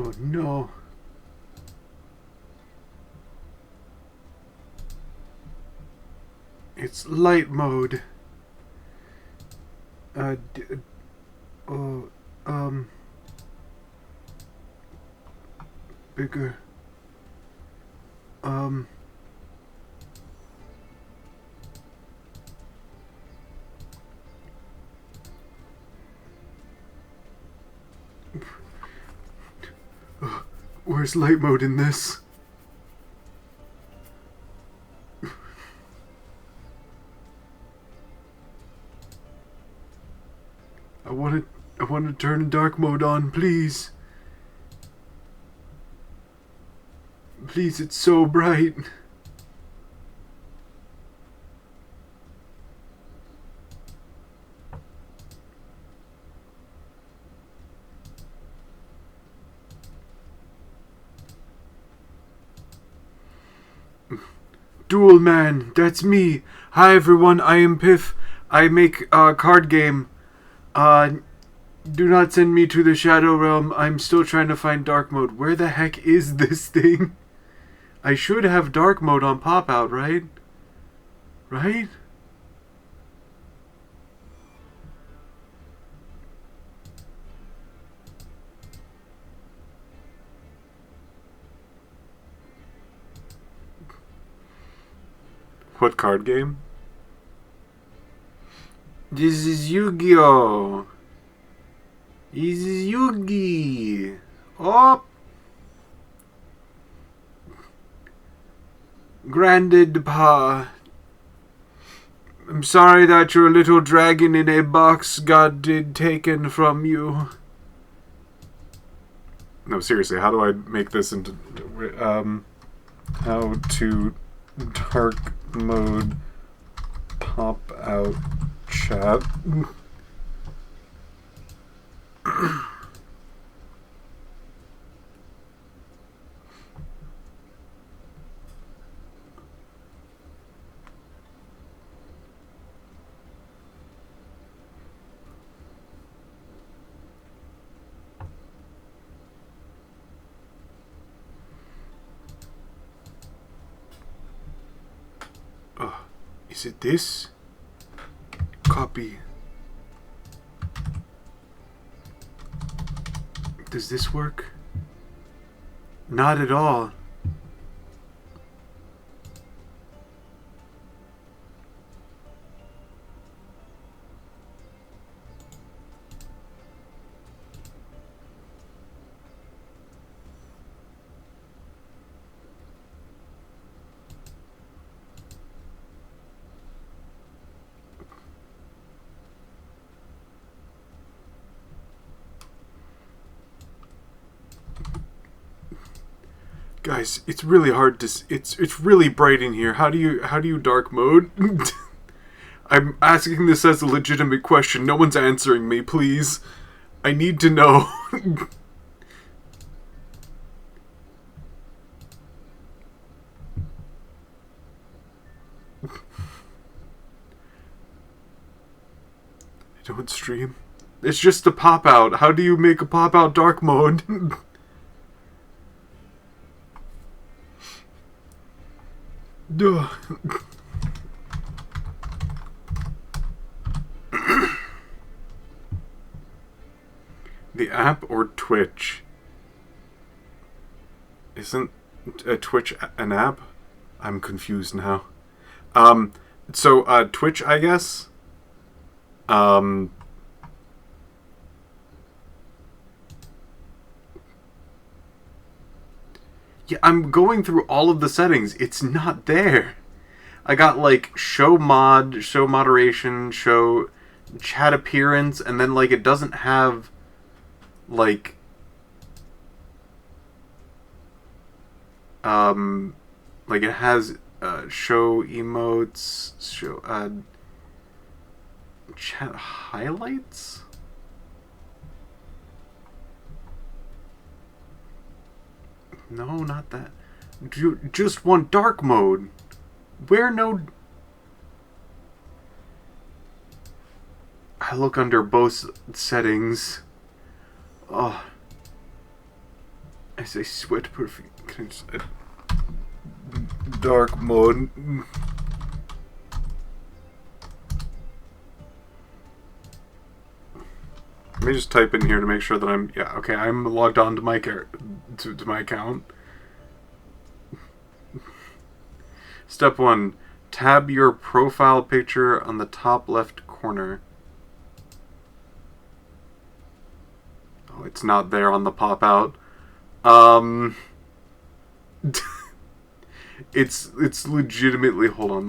Oh no. It's light mode. Uh, d oh, bigger. Um. Where's light mode in this? I want to turn dark mode on, please. Please, it's so bright. Duel man, that's me. Hi everyone, I am Piph. I make a card game. Do not send me to the Shadow Realm. I'm still trying to find dark mode. Where the heck is this thing? I should have dark mode on pop out, right? Right? What card game? This is Yugioh. This is Yugi. Oh! Grandid Pa. I'm sorry that your little dragon in a box got taken from you. No, seriously, how do I make this into... how to dark mode pop out chat. Is it this? Copy. Does this work? Not at all. Guys, it's really hard to. It's really bright in here. How do you dark mode? I'm asking this as a legitimate question. No one's answering me. Please, I need to know. I don't stream. It's just a pop out. How do you make a pop out dark mode? Duh. The app or Twitch? Isn't Twitch an app? I'm confused now. Twitch, I guess. Yeah, I'm going through all of the settings. It's not there. I got like show mod, show moderation, show chat appearance, and then like it doesn't have like it has show emotes, show chat highlights. No, not that. Just want dark mode. Where no... I look under both settings. Oh. I say sweat perfect. Can I just, dark mode. Let me just type in here to make sure that I'm... Yeah, okay, I'm logged on to my to my account. Step 1. Tab your profile picture on the top left corner. Oh, it's not there on the pop-out. It's legitimately... Hold on,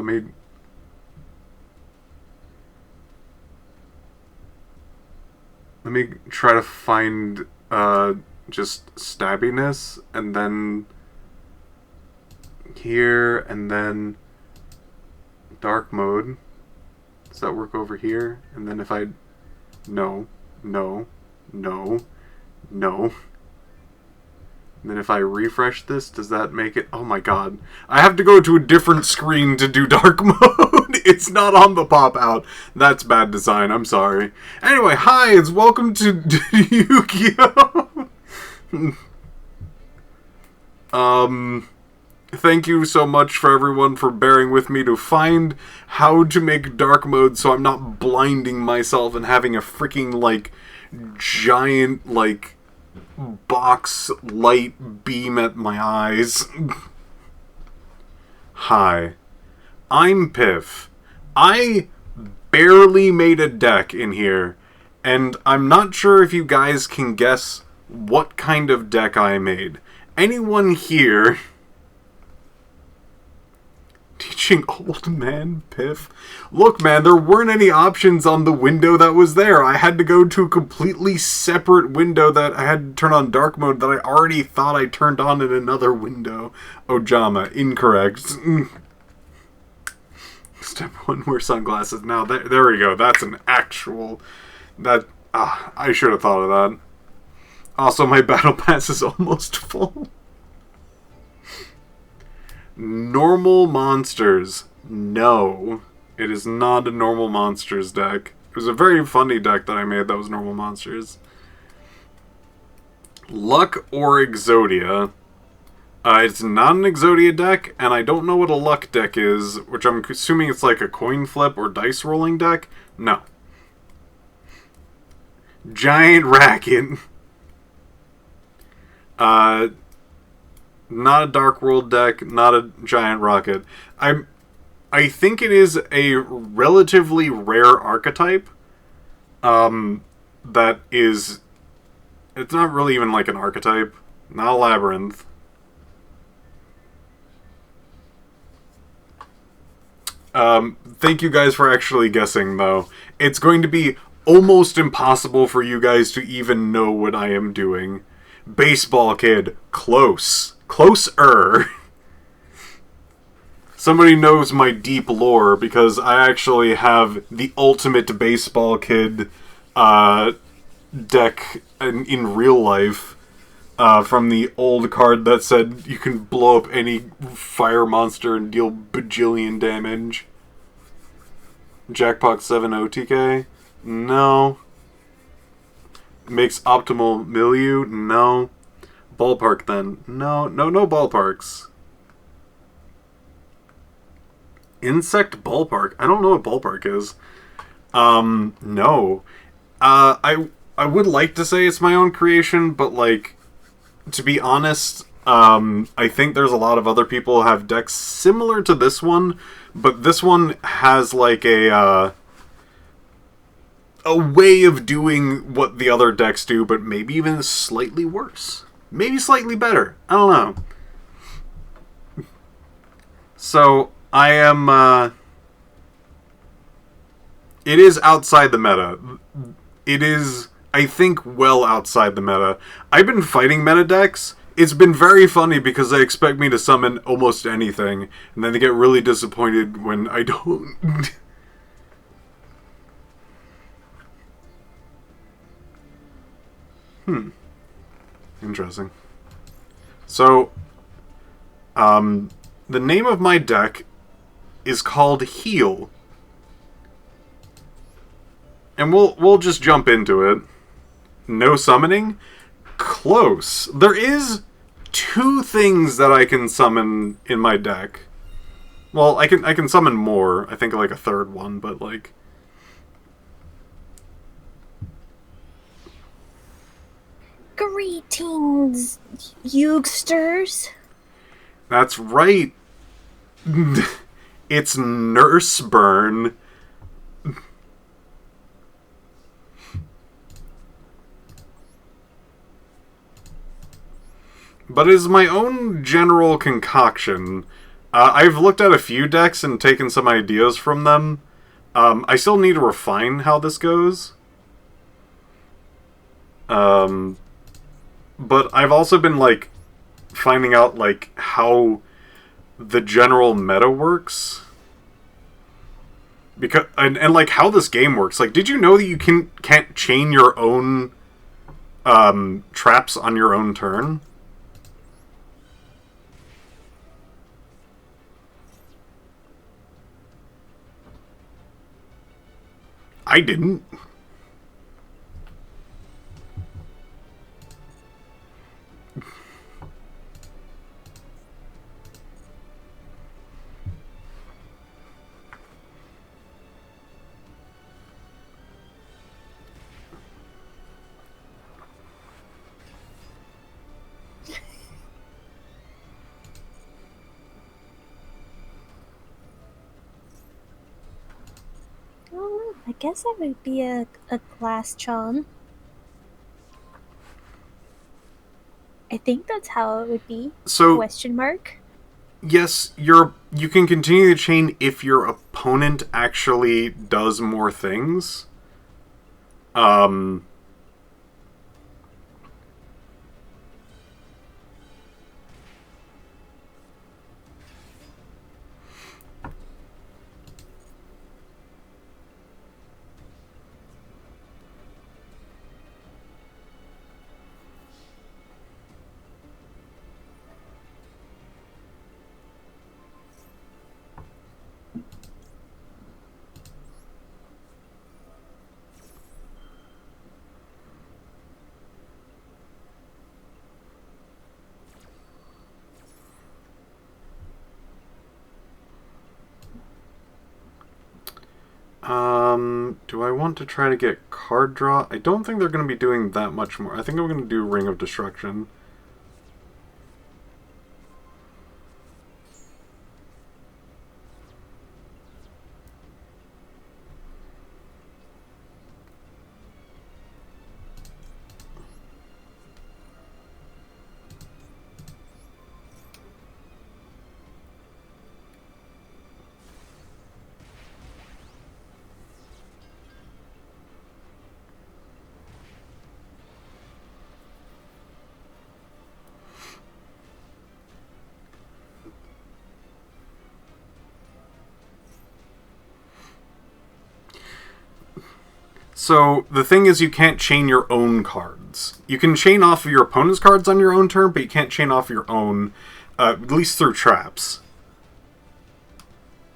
Let me try to find just stabbiness, and then here, and then dark mode. Does that work over here? And then if I... No. And then if I refresh this, does that make it... Oh my god. I have to go to a different screen to do dark mode. It's not on the pop-out. That's bad design. I'm sorry. Anyway, hi, it's welcome to Yugioh. Thank you so much for everyone for bearing with me to find how to make dark mode so I'm not blinding myself and having a freaking, like, giant, like... box light beam at my eyes. Hi, I'm Piph. I barely made a deck in here, and I'm not sure if you guys can guess what kind of deck I made. Anyone here? Teaching old man Piph? Look, man, there weren't any options on the window that was there. I had to go to a completely separate window that I had to turn on dark mode that I already thought I turned on in another window. Ojama, incorrect. Step 1, wear sunglasses. Now, there we go. That's an actual... I should have thought of that. Also, my battle pass is almost full. Normal monsters. No. It is not a normal monsters deck. It was a very funny deck that I made that was normal monsters. Luck or Exodia. It's not an Exodia deck, and I don't know what a Luck deck is, which I'm assuming it's like a coin flip or dice rolling deck. No. Giant Racket. Not a Dark World deck, not a Giant Rocket. I think it is a relatively rare archetype. That is... It's not really even like an archetype. Not a Labyrinth. Thank you guys for actually guessing, though. It's going to be almost impossible for you guys to even know what I am doing. Baseball Kid. Close. Closer. Somebody knows my deep lore, because I actually have the ultimate Baseball Kid deck in real life from the old card that said you can blow up any fire monster and deal bajillion damage. Jackpot 7 OTK? No. Makes optimal milieu? No. Ballpark then? No ballparks. Insect ballpark? I don't know what ballpark is. No. I would like to say it's my own creation, but like, to be honest, I think there's a lot of other people who have decks similar to this one, but this one has like a way of doing what the other decks do, but maybe even slightly worse. Maybe slightly better. I don't know. So, I am, it is outside the meta. It is, I think, well outside the meta. I've been fighting meta decks. It's been very funny because they expect me to summon almost anything, and then they get really disappointed when I don't. Interesting. So, the name of my deck is called Heal. And we'll just jump into it. No summoning? Close. There is two things that I can summon in my deck. Well, I can summon more. I think like a third one, but like Greetings, Yugsters. that's right. It's Nurse Burn. But it is my own general concoction. I've looked at a few decks and taken some ideas from them. I still need to refine how this goes. But I've also been like finding out like how the general meta works. Because and like how this game works. Like, did you know that you can't chain your own traps on your own turn? I didn't. Oh, I guess that would be a glass charm. I think that's how it would be. So Question mark. yes, you can continue the chain if your opponent actually does more things. Um, do I want to try to get card draw? I don't think they're going to be doing that much more. I think I'm going to do Ring of Destruction. So the thing is, you can't chain your own cards. You can chain off of your opponent's cards on your own turn, but you can't chain off your own, at least through traps.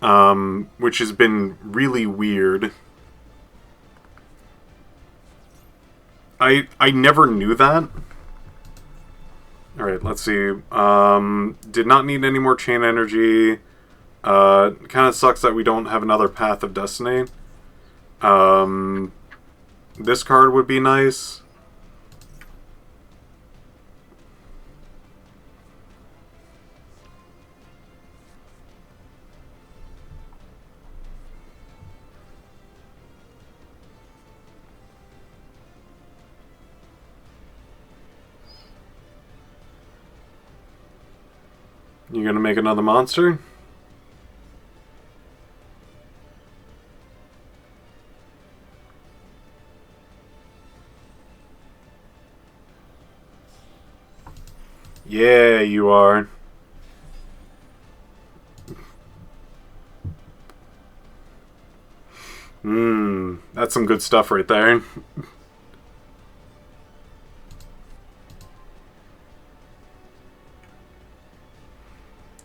Which has been really weird. I never knew that. All right, let's see. Did not need any more chain energy. Kind of sucks that we don't have another Path of Destiny. This card would be nice. You gonna make another monster? Yeah, you are. That's some good stuff right there.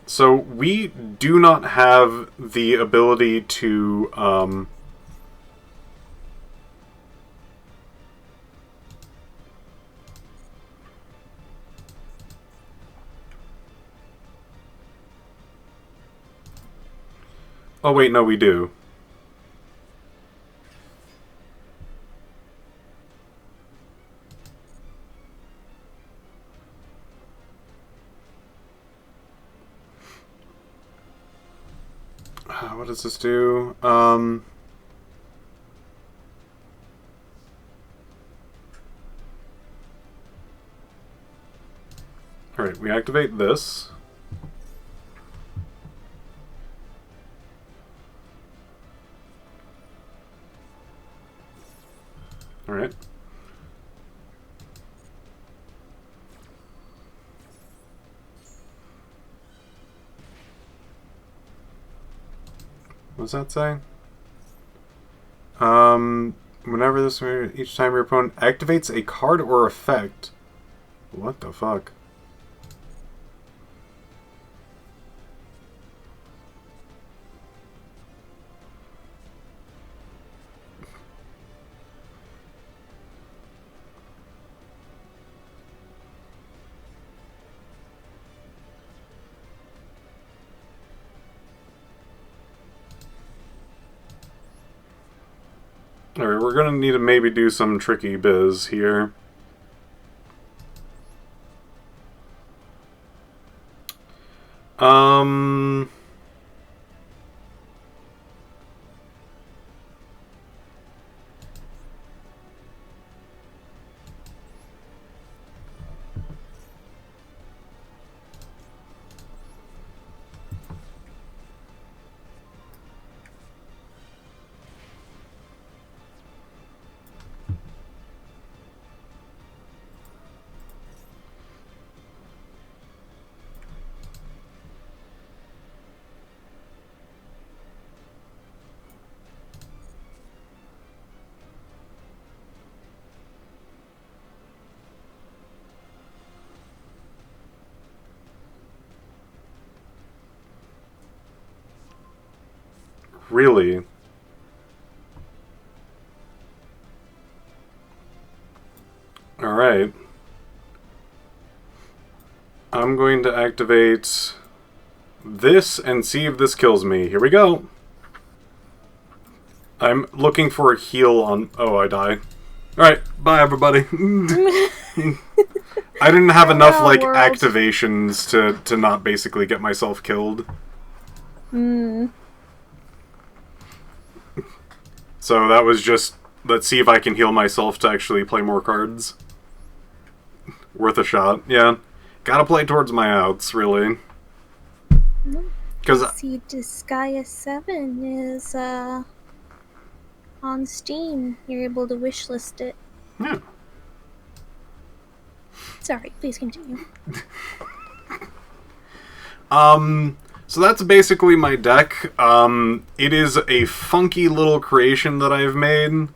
So we do not have the ability to Oh wait, no, we do. What does this do? Alright, we activate this. Alright. What's that say? Whenever this, each time your opponent activates a card or effect. What the fuck? Alright, we're gonna need to maybe do some tricky biz here. Really? Alright. I'm going to activate this and see if this kills me. Here we go. I'm looking for a heal on... Oh, I died. Alright, bye everybody. I didn't have enough, like, activations to not basically get myself killed. So that was just, let's see if I can heal myself to actually play more cards. Worth a shot, yeah. Gotta play towards my outs, really. Because see, Disgaea 7 is on Steam. You're able to wishlist it. Yeah. Sorry, please continue. So that's basically my deck. It is a funky little creation that I've made.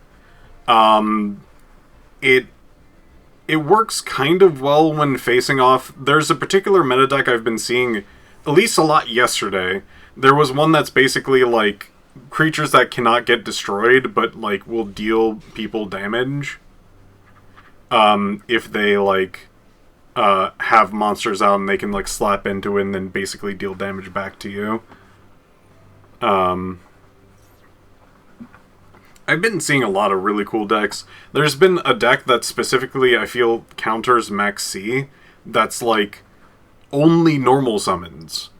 It works kind of well when facing off. There's a particular meta deck I've been seeing, at least a lot yesterday. There was one that's basically like creatures that cannot get destroyed, but like will deal people damage. If they like have monsters out and they can like slap into it and then basically deal damage back to you. I've been seeing a lot of really cool decks. There's been a deck that specifically I feel counters Max C that's like only normal summons.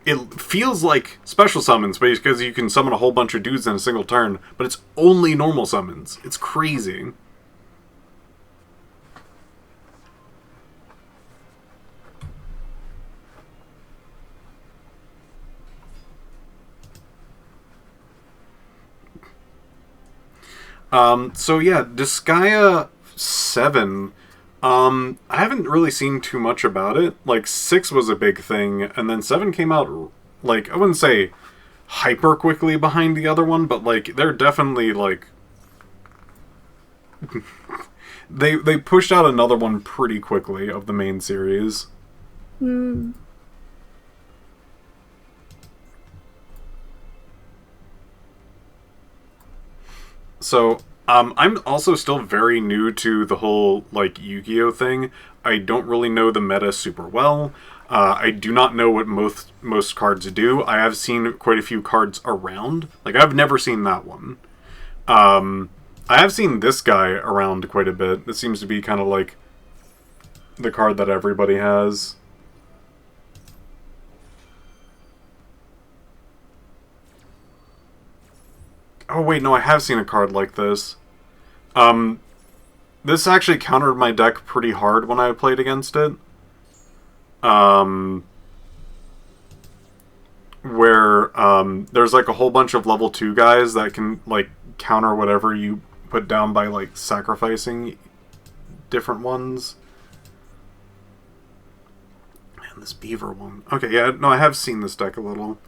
It feels like special summons because you can summon a whole bunch of dudes in a single turn, but it's only normal summons. It's crazy. So yeah, Disgaea 7, I haven't really seen too much about it. Like, 6 was a big thing, and then 7 came out, like, I wouldn't say hyper quickly behind the other one, but, like, they're definitely, like... they pushed out another one pretty quickly of the main series. So, I'm also still very new to the whole, like, Yu-Gi-Oh thing. I don't really know the meta super well. I do not know what most cards do. I have seen quite a few cards around. Like, I've never seen that one. I have seen this guy around quite a bit. It seems to be kind of like the card that everybody has. Oh wait, no, I have seen a card like this. This actually countered my deck pretty hard when I played against it. Where there's like a whole bunch of level 2 guys that can like counter whatever you put down by like sacrificing different ones. Man, this beaver one. Okay, yeah, no, I have seen this deck a little.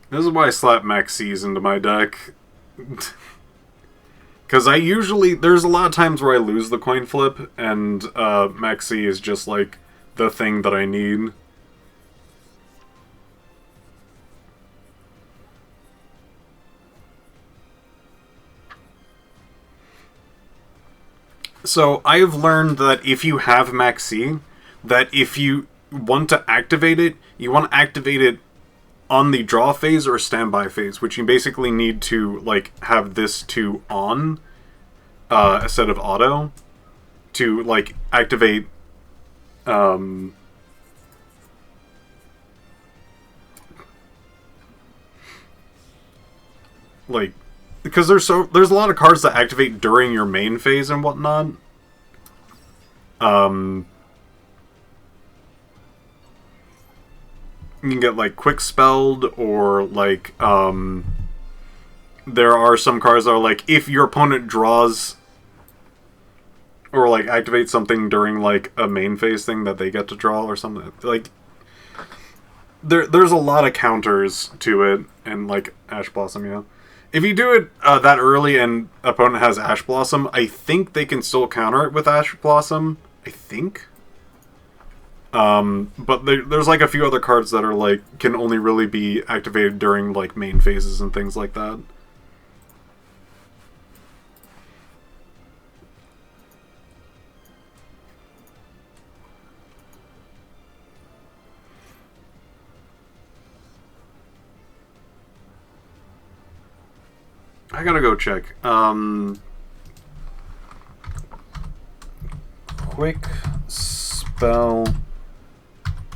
This is why I slap Maxis into my deck. Because I usually... There's a lot of times where I lose the coin flip, and Maxi is just, like, the thing that I need. So, I have learned that if you have Maxi, that if you want to activate it, you want to activate it on the draw phase or standby phase, which you basically need to like have this to on instead of auto to like activate like because there's a lot of cards that activate during your main phase and whatnot. You can get like quick spelled or like there are some cards that are like if your opponent draws or like activates something during like a main phase thing that they get to draw or something like there's a lot of counters to it and like Ash Blossom, yeah. If you do it that early and opponent has Ash Blossom, I think they can still counter it with Ash Blossom. I think. But there's like a few other cards that are like can only really be activated during like main phases and things like that. I gotta go check. Quick spell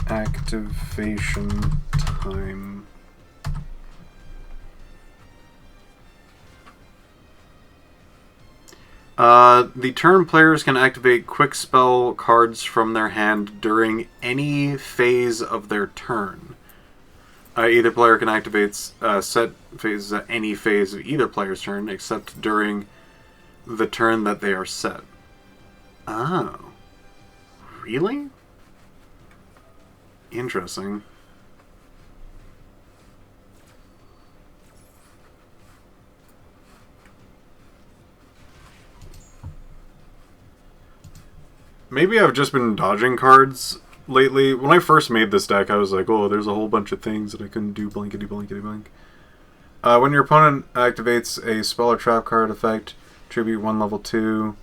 activation time. The turn players can activate quick spell cards from their hand during any phase of their turn. Either player can activate set phases at any phase of either player's turn, except during the turn that they are set. Oh. Really? Interesting. Maybe I've just been dodging cards lately. When I first made this deck, I was like, oh, there's a whole bunch of things that I couldn't do blankety blankety blank. When your opponent activates a spell or trap card effect, tribute 1 level 2.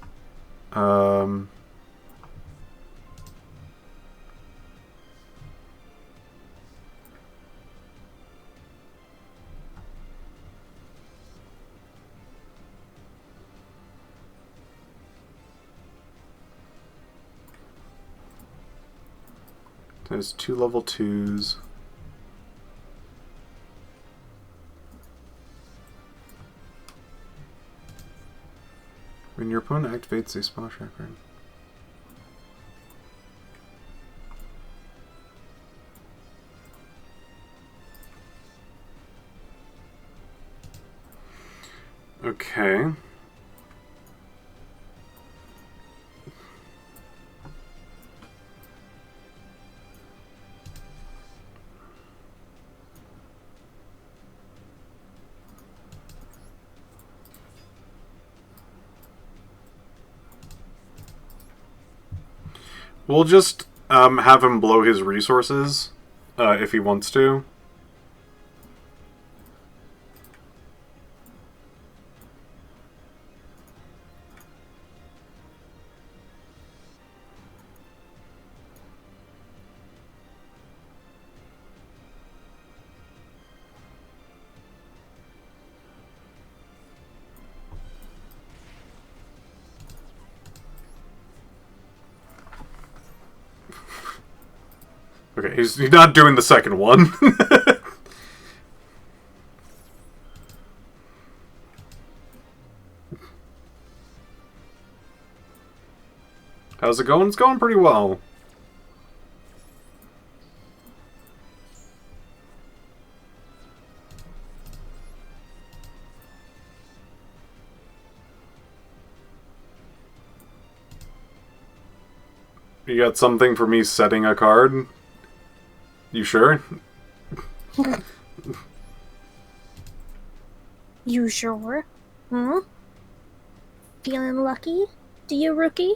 There's 2 level 2s. When your opponent activates a spell trap card. Okay. We'll just have him blow his resources if he wants to. Okay, he's not doing the second one. How's it going? It's going pretty well. You got something for me setting a card? You sure? You sure? Huh? Feeling lucky? Do you, rookie?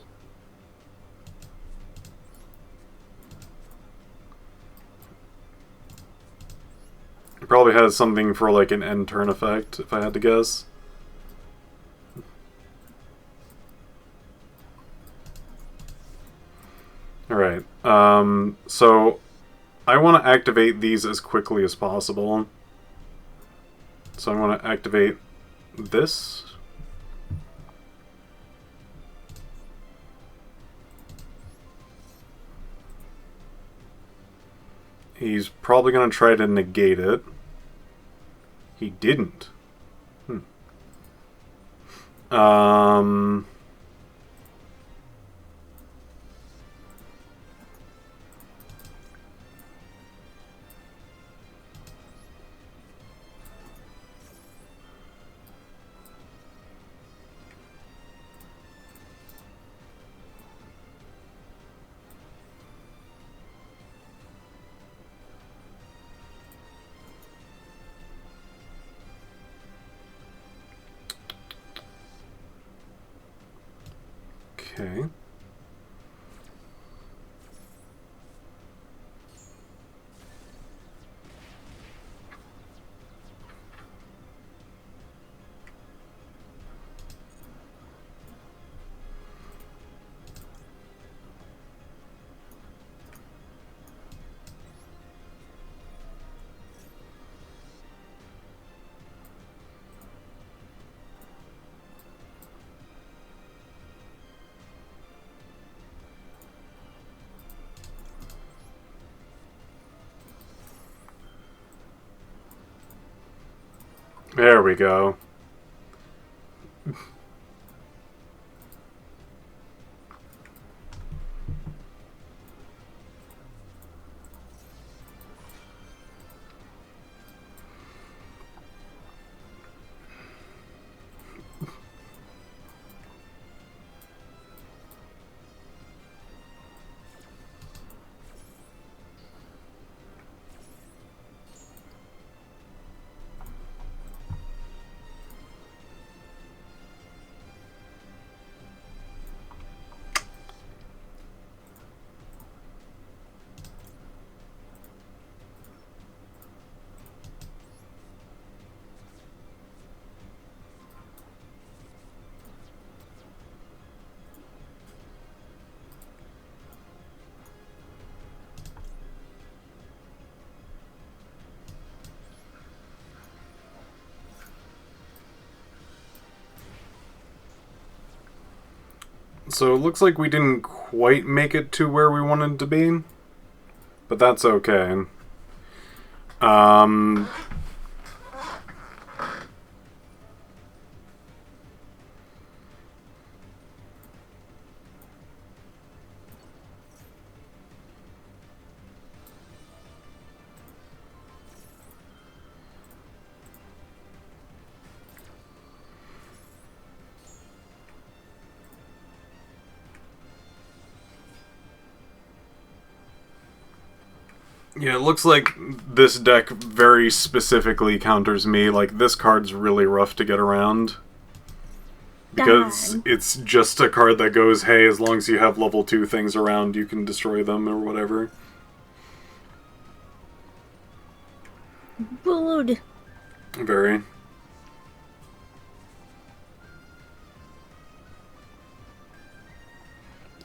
It probably has something for like an end turn effect, if I had to guess. Alright, so I want to activate these as quickly as possible. So I want to activate this. He's probably going to try to negate it. He didn't. Okay. There we go. So it looks like we didn't quite make it to where we wanted to be, but that's okay. Yeah, it looks like this deck very specifically counters me. Like, this card's really rough to get around. Because Darn. it's just a card that goes, hey, as long as you have level 2 things around, you can destroy them or whatever. Rude. Very.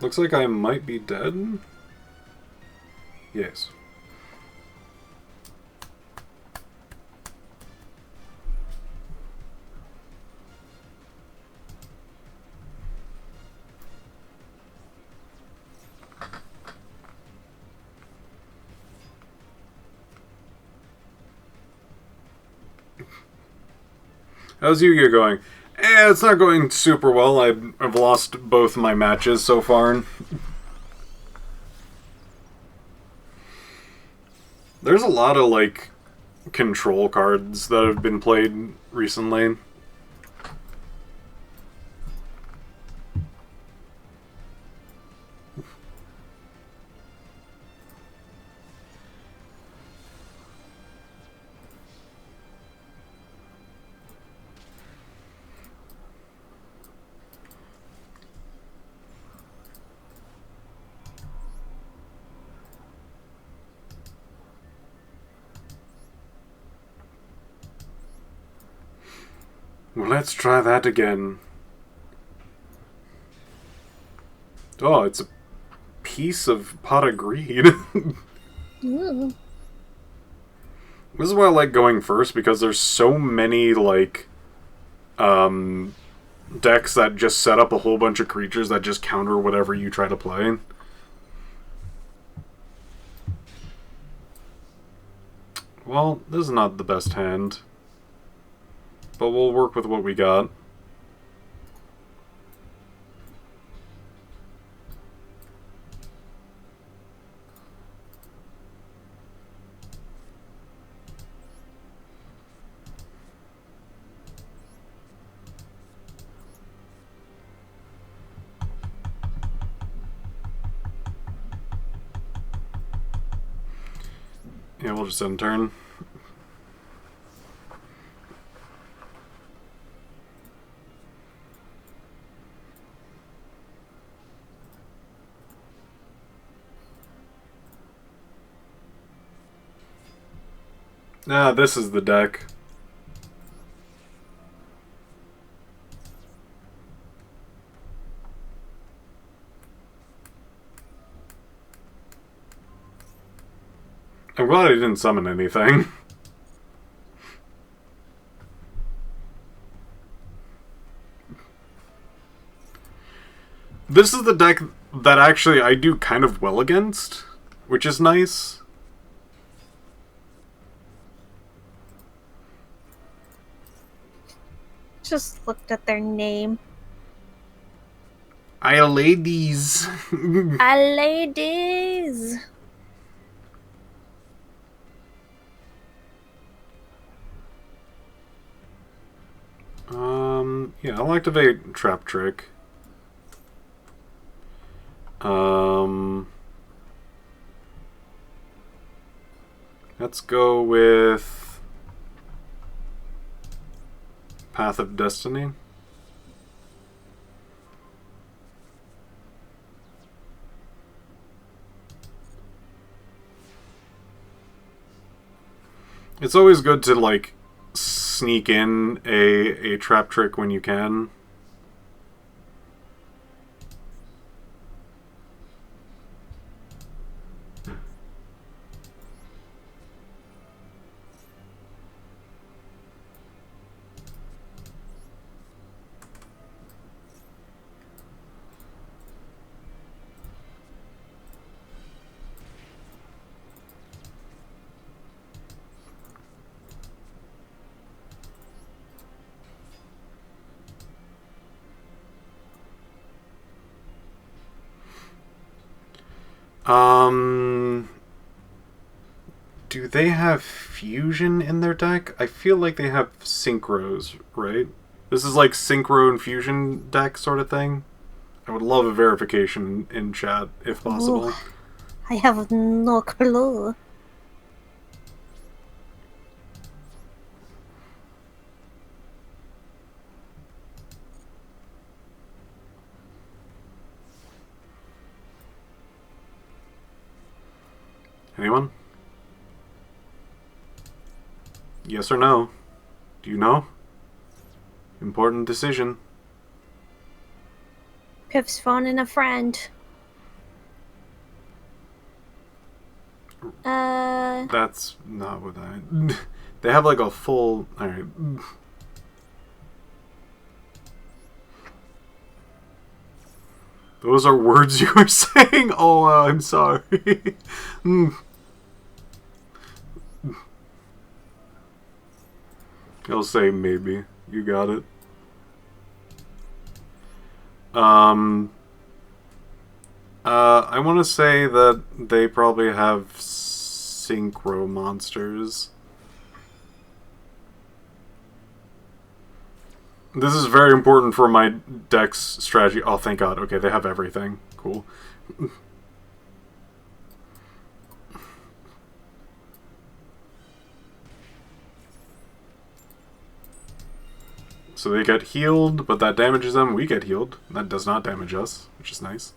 Looks like I might be dead. Yes. How's Yugioh going? It's not going super well. I've lost both my matches so far. There's a lot of, like, control cards that have been played recently. Well, let's try that again. Oh, it's a piece of pot of greed. Ooh. This is why I like going first, because there's so many, like, decks that just set up a whole bunch of creatures that just counter whatever you try to play. Well, this is not the best hand. But we'll work with what we got. Yeah, we'll just end turn. Ah, this is the deck. I'm glad I didn't summon anything. This is the deck that actually I do kind of well against, which is nice. Just looked at their name. I ladies. Ladies. Yeah, I'll activate Trap Trick. Let's go with Path of Destiny. It's always good to, like, sneak in a trap trick when you can. Do they have fusion in their deck? I feel like they have synchros, right? This is like synchro and fusion deck sort of thing. I would love a verification in chat if possible. Ooh, I have no clue. Anyone? Yes or no? Do you know? Important decision. Piff's phoning a friend. That's not what I... They have like a full... Alright. Those are words you were saying? Oh, I'm sorry. I'll say maybe. You got it. I want to say that they probably have synchro monsters. This is very important for my deck's strategy. Oh, thank God. Okay, they have everything. Cool. So they get healed, but that damages them. We get healed. That does not damage us, which is nice.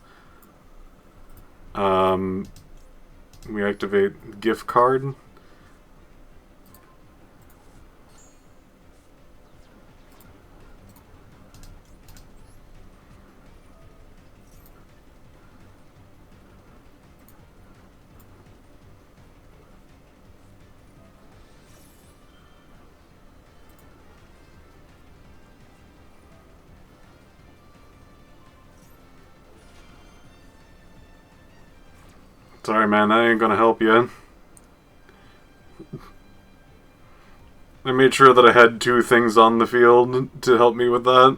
We activate gift card. Sorry, man, that ain't gonna help you. I made sure that I had 2 things on the field to help me with that.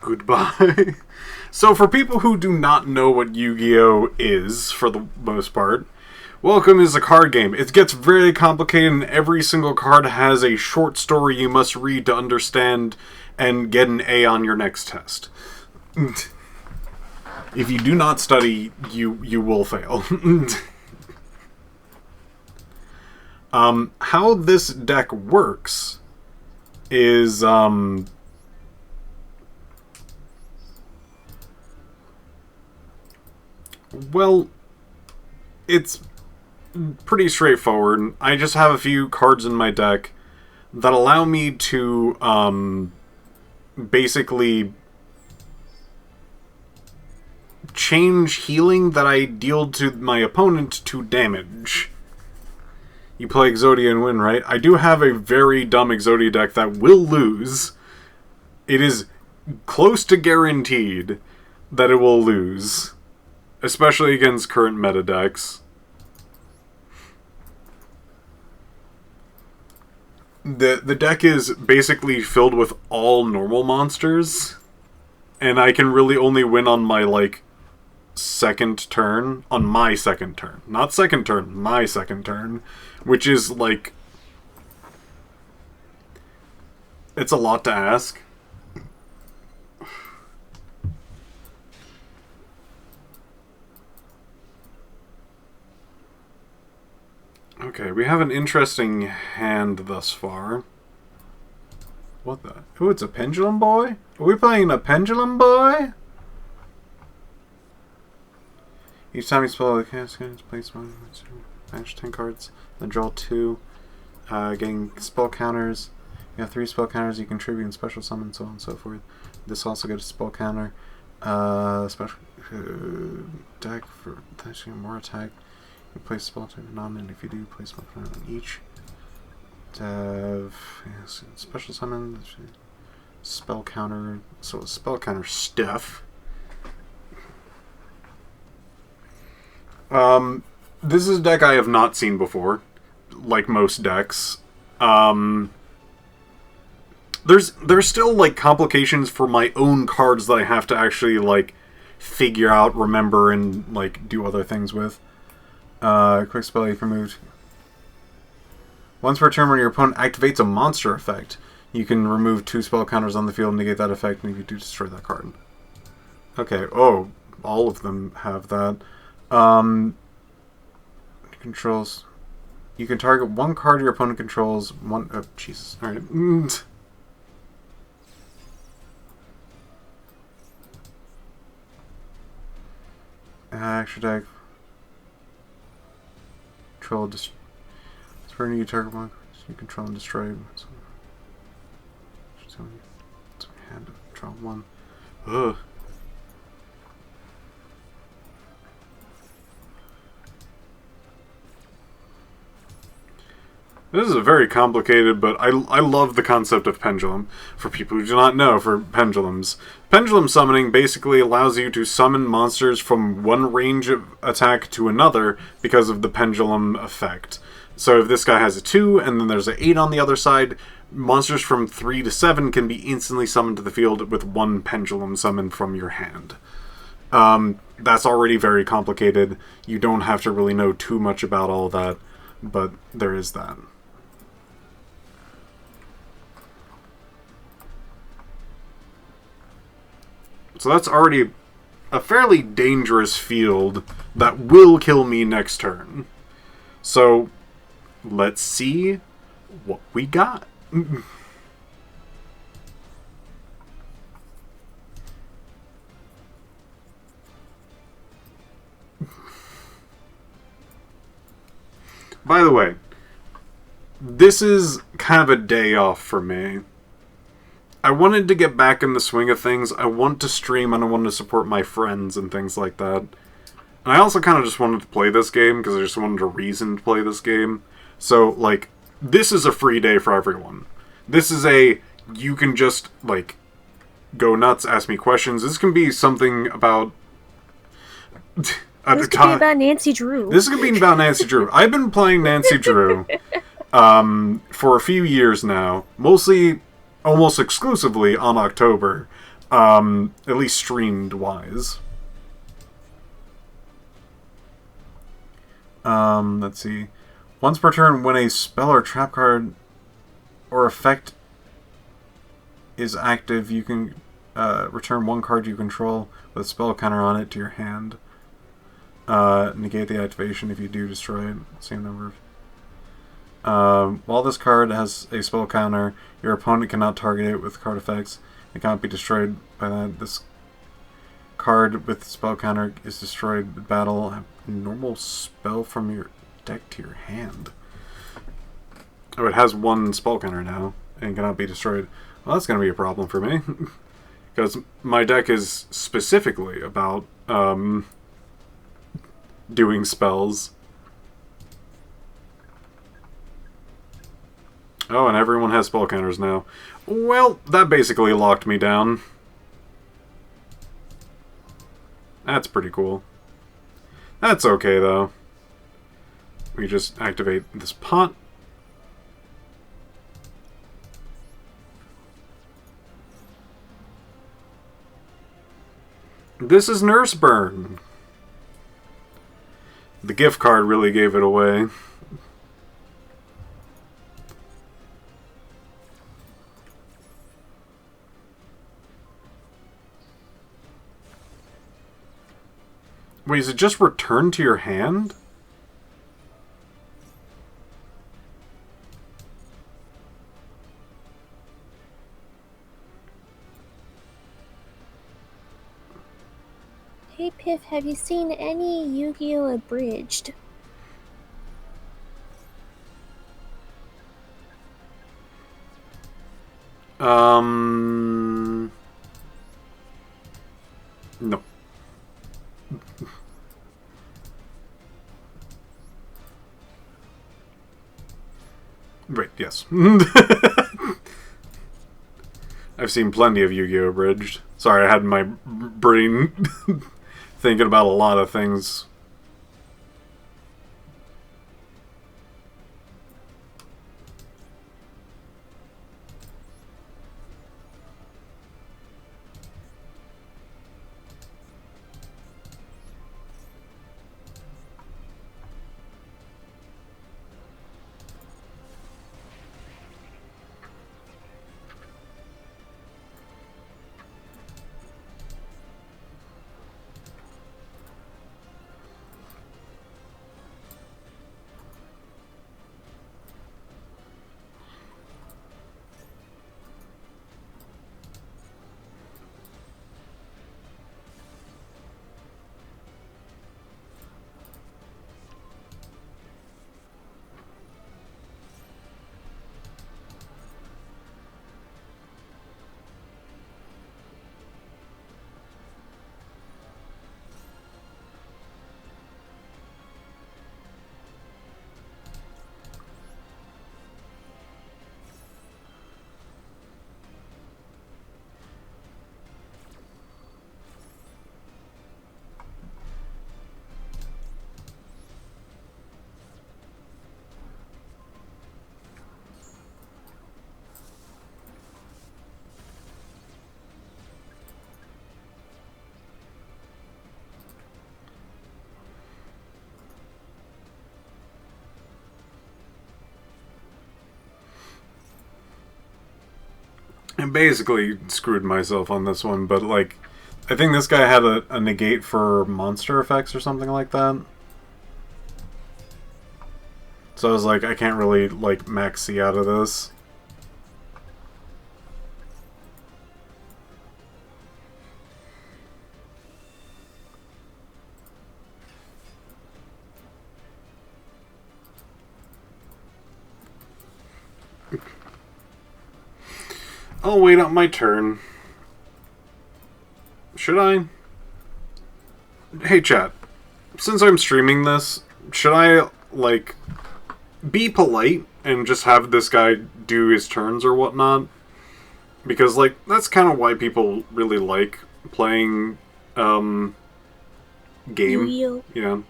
Goodbye. So for people who do not know what Yu-Gi-Oh is, for the most part, Welcome is a card game. It gets very complicated and every single card has a short story you must read to understand and get an A on your next test. If you do not study, you will fail. How this deck works is, well, it's pretty straightforward. I just have a few cards in my deck that allow me to basically change healing that I deal to my opponent to damage. You play Exodia and win, right? I do have a very dumb Exodia deck that will lose. It is close to guaranteed that it will lose, especially against current meta decks. The deck is basically filled with all normal monsters, and I can really only win on my, like, second turn. On my second turn. Not second turn, my second turn. Which is, like... It's a lot to ask. Okay, we have an interesting hand thus far. What the? Oh, it's a pendulum boy? Are we playing a pendulum boy? Each time you spell the cast, place 1, 2, manage 10 cards, then draw 2. Getting spell counters. You have 3 spell counters you contribute and special summon, so on and so forth. This also gets a spell counter. Special deck for more attack. You place spell type on, and if you do, place spell on each. To have special summon, spell counter, so spell counter stuff. This is a deck I have not seen before, like most decks. There's still like complications for my own cards that I have to actually like figure out, remember, and like do other things with. Quick spell you can remove. Once per turn when your opponent activates a monster effect, you can remove 2 spell counters on the field and negate that effect, and if you do, destroy that card. Okay, oh, all of them have that. Controls. You can target one card your opponent controls. One. Oh, Jesus. All right. Extra deck. Control. Turn you target one. You control and destroy. Hand. Draw one. Ugh. This is a very complicated, but I love the concept of pendulum. For people who do not know, for pendulums. Pendulum summoning basically allows you to summon monsters from one range of attack to another because of the pendulum effect. So if this guy has a 2, and then there's an 8 on the other side, monsters from 3 to 7 can be instantly summoned to the field with one pendulum summon from your hand. That's already very complicated. You don't have to really know too much about all that, but there is that. So that's already a fairly dangerous field that will kill me next turn. So let's see what we got. By the way, this is kind of a day off for me. I wanted to get back in the swing of things. I want to stream and I want to support my friends and things like that. And I also kind of just wanted to play this game because I just wanted a reason to play this game. So, like, this is a free day for everyone. This is you can just, like, go nuts, ask me questions. This can be something about... This could be about Nancy Drew. This could be about Nancy Drew. I've been playing Nancy Drew for a few years now. Mostly... almost exclusively on October, at least streamed-wise. Let's see. Once per turn, when a spell or trap card or effect is active, you can return one card you control with a spell counter on it to your hand. Negate the activation if you do destroy it. Same number of... while this card has a spell counter, your opponent cannot target it with card effects. It cannot be destroyed by that. This card with spell counter is destroyed in battle. Have a normal spell from your deck to your hand. Oh, it has one spell counter now and cannot be destroyed. Well, that's going to be a problem for me. Because my deck is specifically about doing spells. Oh, and everyone has spell counters now. Well, that basically locked me down. That's pretty cool. That's okay, though. We just activate this pot. This is Nurse Burn. The gift card really gave it away. Wait, is it just returned to your hand? Hey Piph, have you seen any Yu-Gi-Oh! Abridged? No. Right, yes. I've seen plenty of Yu-Gi-Oh! Abridged. Sorry, I had my brain thinking about a lot of things. I basically screwed myself on this one, but like, I think this guy had a negate for monster effects or something like that. So I was like, I can't really like max C out of this. I'll wait out my turn. Should I? Hey chat, since I'm streaming this, should I, like, be polite and just have this guy do his turns or whatnot? Because, like, that's kind of why people really like playing, game. Yugioh. Yeah.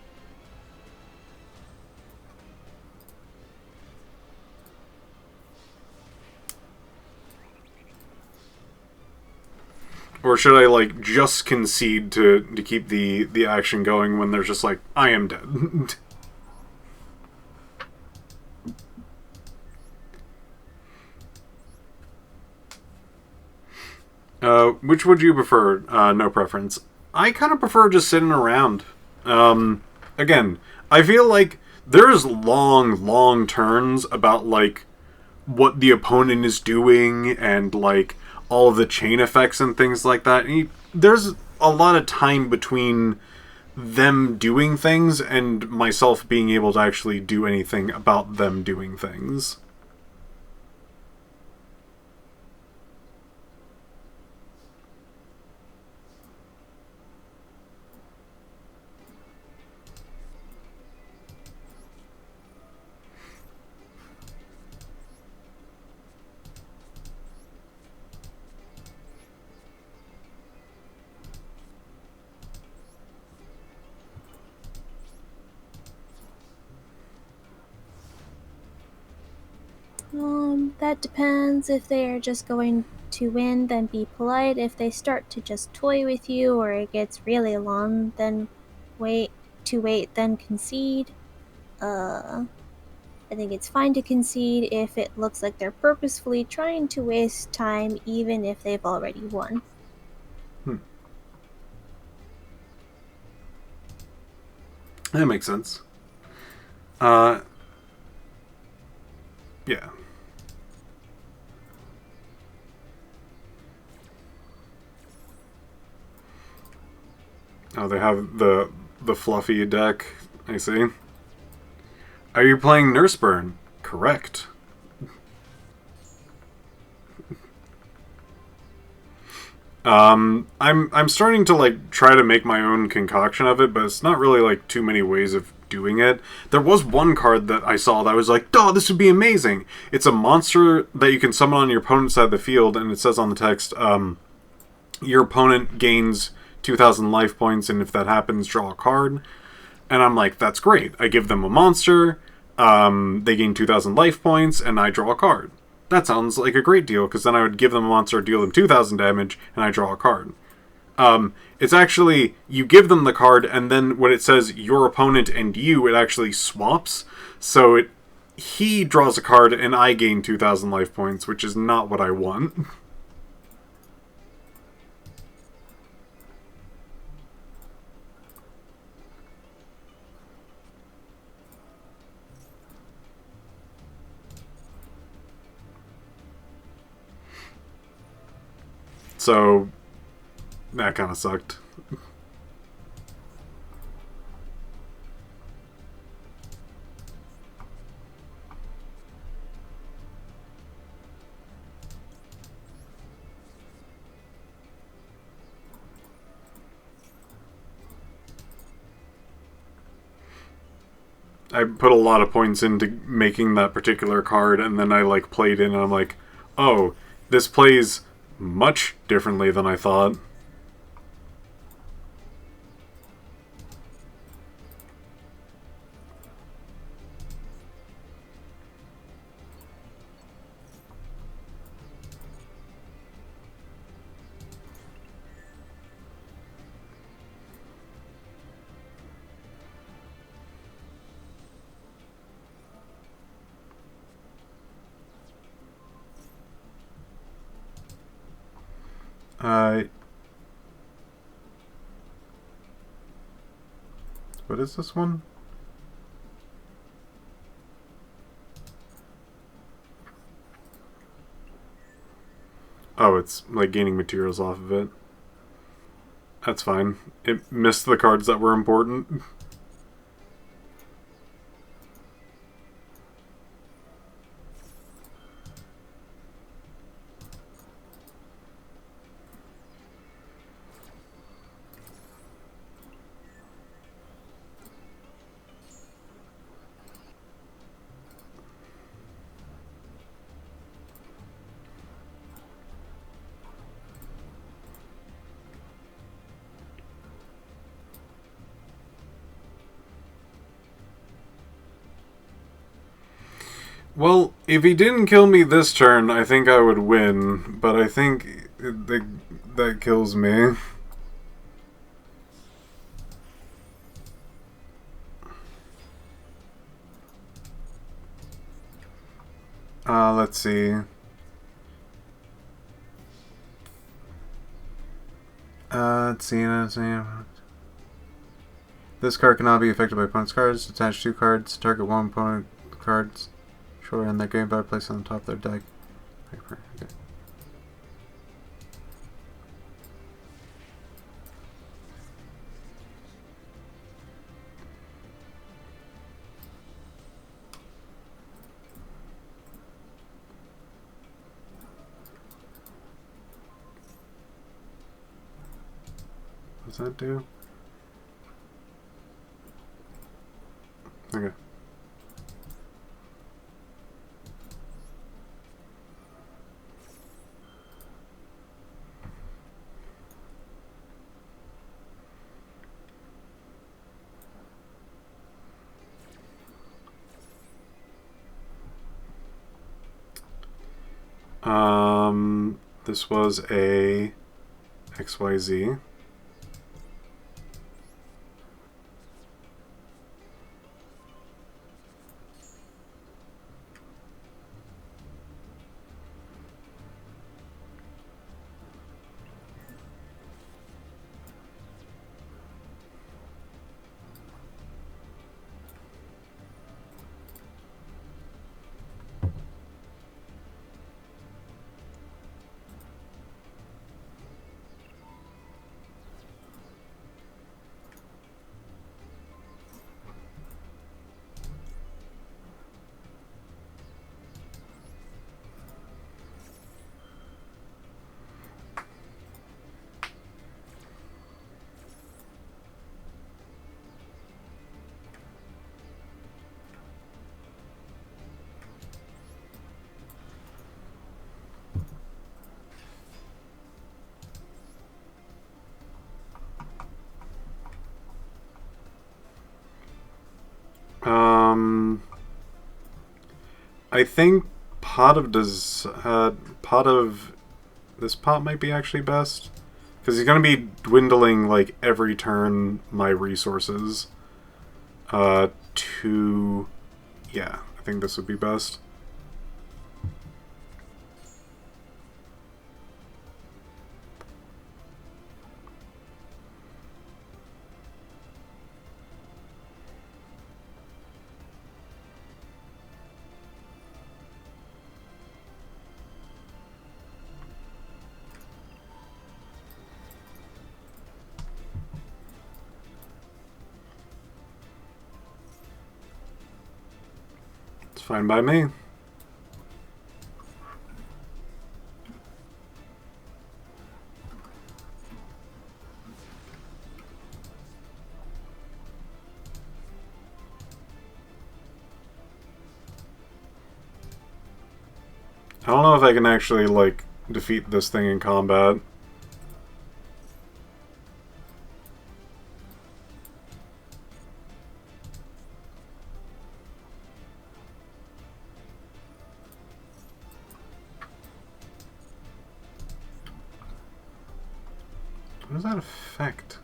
Or should I, like, just concede to keep the action going when they're just like, I am dead? Which would you prefer? No preference. I kind of prefer just sitting around. Again, I feel like there's long turns about, like, what the opponent is doing and, like, all of the chain effects and things like that. And there's a lot of time between them doing things and myself being able to actually do anything about them doing things. That depends. If they are just going to win, then be polite. If they start to just toy with you or it gets really long, then wait, then concede. I think it's fine to concede if it looks like they're purposefully trying to waste time, even if they've already won. That makes sense. Yeah. Oh, they have the fluffy deck. I see. Are you playing Nurseburn? Correct. I'm starting to like try to make my own concoction of it, but it's not really like too many ways of doing it. There was one card that I saw that I was like, "Oh, this would be amazing." It's a monster that you can summon on your opponent's side of the field, and it says on the text, your opponent gains 2,000 life points, and if that happens, draw a card. And I'm like, that's great. I give them a monster, they gain 2,000 life points, and I draw a card. That sounds like a great deal, because then I would give them a monster, deal them 2,000 damage, and I draw a card. It's actually, you give them the card, and then when it says your opponent and you, it actually swaps. So he draws a card, and I gain 2,000 life points, which is not what I want. So, that kind of sucked. I put a lot of points into making that particular card, and then I like played in, and I'm like, oh, this plays much differently than I thought. What is this one? Oh, it's like gaining materials off of it. That's fine. It missed the cards that were important. Well, if he didn't kill me this turn, I think I would win. But I think that kills me. Let's see. Let's see. This card cannot be affected by opponent's cards. Attach 2 cards. Target 1 opponent cards. Shorter in their game by place on the top of their deck. Okay. What does that do? Okay. This was a XYZ. I think pot of this pot might be actually best because he's gonna be dwindling like every turn my resources. To yeah, I think this would be best. Fine by me. I don't know if I can actually, like, defeat this thing in combat. What does that affect?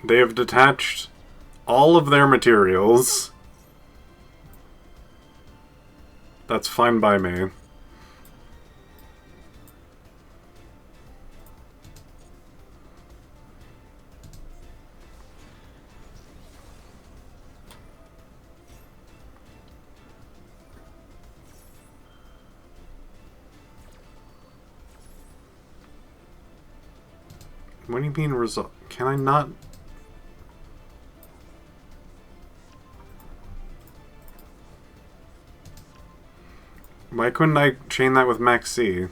They have detached all of their materials. That's fine by me. What do you mean result? Can I not? Why couldn't I chain that with Max C?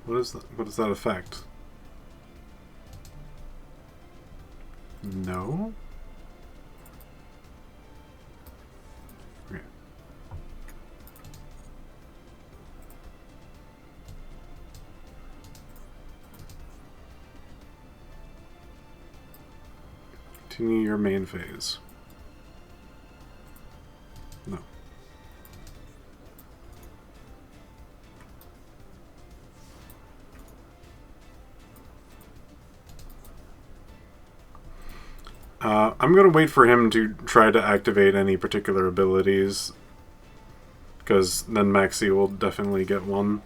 What does that affect? No? Okay. Continue your main phase. No. I'm gonna wait for him to try to activate any particular abilities, because then Maxi will definitely get one.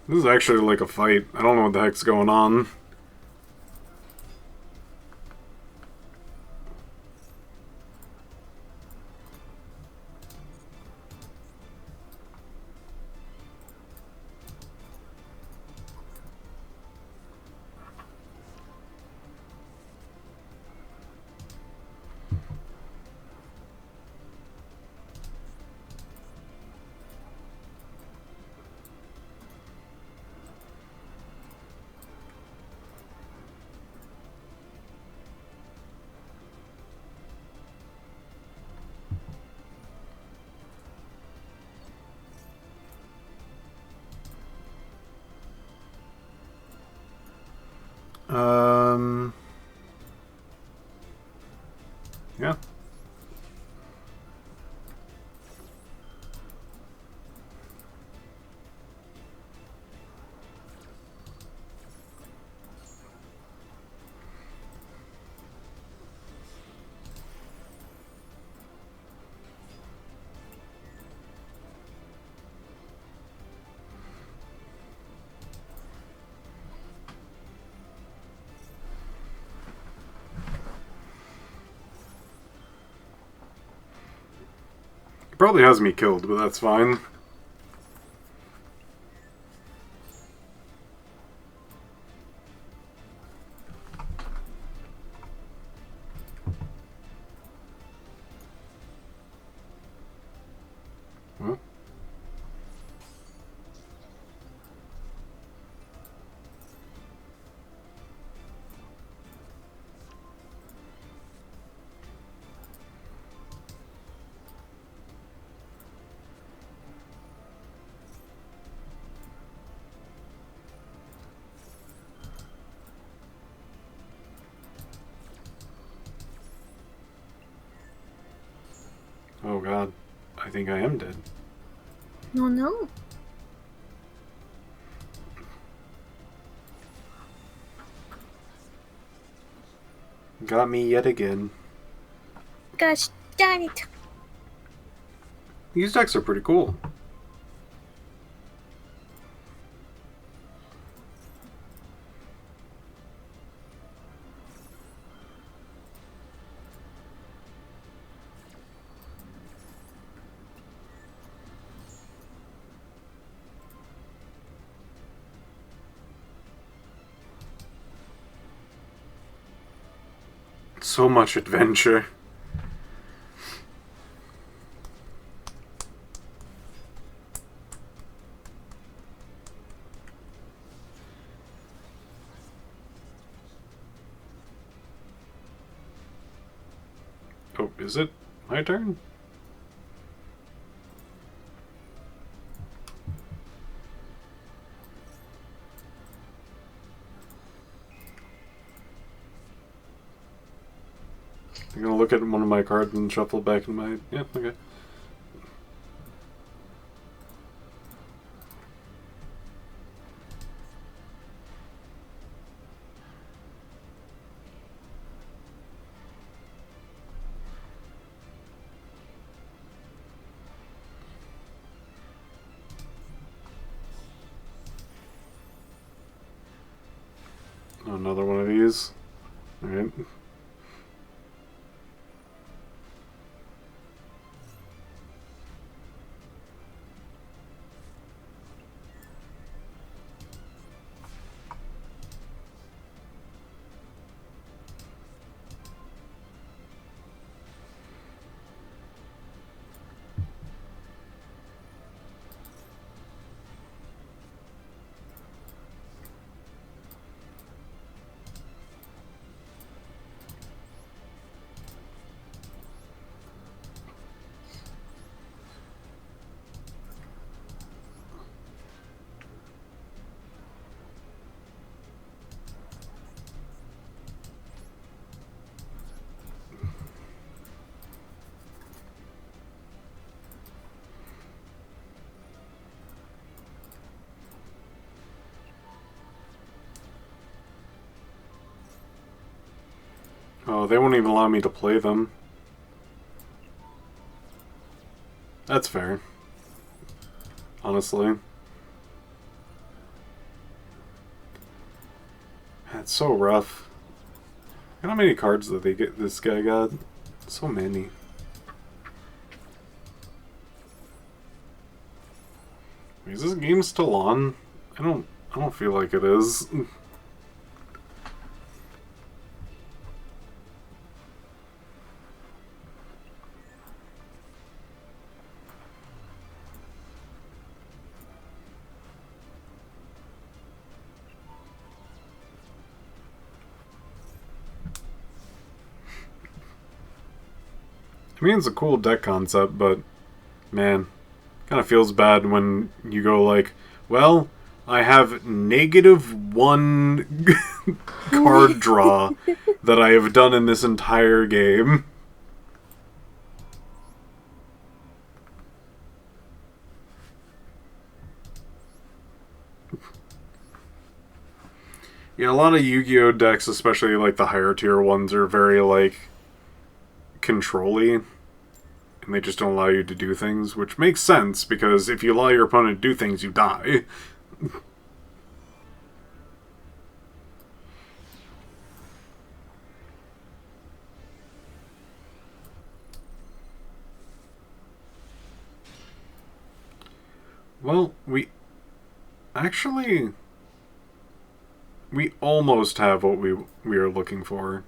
This is actually like a fight. I don't know what the heck's going on. Yeah. Probably has me killed, but that's fine. Well. Oh god. I think I am dead. Oh no. Got me yet again. Gosh darn it. These decks are pretty cool. So much adventure. Oh, is it my turn? I'm gonna look at one of my cards and shuffle back in my... Yeah, okay. Another one of these. Alright. Oh, they won't even allow me to play them. That's fair. Honestly. That's so rough. Look at how many cards that this guy got. So many. Is this game still on? I don't feel like it is. I mean, it's a cool deck concept, but man, kind of feels bad when you go like, well, I have -1 card draw that I have done in this entire game. Yeah, a lot of Yu-Gi-Oh decks, especially like the higher tier ones, are very like control-y, and they just don't allow you to do things, which makes sense because if you allow your opponent to do things, you die. Well, we almost have what we are looking for.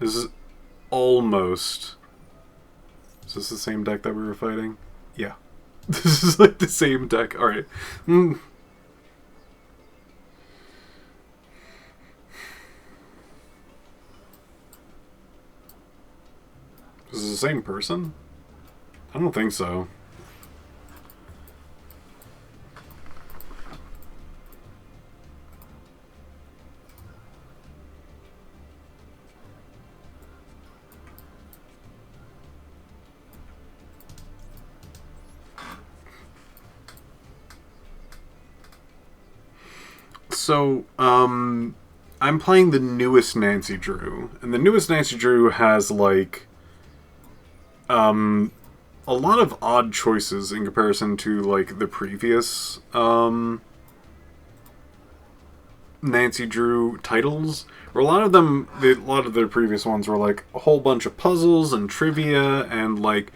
This is almost... Is this the same deck that we were fighting? Yeah. This is like the same deck. Alright. Is this the same person? I don't think so. So, I'm playing the newest Nancy Drew, and the newest Nancy Drew has, like, a lot of odd choices in comparison to like the previous Nancy Drew titles. Where a lot of them, a lot of their previous ones were like a whole bunch of puzzles and trivia and like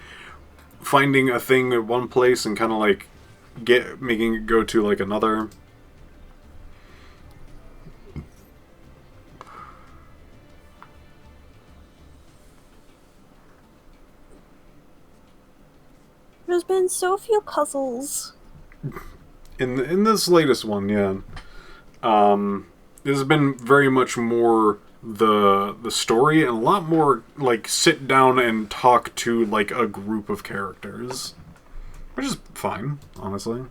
finding a thing at one place and kind of like making it go to like another. There's been so few puzzles. In this latest one, yeah. This has been very much more the story and a lot more like sit down and talk to like a group of characters, which is fine, honestly.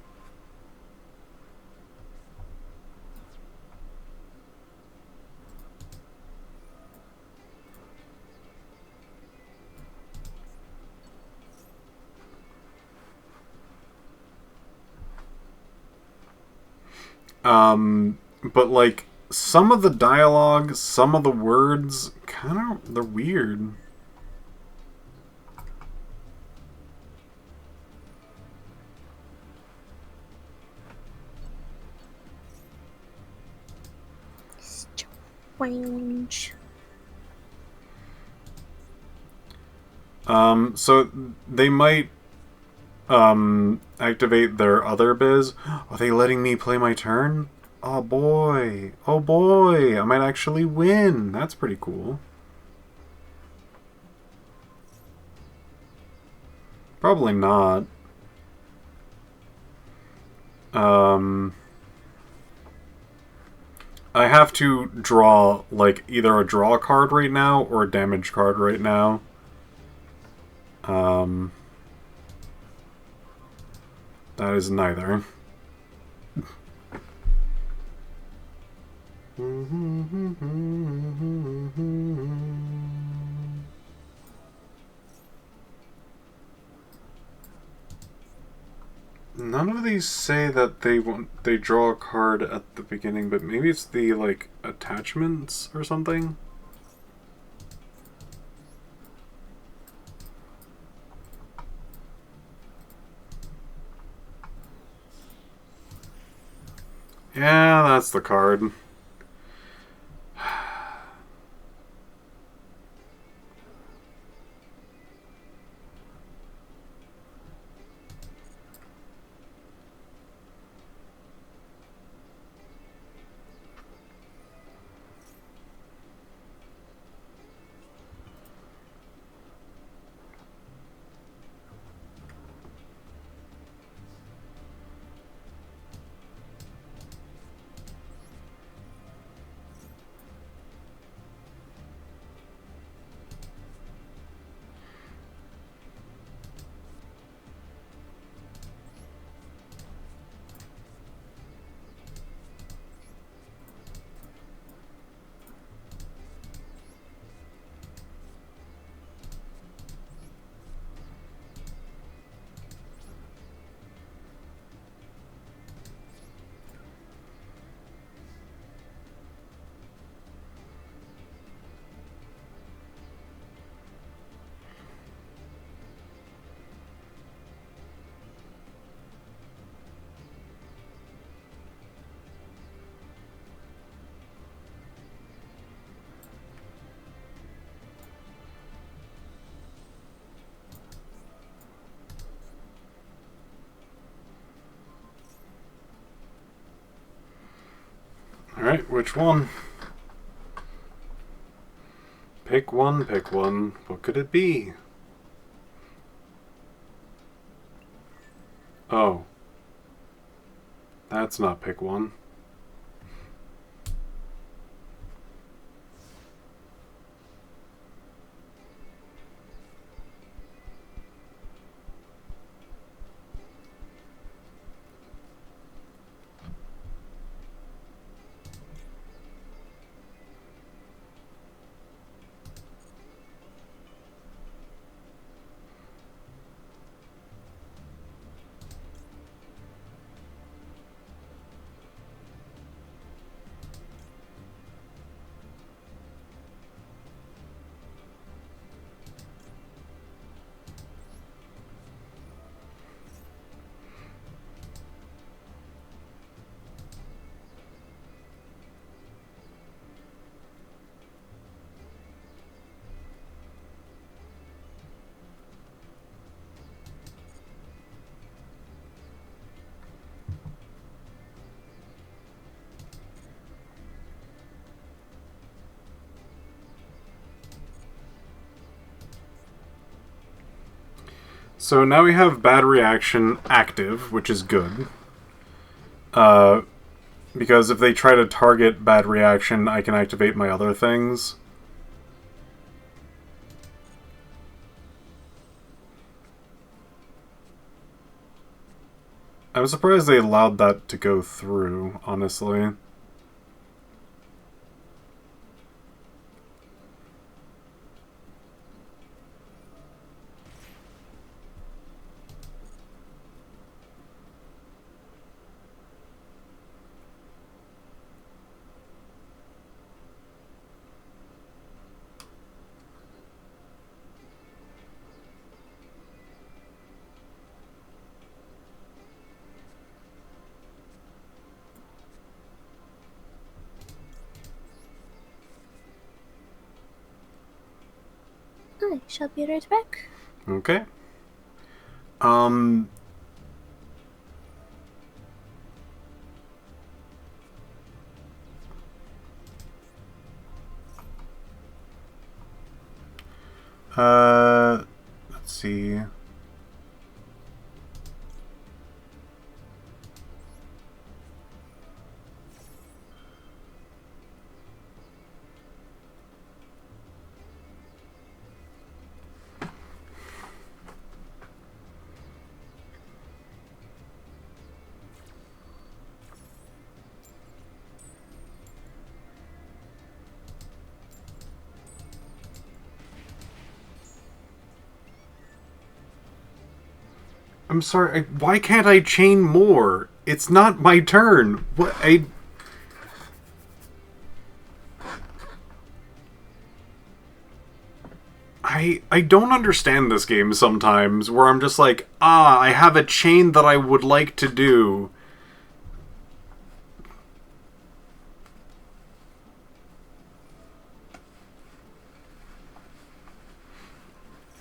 But like some of the dialogue, some of the words, kind of they're weird. Strange. So they might activate their other biz. Are they letting me play my turn? Oh boy. Oh boy. I might actually win. That's pretty cool. Probably not. I have to draw, like, either a draw card right now or a damage card right now. That is neither. None of these say that they draw a card at the beginning, but maybe it's the like attachments or something. Yeah, that's the card. Alright, which one? Pick one, pick one. What could it be? Oh. That's not pick one. So now we have bad reaction active, which is good. Because if they try to target bad reaction, I can activate my other things. I was surprised they allowed that to go through, honestly. I shall be right back. Okay. Let's see. I'm sorry, why can't I chain more? It's not my turn. What? I don't understand this game sometimes, where I'm just like, I have a chain that I would like to do.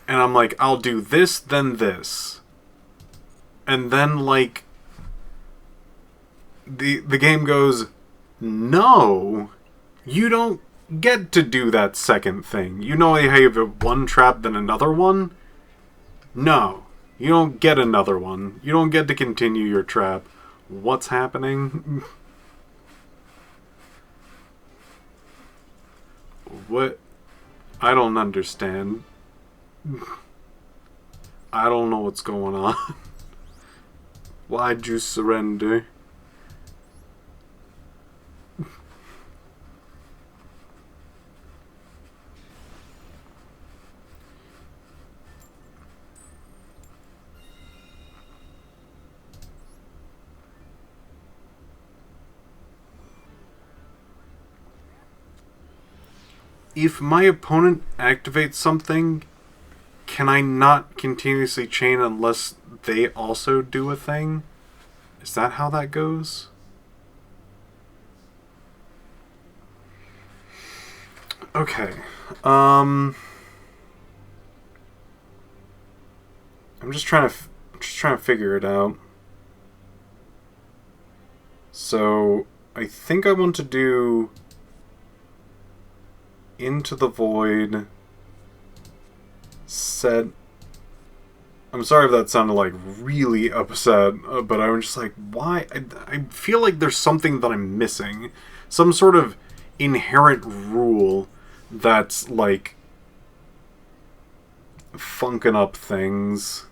And I'm like, I'll do this, then this. And then, like, the game goes, no, you don't get to do that second thing. You know how you have one trap, then another one? No, you don't get another one. You don't get to continue your trap. What's happening? What? I don't understand. I don't know what's going on. Why'd you surrender? If my opponent activates something, can I not continuously chain unless they also do a thing? Is that how that goes? Okay. I'm just trying to figure it out. So, I think I want to do Into the Void, set. I'm sorry if that sounded like really upset, but I was just like, why? I feel like there's something that I'm missing. Some sort of inherent rule that's like funking up things.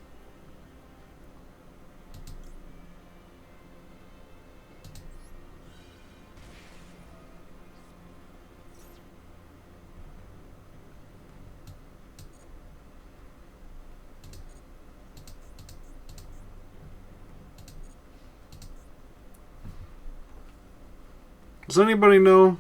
Does anybody know?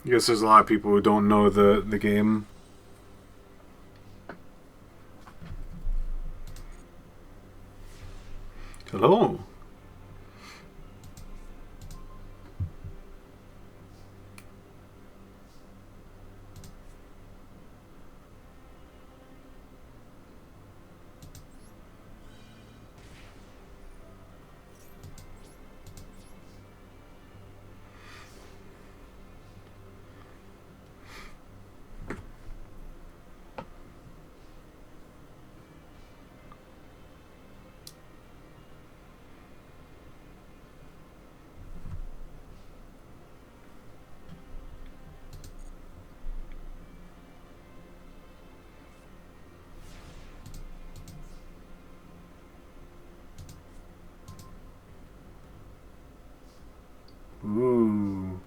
I guess there's a lot of people who don't know the game. Hello. Ooh.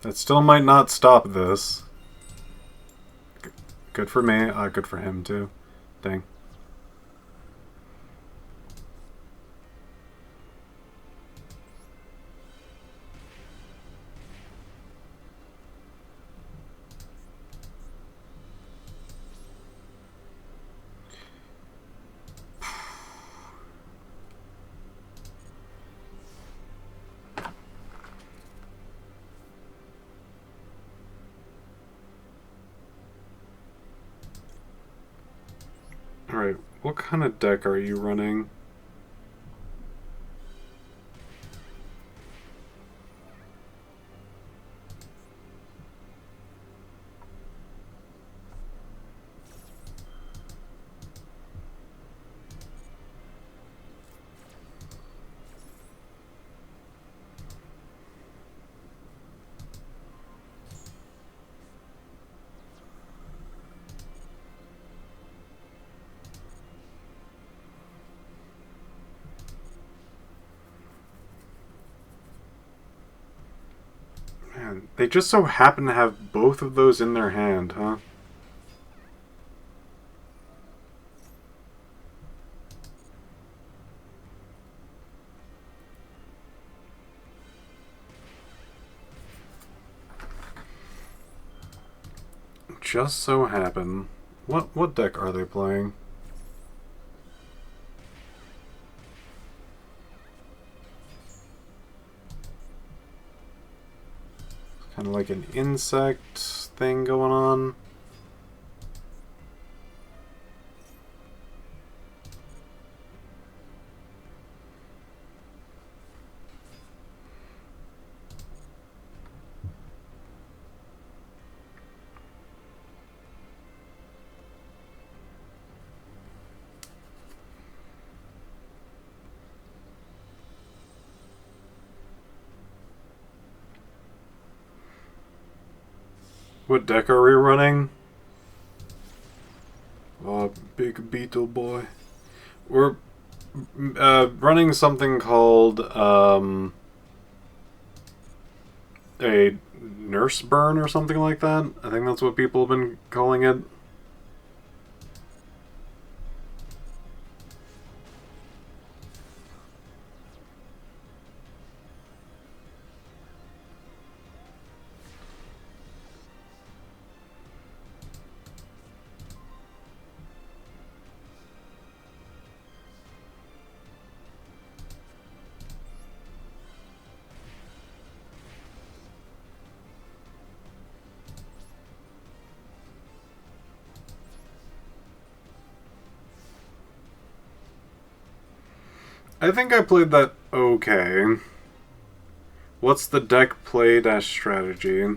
That still might not stop this. Good for me. Good for him, too. Dang. Alright, what kind of deck are you running? Man, they just so happen to have both of those in their hand, huh? Just so happen. What deck are they playing? Kind of like an insect thing going on. What deck are we running? Oh, big beetle boy. We're running something called a nurse burn or something like that. I think that's what people have been calling it. I think I played that okay. What's the deck play dash strategy?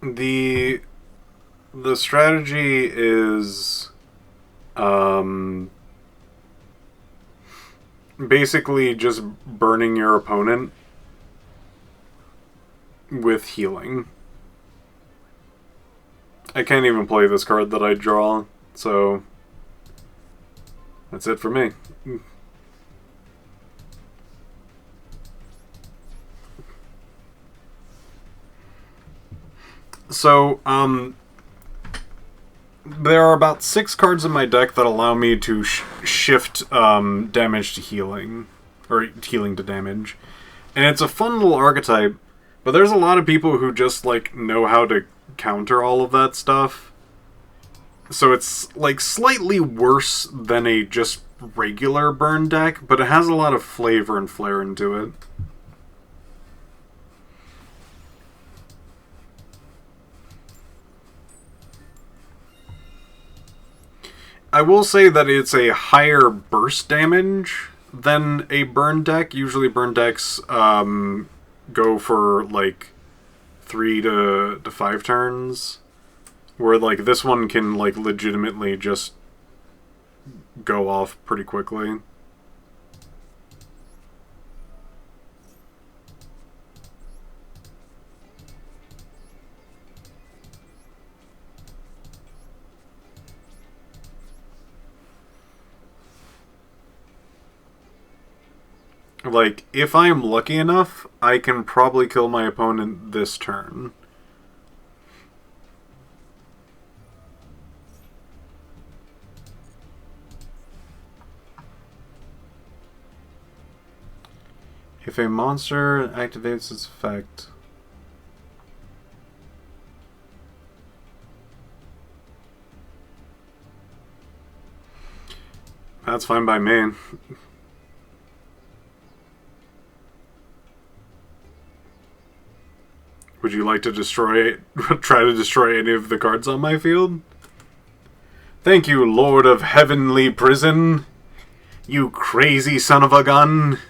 The strategy is basically just burning your opponent with healing. I can't even play this card that I draw, so that's it for me. So, there are about 6 cards in my deck that allow me to shift damage to healing, or healing to damage. And it's a fun little archetype, but there's a lot of people who just, like, know how to counter all of that stuff. So it's, like, slightly worse than a just regular burn deck, but it has a lot of flavor and flair into it. I will say that it's a higher burst damage than a burn deck. Usually burn decks go for like 3 to 5 turns, where like this one can like legitimately just go off pretty quickly. Like, if I'm lucky enough, I can probably kill my opponent this turn. If a monster activates its effect... That's fine by me. Would you like to try to destroy any of the cards on my field? Thank you, Lord of Heavenly Prison. You crazy son of a gun.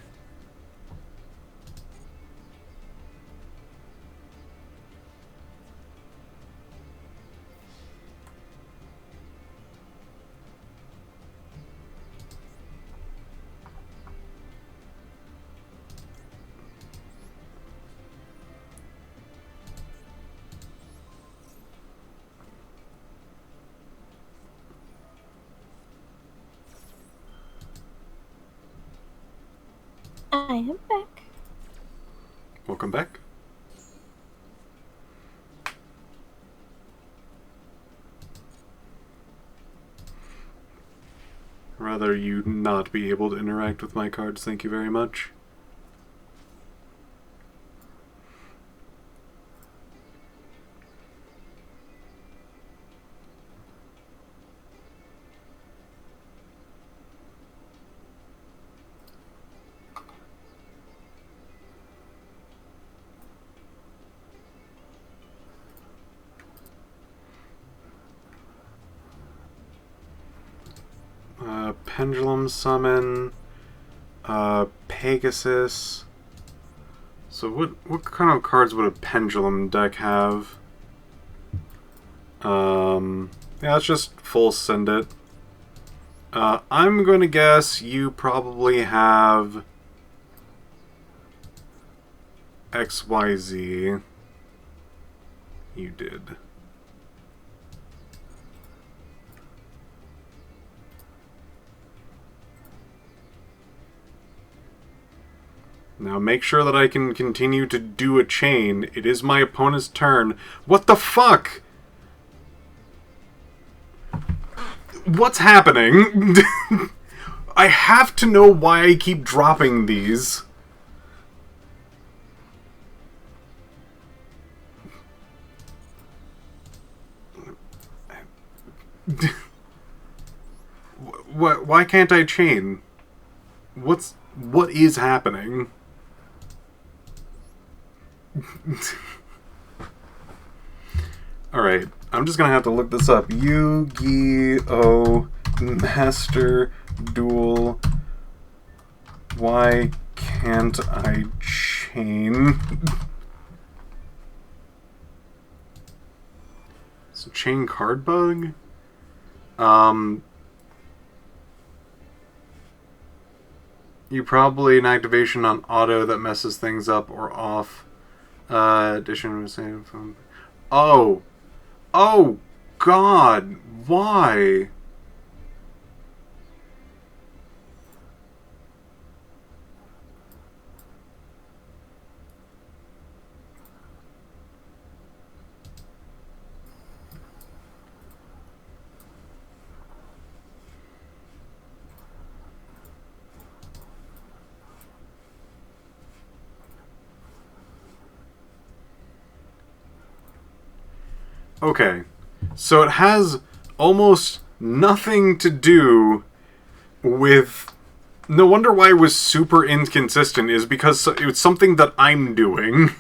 I am back. Welcome back. Rather you not be able to interact with my cards, thank you very much. Pendulum Summon, Pegasus. So what kind of cards would a Pendulum deck have? Yeah, let's just full send it. I'm going to guess you probably have XYZ. You did. Now make sure that I can continue to do a chain. It is my opponent's turn. What the fuck? What's happening? I have to know why I keep dropping these. Why can't I chain? What is happening? Alright, I'm just gonna have to look this up. Yu-Gi-Oh! Master Duel. Why can't I chain? So chain card bug. You probably an activation on auto that messes things up or off. Addition was saying from. Oh, God, why? Okay, so it has almost nothing to do with. No wonder why it was super inconsistent, is because it was something that I'm doing.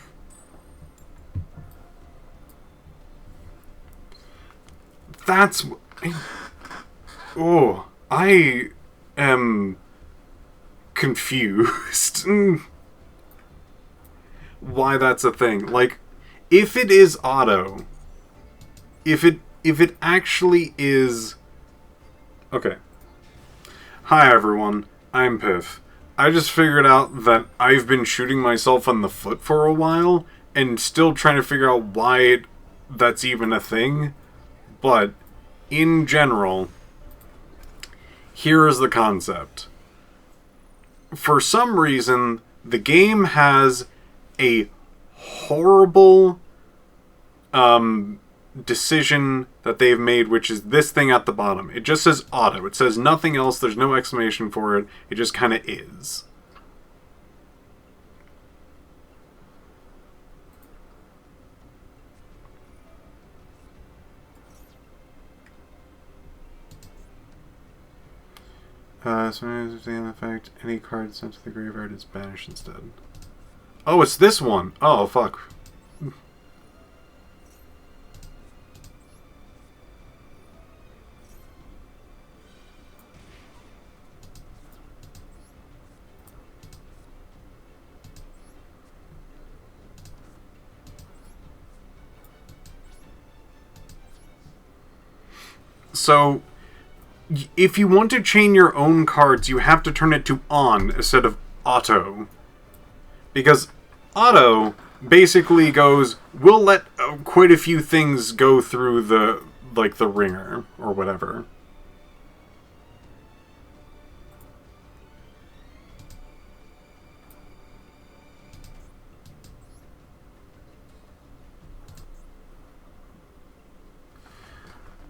That's. Oh, I am confused. Why that's a thing. Like, if it is auto, if it actually is. Okay. Hi everyone, I'm Piph. I just figured out that I've been shooting myself in the foot for a while and still trying to figure out why that's even a thing. But in general, here is the concept. For some reason, the game has a horrible decision that they've made, which is this thing at the bottom. It just says auto. It says nothing else. There's no explanation for it. It just kind of is. So in effect, any card sent to the graveyard is banished instead. Oh, it's this one. Oh, fuck. So, if you want to chain your own cards, you have to turn it to on instead of auto. Because auto basically goes, we'll let quite a few things go through the ringer, or whatever.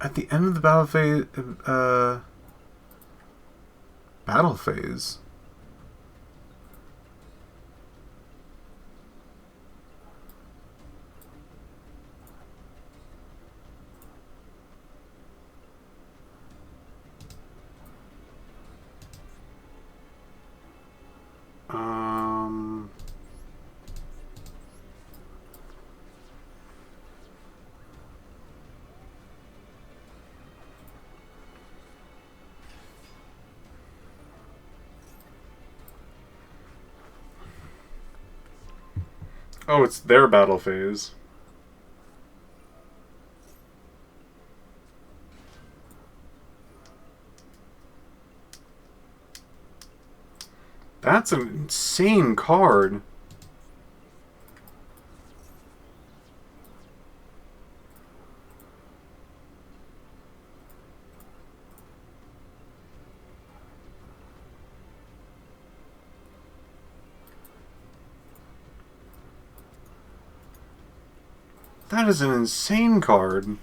At the end of the battle phase, battle phase. Oh, it's their battle phase. That's an insane card. That is an insane card.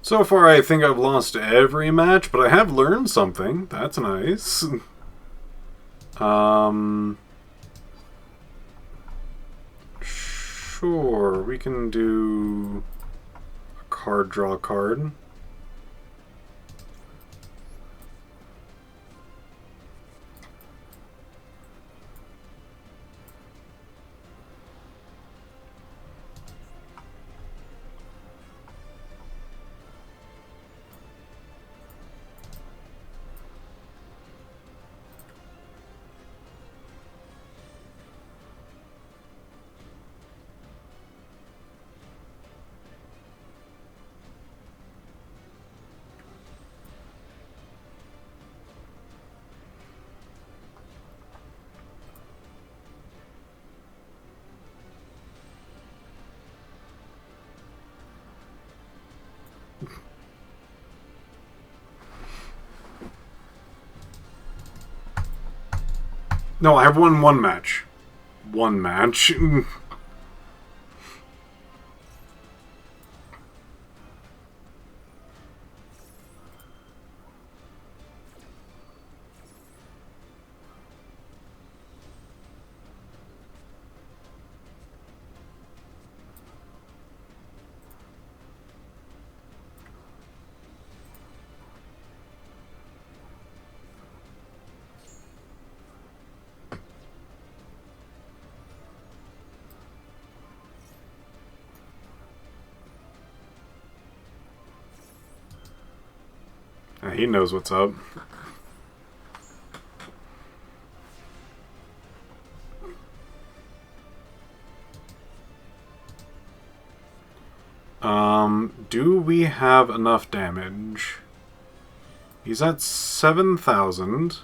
So far, I think I've lost every match, but I have learned something. That's nice. Sure, we can do a card draw card. No, I have won one match. One match. He knows what's up. Do we have enough damage? He's at 7,000.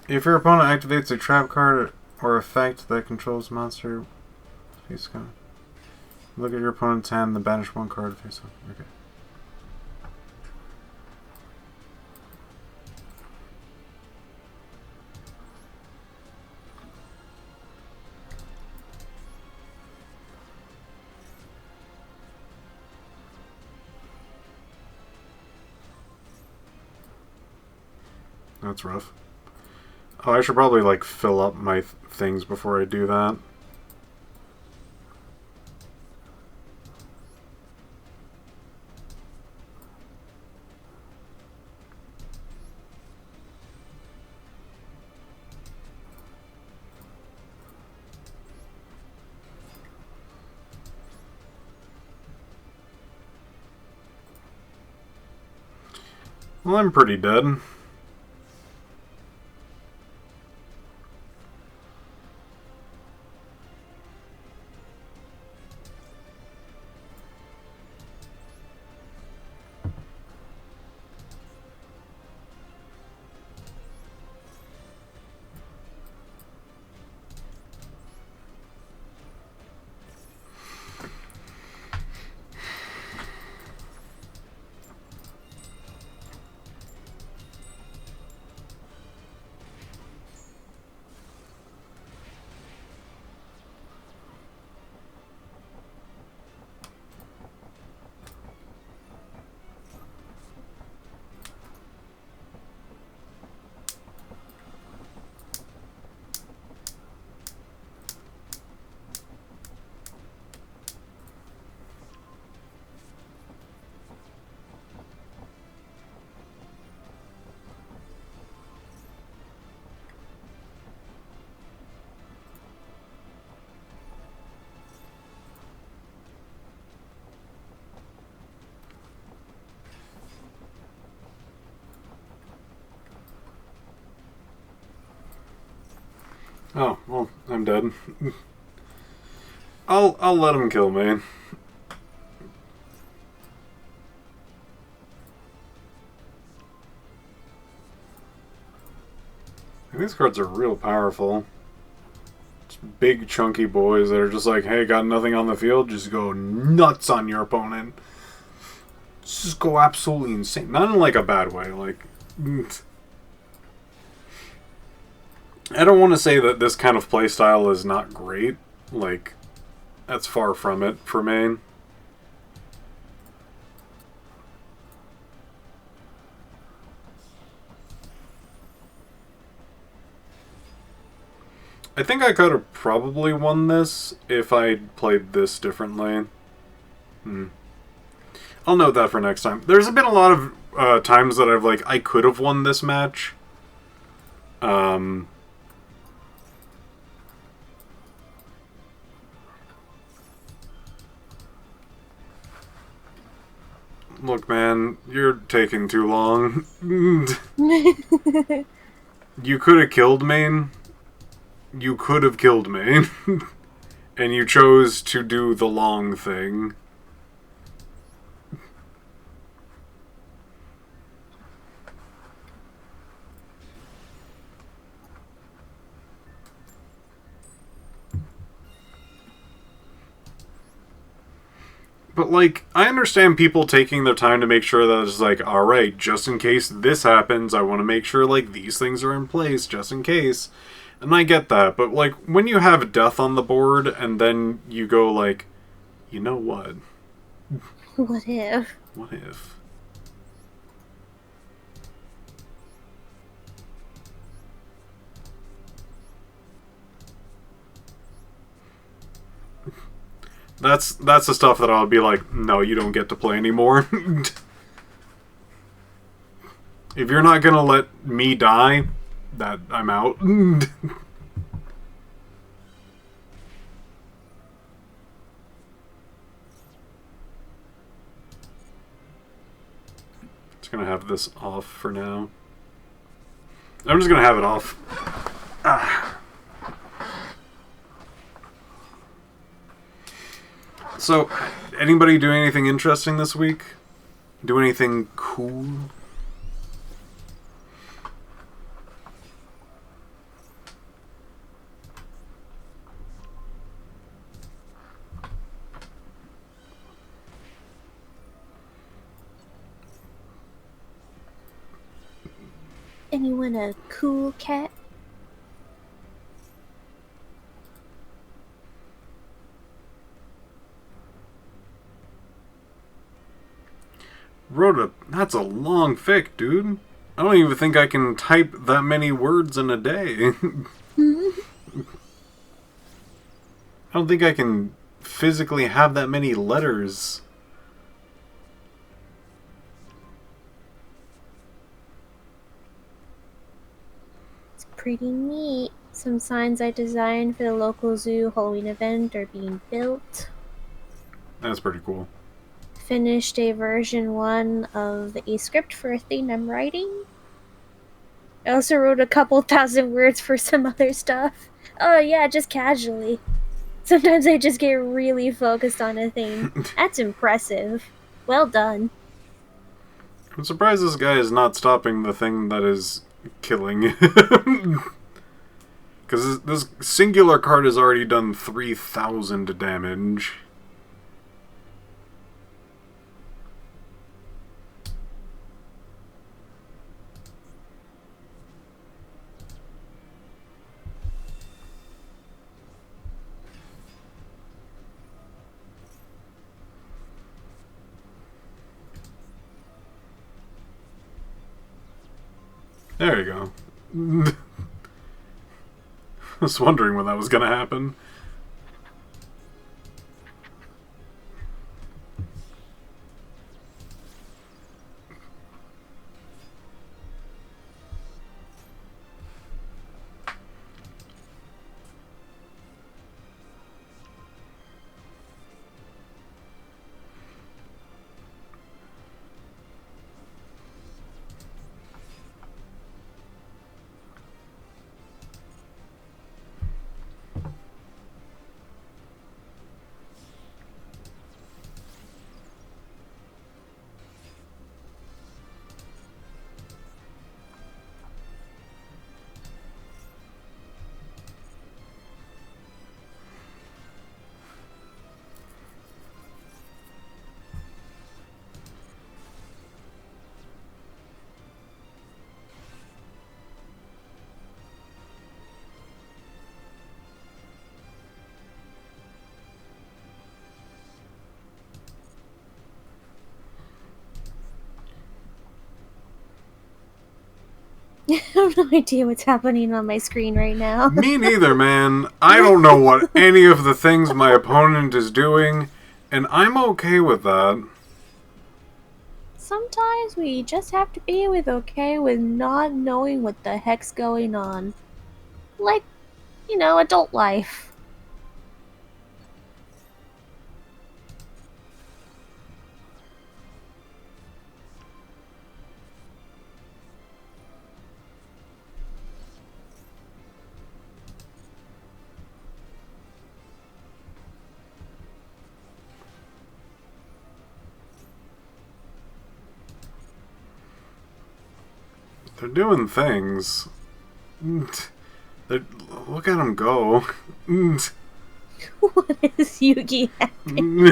If your opponent activates a trap card or effect that controls monster, face card. Look at your opponent's hand, then banish one card face up. Okay. That's rough. Oh, I should probably, like, fill up my things before I do that. Well, I'm pretty dead. Oh, well, I'm dead. I'll let him kill me. These cards are real powerful. Just big chunky boys that are just like, hey, got nothing on the field, just go nuts on your opponent. Just go absolutely insane. Not in like a bad way, like I don't want to say that this kind of playstyle is not great. Like, that's far from it for me. I think I could have probably won this if I'd played this differently. I'll note that for next time. There's been a lot of times that I've, like, I could have won this match. Look, man, you're taking too long. You could have killed me. You could have killed me. And you chose to do the long thing. But, like, I understand people taking their time to make sure that it's like, alright, just in case this happens, I want to make sure, like, these things are in place, just in case. And I get that, but, like, when you have death on the board, and then you go, like, you know what? What if? What if? That's the stuff that I'll be like, no, you don't get to play anymore. If you're not gonna let me die, that I'm out. Just gonna have this off for now. I'm just gonna have it off. So, anybody do anything interesting this week? Do anything cool? Anyone a cool cat? Wrote that's a long fic, dude. I don't even think I can type that many words in a day. I don't think I can physically have that many letters. It's pretty neat. Some signs I designed for the local zoo Halloween event are being built. That's pretty cool. Finished a version 1 of a script for a thing I'm writing. I also wrote a couple thousand words for some other stuff. Oh yeah, just casually. Sometimes I just get really focused on a thing. That's impressive. Well done. I'm surprised this guy is not stopping the thing that is killing him. Because this singular card has already done 3,000 damage. There you go. I was wondering when that was going to happen. I have no idea what's happening on my screen right now. Me neither, man. I don't know what any of the things my opponent is doing, and I'm okay with that. Sometimes we just have to be okay with not knowing what the heck's going on. Like, adult life. They're doing things. Look at them go. What is Yugi having?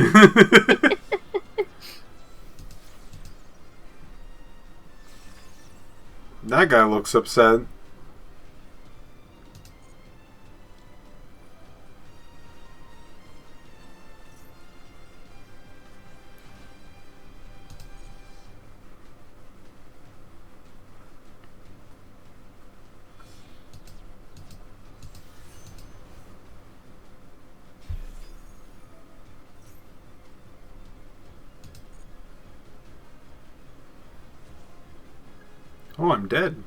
That guy looks upset. Oh, I'm dead.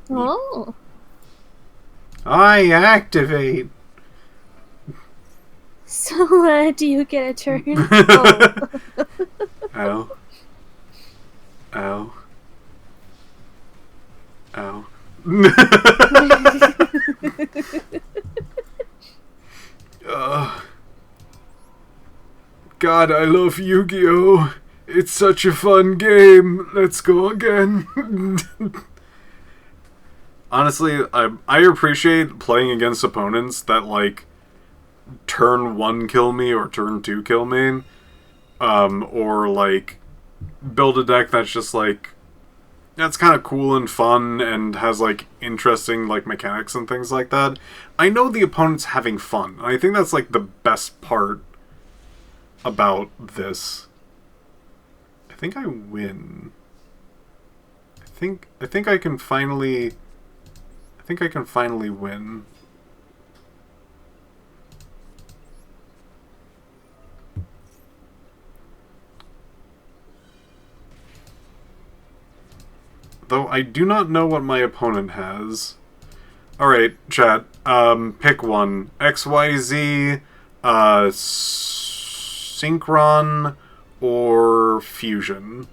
Oh. I activate. So, do you get a turn? Oh. Ow. Ow. Ow. God, I love Yu-Gi-Oh! It's such a fun game. Let's go again. Honestly, I appreciate playing against opponents that, like, turn 1 kill me or turn 2 kill me. Or, like, build a deck that's just, like, that's kind of cool and fun and has, like, interesting, like, mechanics and things like that. I know the opponent's having fun. And I think that's, like, the best part about this. I think I win. I think I can finally win. Though I do not know what my opponent has. Alright, chat. Pick one. XYZ, Synchron, or Fusion.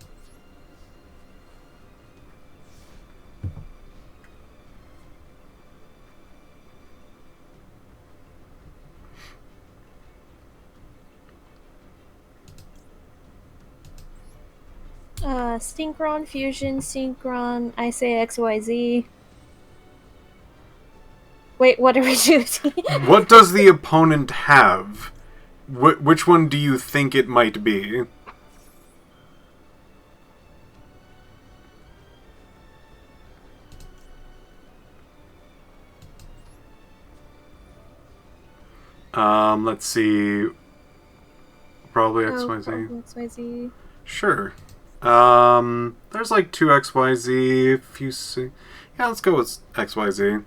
Synchron, Fusion, Synchron, I say XYZ. Wait, what are we choosing? What does the opponent have? Which one do you think it might be? Let's see. Probably XYZ. Probably XYZ. Sure. There's like 2 XYZ. If you see, yeah, let's go with XYZ.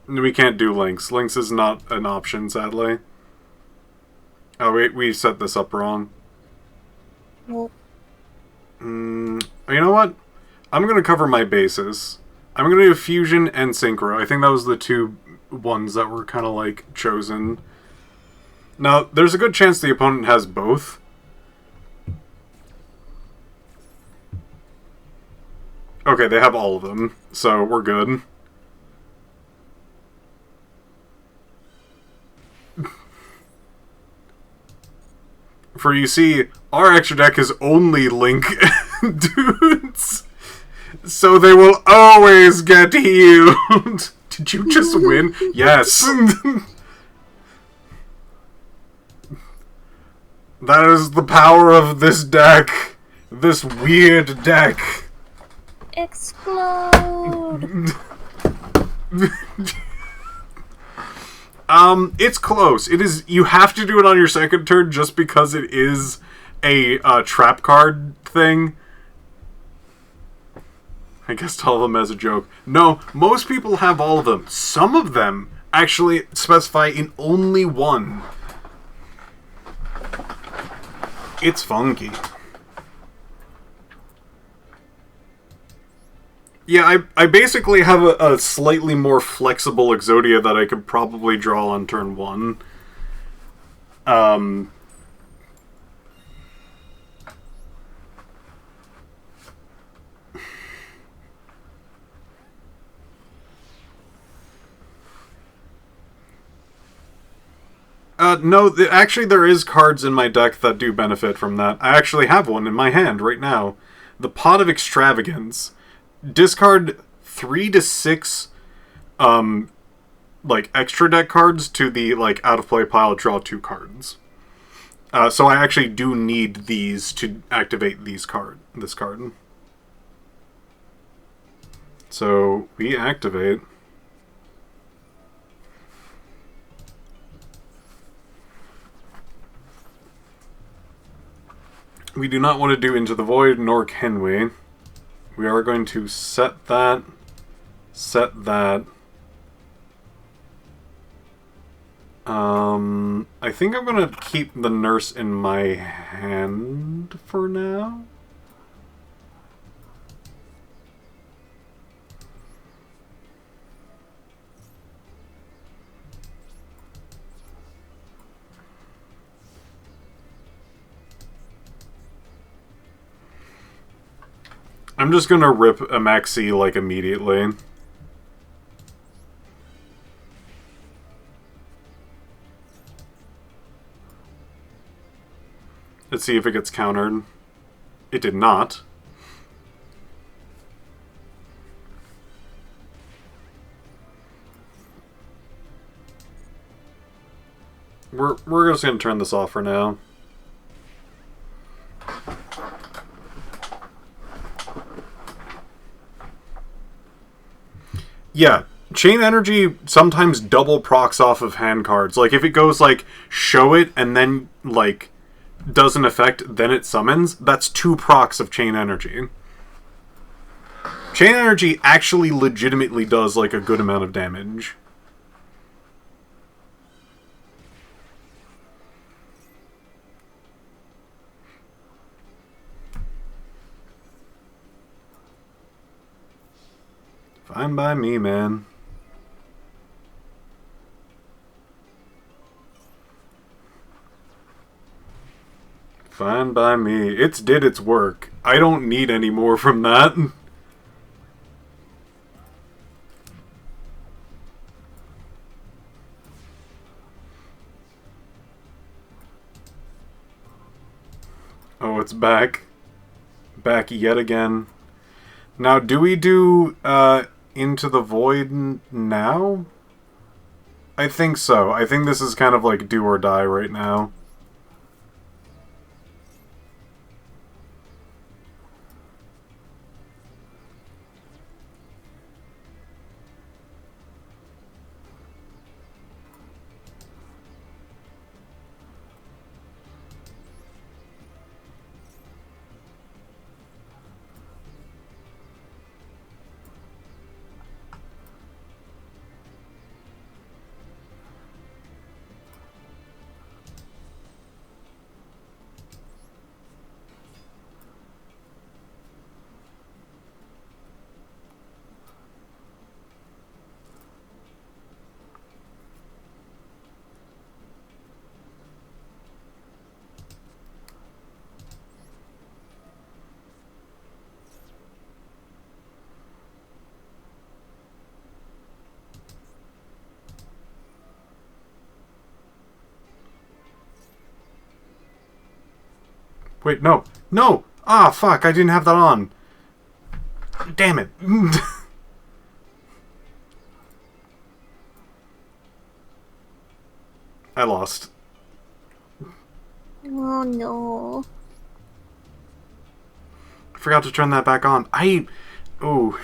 We can't do links. Links is not an option, sadly. Oh, wait, we set this up wrong. Well, You know what? I'm going to cover my bases. I'm going to do Fusion and Synchro. I think that was the 2 ones that were kind of, like, chosen. Now, there's a good chance the opponent has both. Okay, they have all of them, so we're good. For you see, our extra deck is only Link dudes. So they will always get healed. Did you just win? Yes. That is the power of this deck. This weird deck. explode! It's close. It is. You have to do it on your second turn just because it is a trap card thing. I guess tell them as a joke. No, most people have all of them. Some of them actually specify in only one. It's funky. Yeah, I basically have a slightly more flexible Exodia that I could probably draw on turn 1. No, actually there is cards in my deck that do benefit from that. I actually have one in my hand right now. The Pot of Extravagance. Discard 3 to 6 like extra deck cards to the like out of play pile, draw 2 cards. So I actually do need these to activate this card. So we activate. We do not want to do Into the Void, nor can we. We are going to set that. I think I'm going to keep the Nurse in my hand for now. I'm just gonna rip a Maxi, like, immediately. Let's see if it gets countered. It did not. We're just gonna turn this off for now. Yeah, Chain Energy sometimes double procs off of hand cards. Like, if it goes, like, show it, and then, like, does an effect, then it summons, that's 2 procs of Chain Energy. Chain Energy actually legitimately does, like, a good amount of damage. Fine by me, man. Fine by me. It's did its work. I don't need any more from that. Oh, it's back. Back yet again. Now, do we do, Into the Void now? I think so. I think this is kind of like do or die right now. Wait, no. No! Ah, fuck, I didn't have that on. Damn it. I lost. Oh no. I forgot to turn that back on. Oh.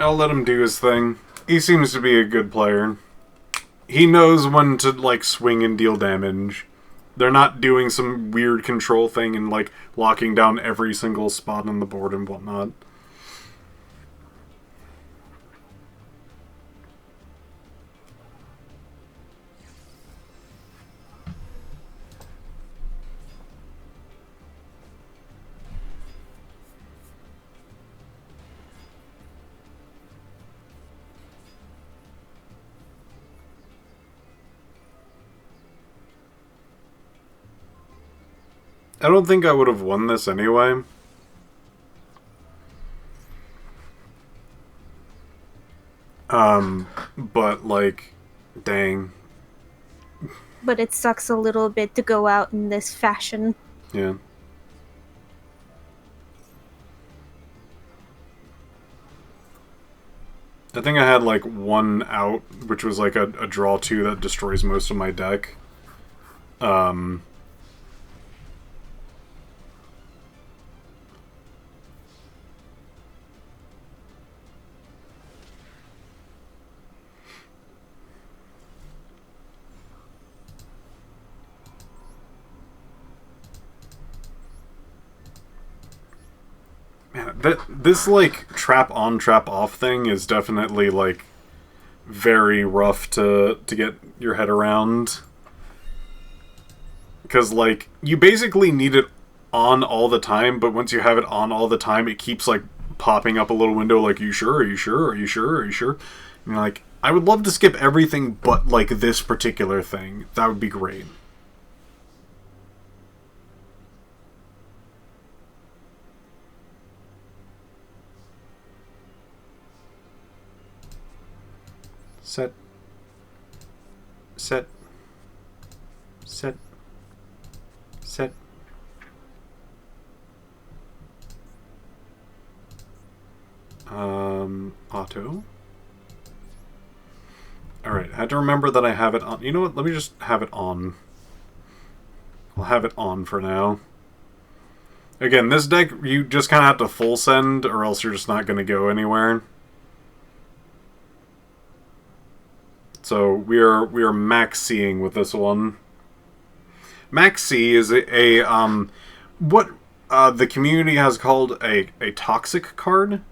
I'll let him do his thing. He seems to be a good player. He knows when to, like, swing and deal damage. They're not doing some weird control thing and, like, locking down every single spot on the board and whatnot. I don't think I would have won this anyway. But, like, dang. But it sucks a little bit to go out in this fashion. Yeah. I think I had, like, one out, which was, like, a draw 2 that destroys most of my deck. This, like, trap on, trap off thing is definitely, like, very rough to get your head around. Because, like, you basically need it on all the time, but once you have it on all the time, it keeps, like, popping up a little window like, you sure? Are you sure? Are you sure? Are you sure? And you're like, I would love to skip everything but, like, this particular thing. That would be great. Set. Set. Set. Set. Auto. Alright, I had to remember that I have it on. You know what? Let me just have it on. I'll have it on for now. Again, this deck, you just kind of have to full send, or else you're just not going to go anywhere. So we are max C'ing with this one. Max C is what the community has called a toxic card.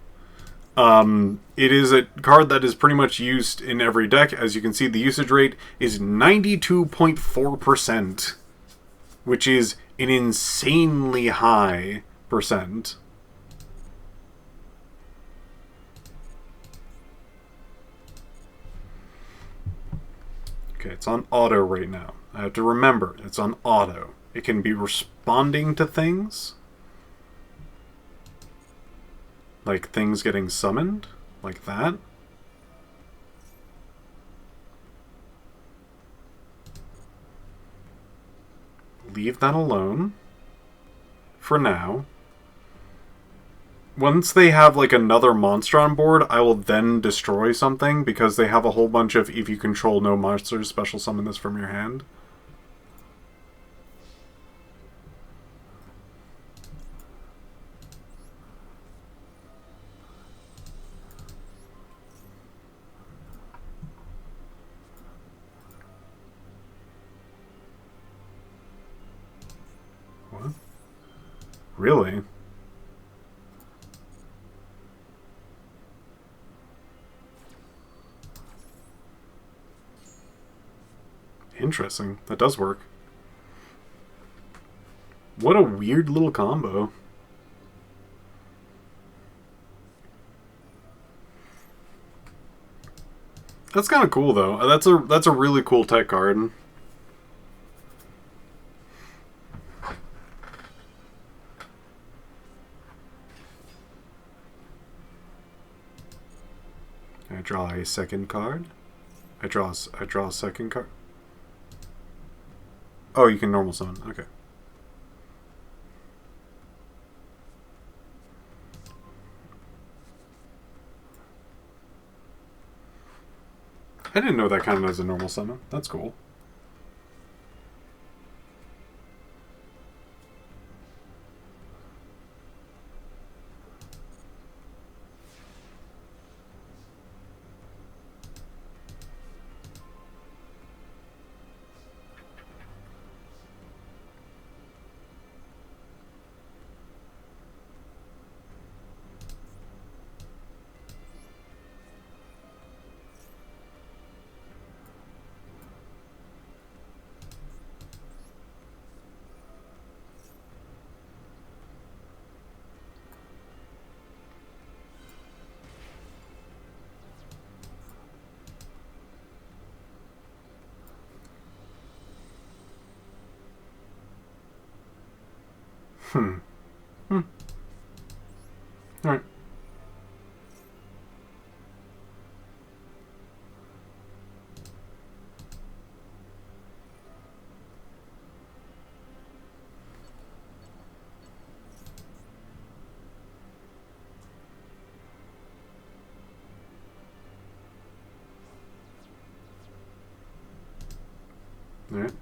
It is a card that is pretty much used in every deck. As you can see, the usage rate is 92.4%, which is an insanely high percent. Okay, it's on auto right now. I have to remember, it's on auto. It can be responding to things. Like things getting summoned. Like that. Leave that alone. For now. Once they have, like, another monster on board, I will then destroy something, because they have a whole bunch of, if you control no monsters, special summon this from your hand. Really? Interesting. That does work. What a weird little combo. That's kind of cool, though. That's a really cool tech card. I draw a second card. I draw a second card. Oh, you can normal summon. Okay. I didn't know that counted as a normal summon. That's cool. Hmm. Alright. Alright.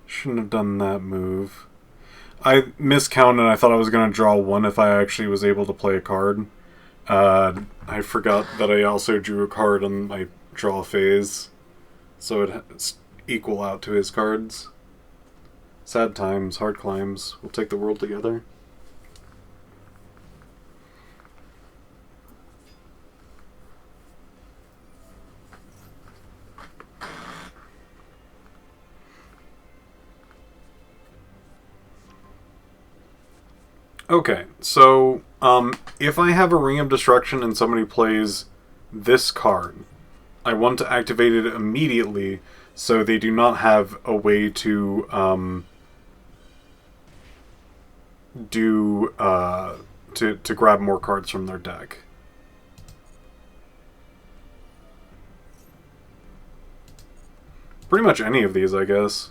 Shouldn't have done that move. I miscounted. I thought I was going to draw one if I actually was able to play a card. I forgot that I also drew a card on my draw phase, so it'd equal out to his cards. Sad times, hard climbs. We'll take the world together. Okay, so if I have a Ring of Destruction and somebody plays this card, I want to activate it immediately so they do not have a way to to grab more cards from their deck. Pretty much any of these, I guess.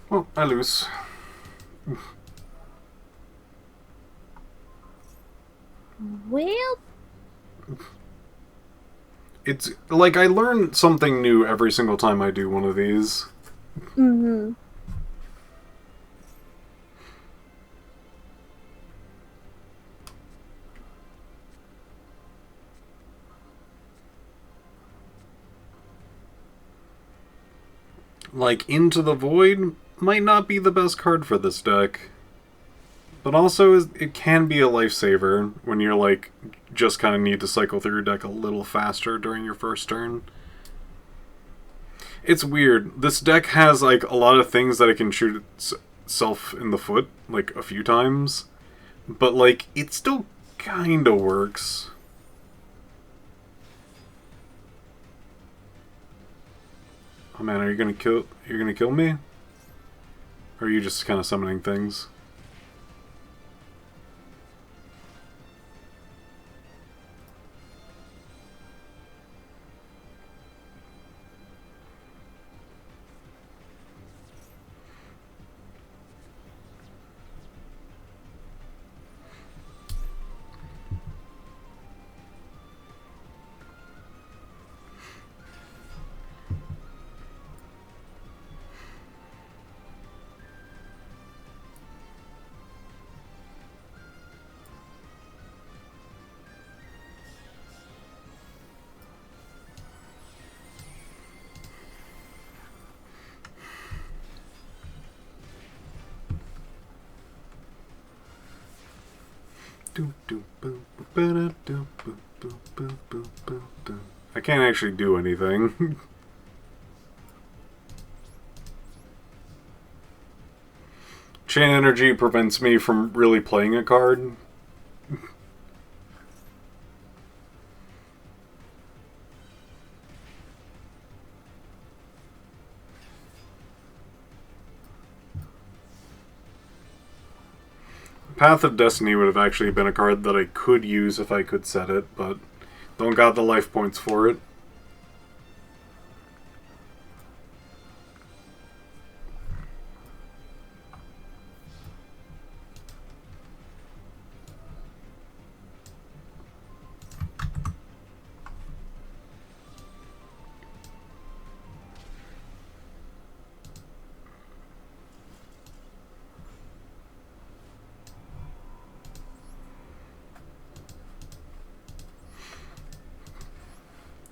Well, I lose. Well, It's like I learn something new every single time I do one of these. mm-hmm. Like, Into the Void might not be the best card for this deck. But also, it can be a lifesaver when you're like, just kind of need to cycle through your deck a little faster during your first turn. It's weird. This deck has like a lot of things that it can shoot itself in the foot like a few times, but like it still kind of works. Oh man, are you gonna kill? You're gonna kill me? Or are you just kind of summoning things? I can't actually do anything. Chain energy prevents me from really playing a card. Path of Destiny would have actually been a card that I could use if I could set it, but don't got the life points for it.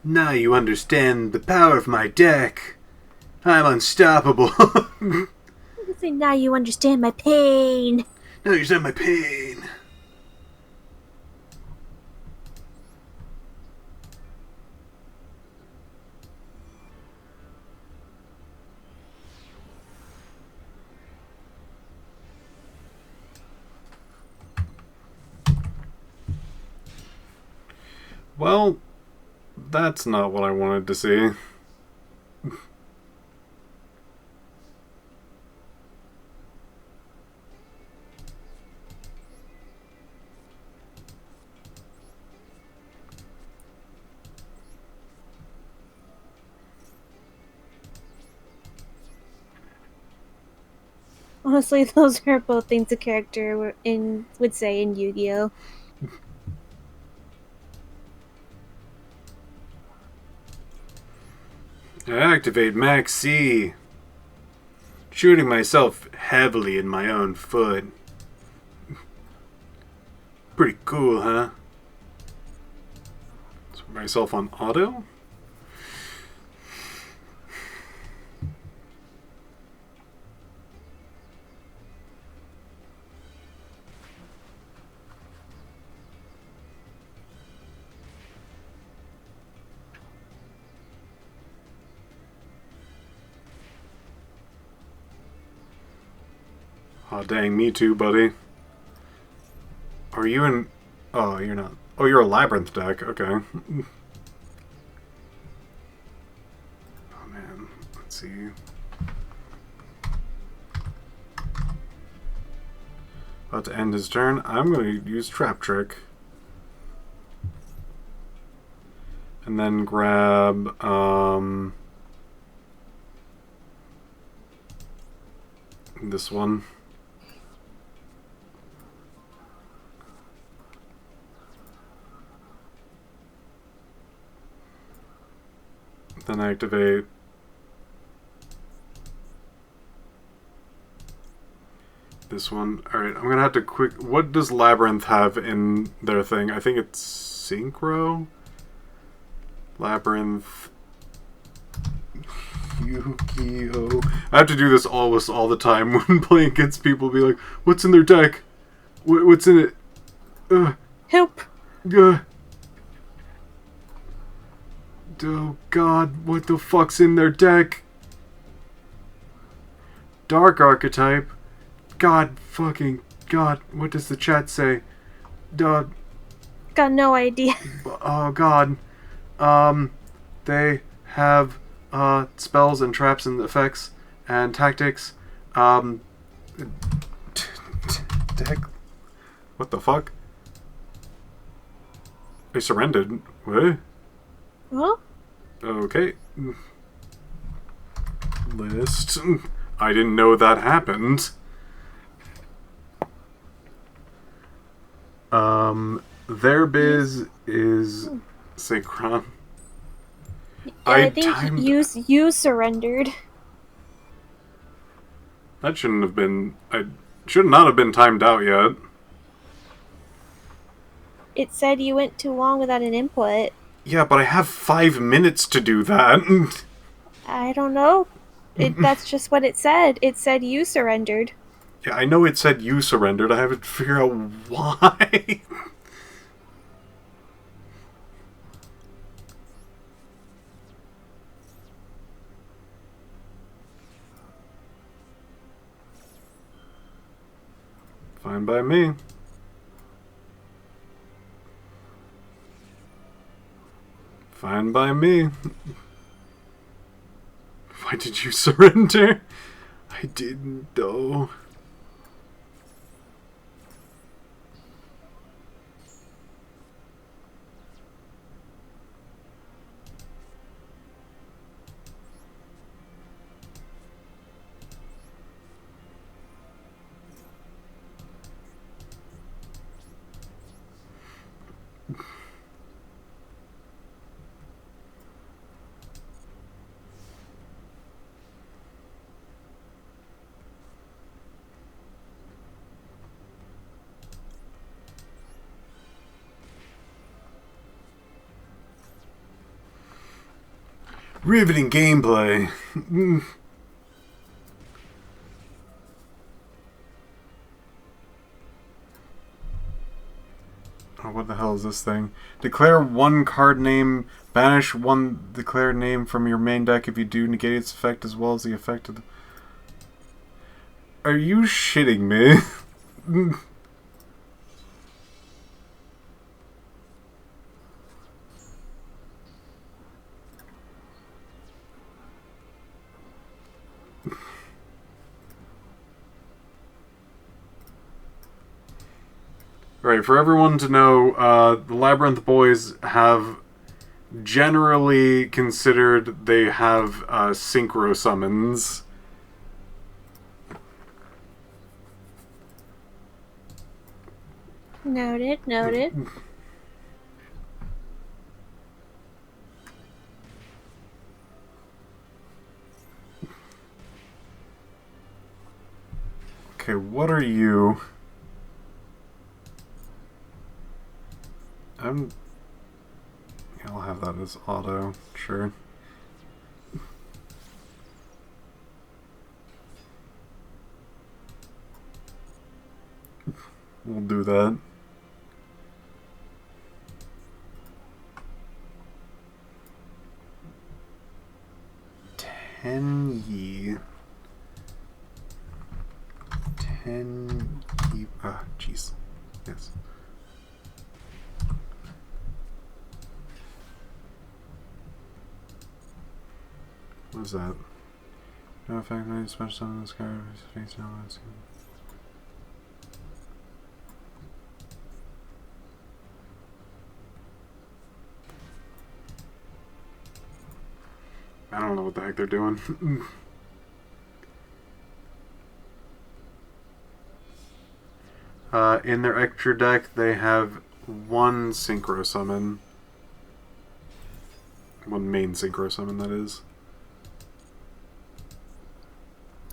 Now you understand the power of my deck. I'm unstoppable. Now you understand my pain. Now you understand my pain. Well, that's not what I wanted to see. Honestly, those are both things a character would say in Yu-Gi-Oh! Activate Max C. Shooting myself heavily in my own foot. Pretty cool, huh? Let's put myself on auto? Aw, dang, me too, buddy. Are you in... Oh, you're not. Oh, you're a Labyrinth deck. Okay. Oh, man. Let's see. About to end his turn. I'm going to use Trap Trick. And then grab... this one. Then activate this one. Alright, I'm gonna have to quick... What does Labyrinth have in their thing? I think it's Synchro? Labyrinth... Yugioh... I have to do this all the time when playing against people. Be like, what's in their deck? What's in it? Uh, Help! uh. Oh god, what the fuck's in their deck? Dark archetype? God fucking god, what does the chat say? Duh, Got no idea. oh god. They have spells and traps and effects and tactics. Deck? What the fuck? They surrendered. What? Well, Okay. List. I didn't know that happened. Their biz is Sacron. I think you surrendered. That shouldn't have been. I should not have been timed out yet. It said you went too long without an input. Yeah, but I have 5 minutes to do that. I don't know. That's just what it said. It said you surrendered. Yeah, I know it said you surrendered. I have to figure out why. Fine by me. Fine by me. Why did you surrender? I didn't, though. Riveting gameplay. Oh, what the hell is this thing? Declare one card name, banish one declared name from your main deck. If you do, negate its effect as well as the effect of the... Are you shitting me? Right, for everyone to know, the Labyrinth Boys have generally considered they have synchro summons. Noted, noted. Okay, what are you? Yeah, I'll have that as auto, sure. We'll do that. Ten ye. Ah, jeez. Yes. What is that? No effect, no special summon this card. Face down. I don't know what the heck they're doing. In their extra deck, they have one synchro summon. One main synchro summon, that is.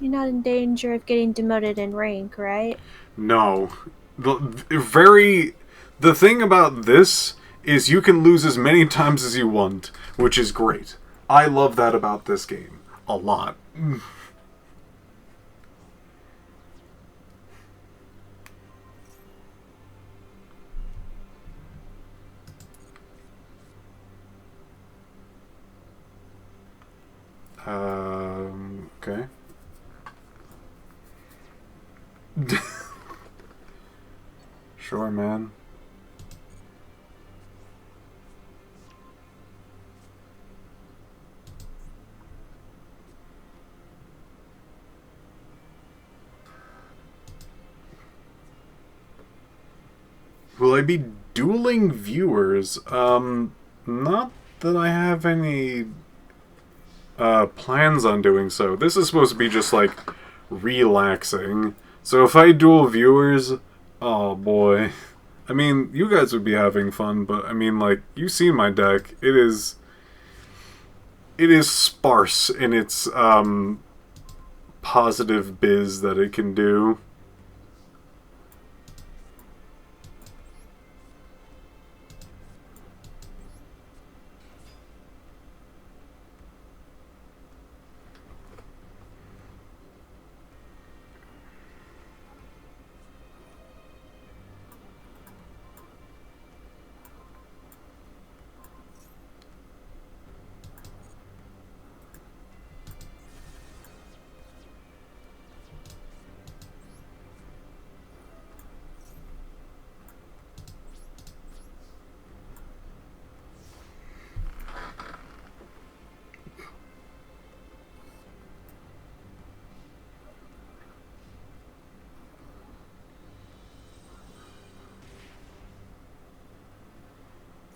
You're not in danger of getting demoted in rank, right? No. The thing about this is you can lose as many times as you want, which is great. I love that about this game. A lot. Okay. Sure, man. Will I be dueling viewers? Not that I have any plans on doing so. This is supposed to be just like relaxing. So if I duel viewers, oh boy. I mean, you guys would be having fun, but I mean, like, you've seen my deck. It is sparse in its positive biz that it can do.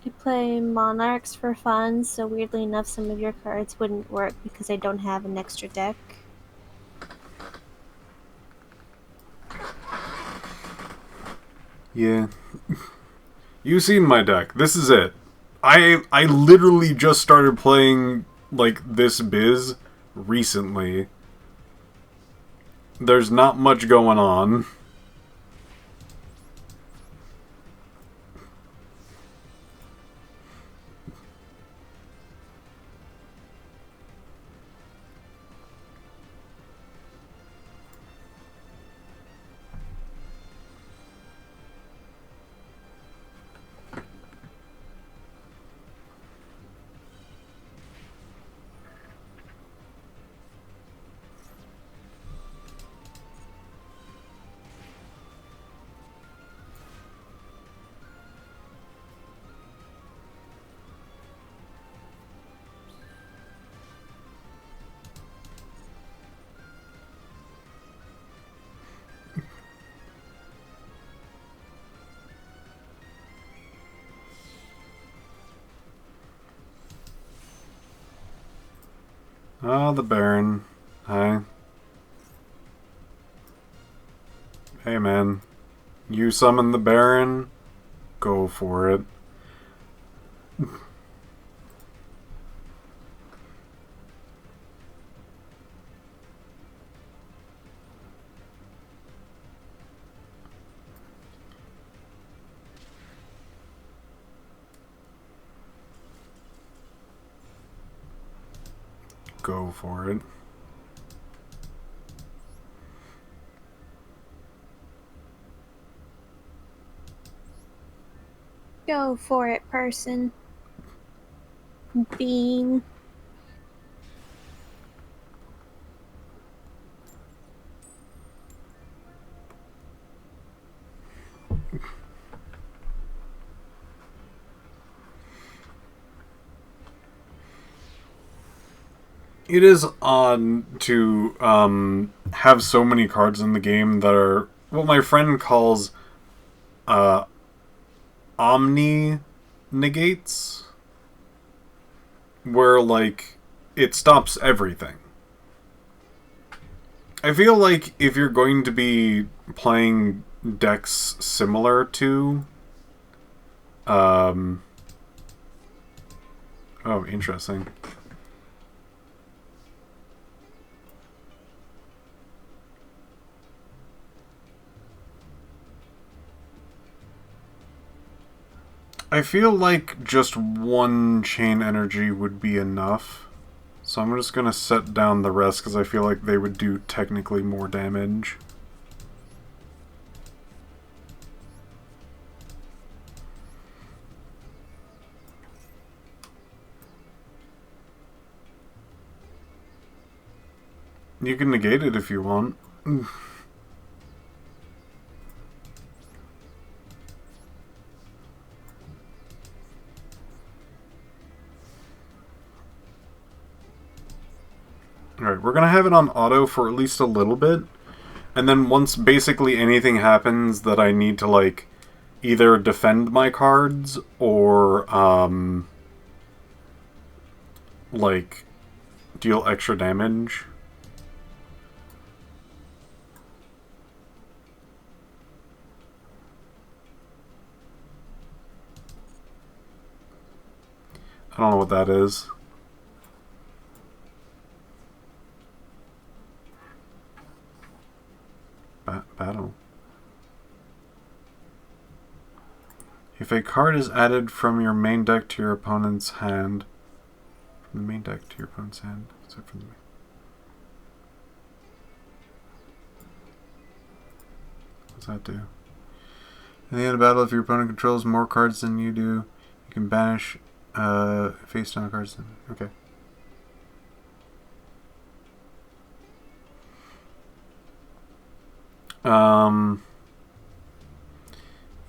I play Monarchs for fun, so weirdly enough, some of your cards wouldn't work because I don't have an extra deck. Yeah. You've seen my deck. This is it. I literally just started playing like this biz recently. There's not much going on. Ah, the Baron. Hi. Hey, man. You summon the Baron? Go for it. Go for it. Go for it, person. Being. It is odd to have so many cards in the game that are what my friend calls omni negates, where like it stops everything. I feel like if you're going to be playing decks similar to oh, interesting. I feel like just one chain energy would be enough. So I'm just going to set down the rest because I feel like they would do technically more damage. You can negate it if you want. Alright, we're gonna have it on auto for at least a little bit. And then once basically anything happens that I need to, like, either defend my cards or, like, deal extra damage. I don't know what that is. Battle. If a card is added from your main deck to your opponent's hand, from the main deck to your opponent's hand, except from the main. What's that do? In the end of battle, if your opponent controls more cards than you do, you can banish face down cards. Okay.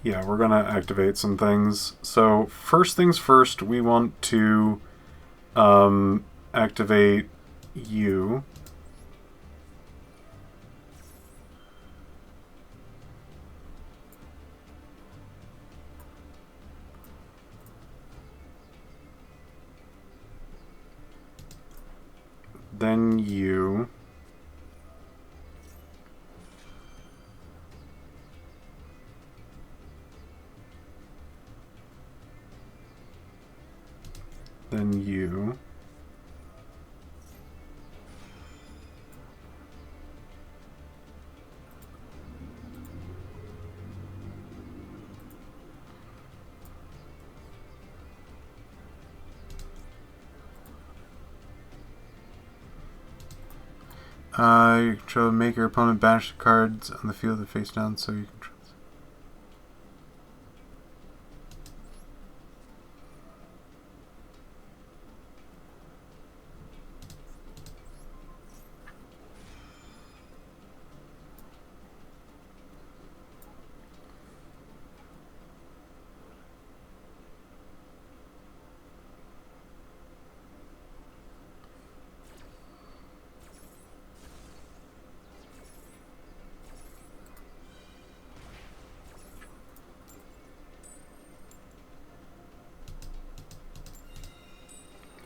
Yeah, we're gonna activate some things. So first things first, we want to activate you. Then you. Then you. You control make your opponent banish the cards on the field that face down so you control.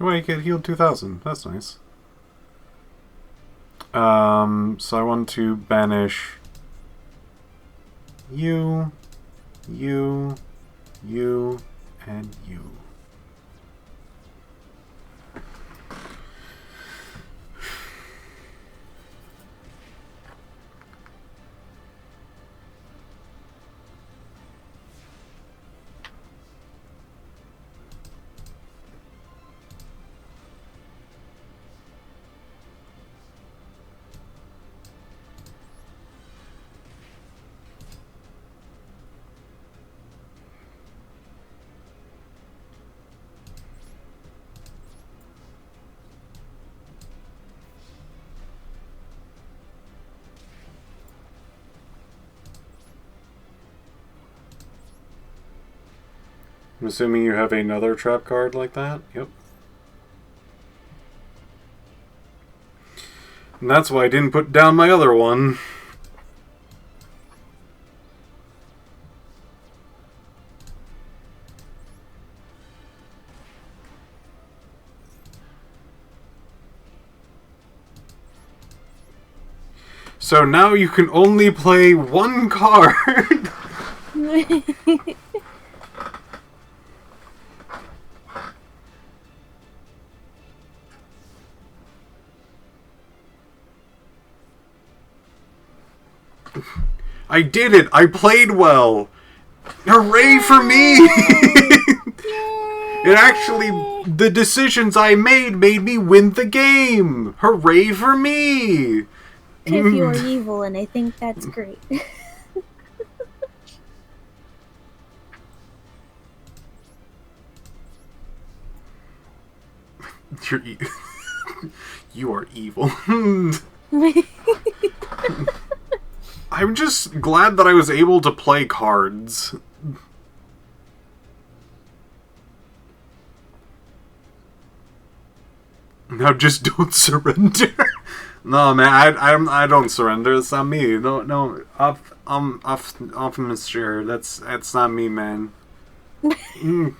Oh, you get healed 2,000. That's nice. So I want to banish you, you, you, and you. I'm assuming you have another trap card like that? Yep. And that's why I didn't put down my other one. So now you can only play one card. I did it! I played well! Hooray for me! It actually, the decisions I made me win the game! Hooray for me! Piph, you are evil, and I think that's great. You are evil. I'm just glad that I was able to play cards. Now just don't surrender. No, man, I don't surrender. It's not me. No, off, Monsieur. That's not me, man. Mm.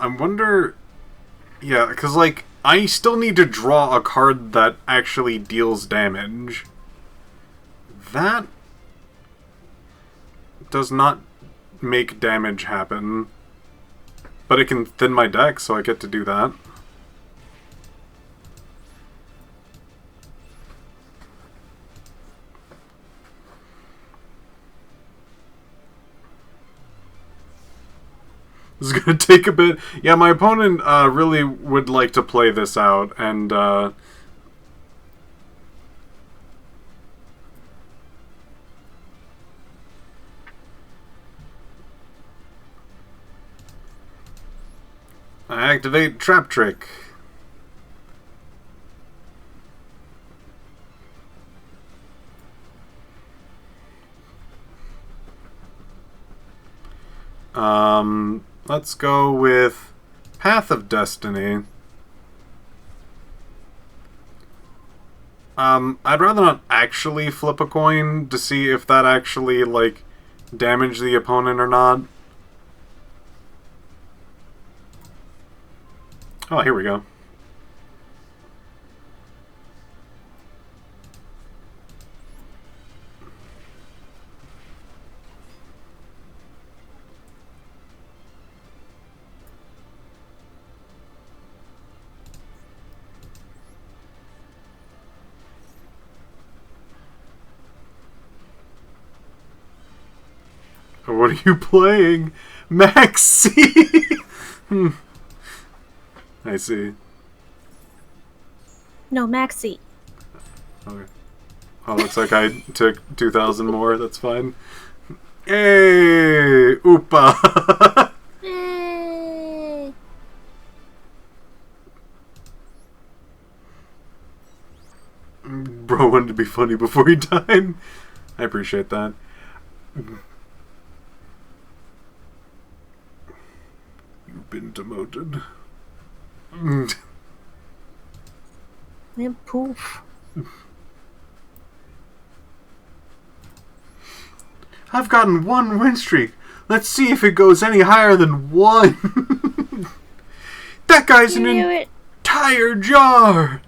I wonder. Yeah, because like I still need to draw a card that actually deals damage. That does not make damage happen. But it can thin my deck, so I get to do that. This is gonna take a bit. Yeah, my opponent really would like to play this out, and I activate Trap Trick. Let's go with Path of Destiny. I'd rather not actually flip a coin to see if that actually, like, damaged the opponent or not. Oh, here we go. What are you playing? Maxi! I see. No, Maxi. Okay. Oh, looks like I took 2,000 more. That's fine. Hey! Oopa! Yay! Bro wanted to be funny before he died. I appreciate that. You've been demoted. And poof. I've gotten 1 win streak. Let's see if it goes any higher than 1. That guy's an entire jar.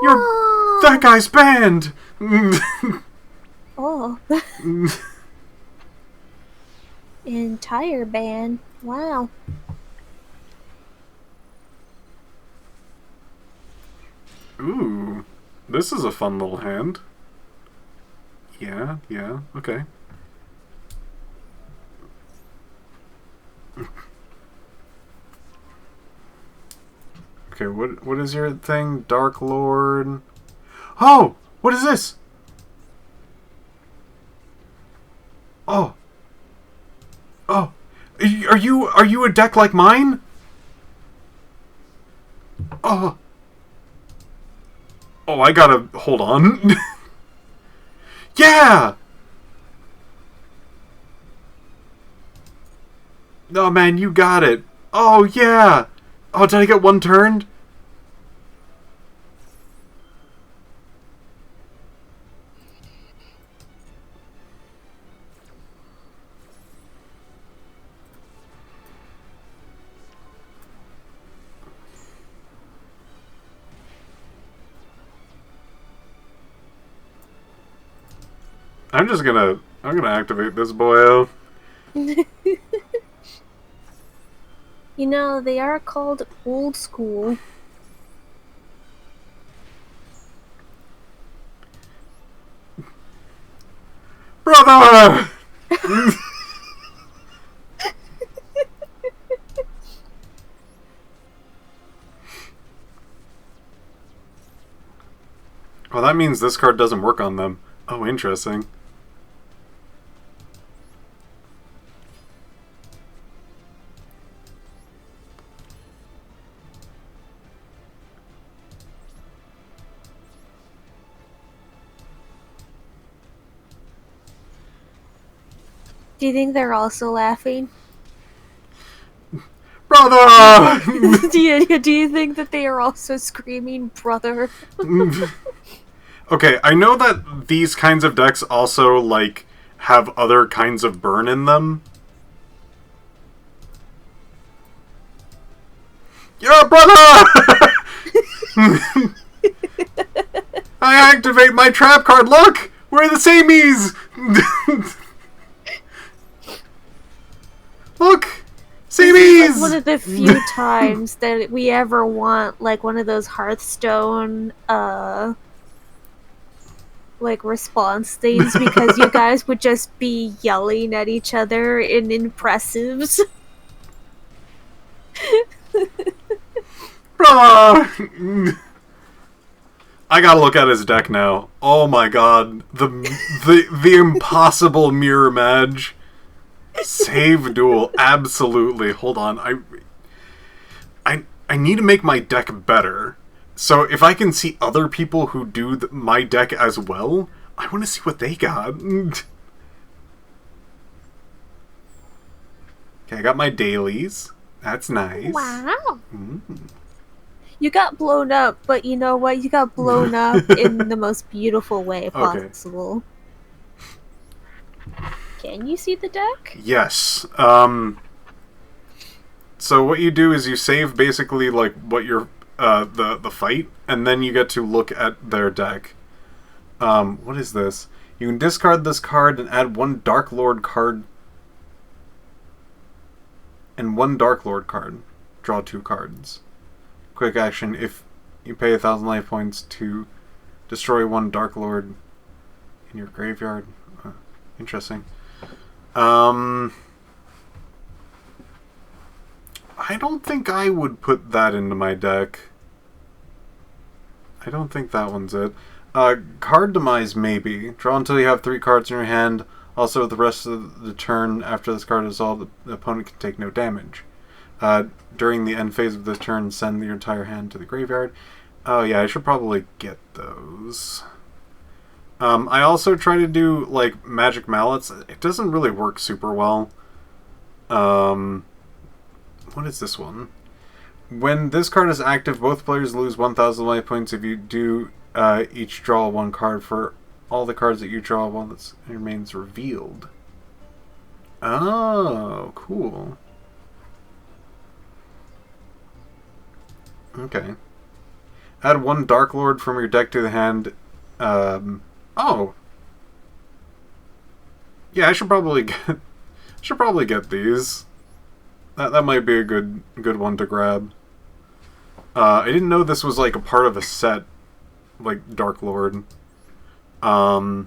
That guy's banned. Oh. Entire band. Wow. Ooh, this is a fun little hand. Yeah, okay. Okay, what is your thing? Dark Lord. Oh, what is this? Oh. Oh. Are you a deck like mine? Oh. Oh, I gotta hold on. Yeah. Oh man, you got it. Oh yeah. Oh, did I get 1 turned? I'm gonna activate this boyo. You know, they are called old school. Brother! Oh, that means this card doesn't work on them. Oh, interesting. Do you think they're also laughing? Brother! do you think that they are also screaming, brother? Okay, I know that these kinds of decks also, like, have other kinds of burn in them. Yeah, brother! I activate my trap card. Look! We're the sameys! Look! Sameys! Like one of the few times that we ever want, like, one of those Hearthstone, like, response things, because you guys would just be yelling at each other in impressives. Brother! I gotta look at his deck now. Oh my god. The impossible mirror match. Save Duel. Absolutely. Hold on. I need to make my deck better. So if I can see other people who do my deck as well, I want to see what they got. Okay, I got my dailies. That's nice. Wow. You got blown up, but you know what? You got blown up in the most beautiful way possible. Okay. Can you see the deck? Yes. So what you do is you save basically like what your the fight, and then you get to look at their deck. What is this? You can discard this card and add one Dark Lord card and one Dark Lord card. Draw 2 cards. Quick action: if you pay 1,000 life points to destroy one Dark Lord in your graveyard. Interesting. I don't think I would put that into my deck. I don't think that one's it. Card Demise, maybe. Draw until you have 3 cards in your hand. Also, the rest of the turn after this card is resolved, the opponent can take no damage. During the end phase of this turn, send your entire hand to the graveyard. Oh yeah, I should probably get those. I also try to do, like, Magic Mallets. It doesn't really work super well. What is this one? When this card is active, both players lose 1,000 life points. If you do, each draw 1 card for all the cards that you draw while this remains revealed. Oh, cool. Okay. Add 1 Dark Lord from your deck to the hand. Oh. Yeah, I should probably get these. That might be a good one to grab. I didn't know this was like a part of a set, like Dark Lord. And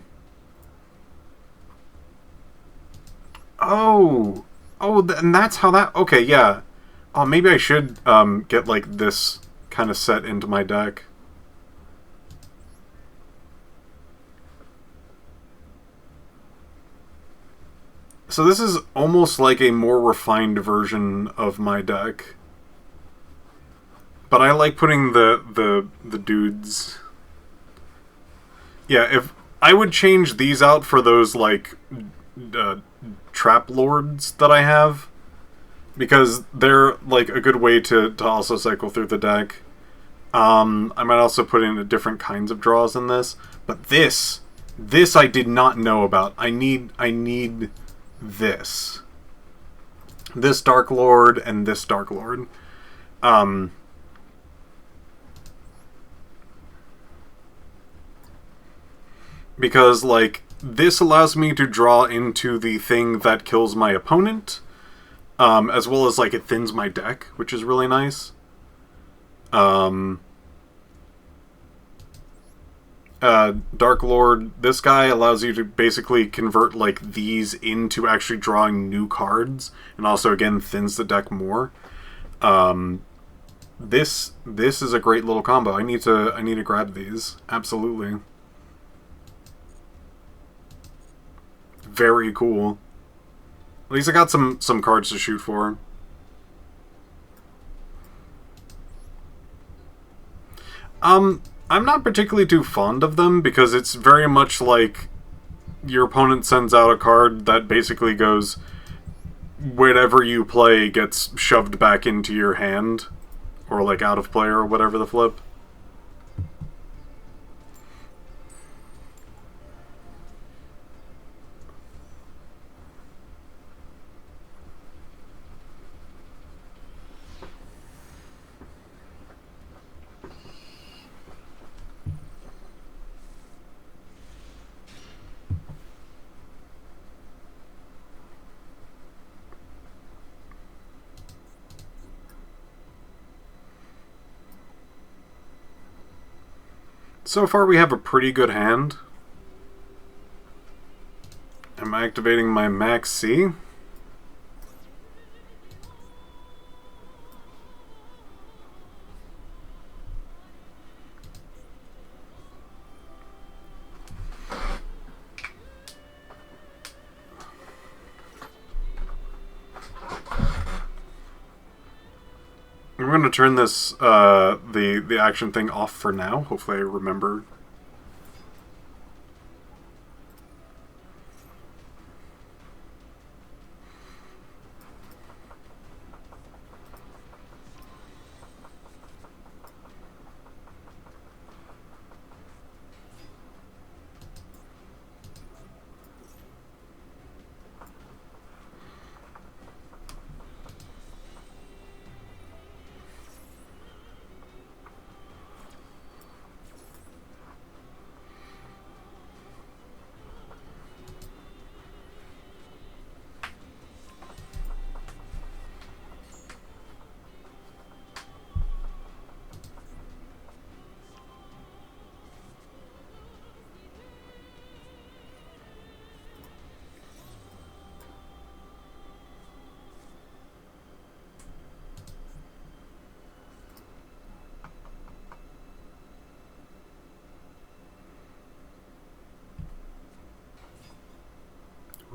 that's how that. Okay, yeah. Oh, maybe I should get like this kind of set into my deck. So this is almost like a more refined version of my deck. But I like putting the dudes. Yeah, if I would change these out for those like trap lords that I have, because they're like a good way to also cycle through the deck. I might also put in different kinds of draws in this, but this I did not know about. I need this Dark Lord and this Dark Lord. Because like this allows me to draw into the thing that kills my opponent, as well as like it thins my deck, which is really nice. Dark Lord, this guy allows you to basically convert like these into actually drawing new cards, and also again thins the deck more. This is a great little combo. I need to grab these. Absolutely. very cool. At least I got some cards to shoot for. I'm not particularly too fond of them because it's very much like your opponent sends out a card that basically goes, whatever you play gets shoved back into your hand, or like out of play or whatever the flip. So far we have a pretty good hand. I'm activating my Max C. I'm going to turn this, the action thing off for now. Hopefully I remember.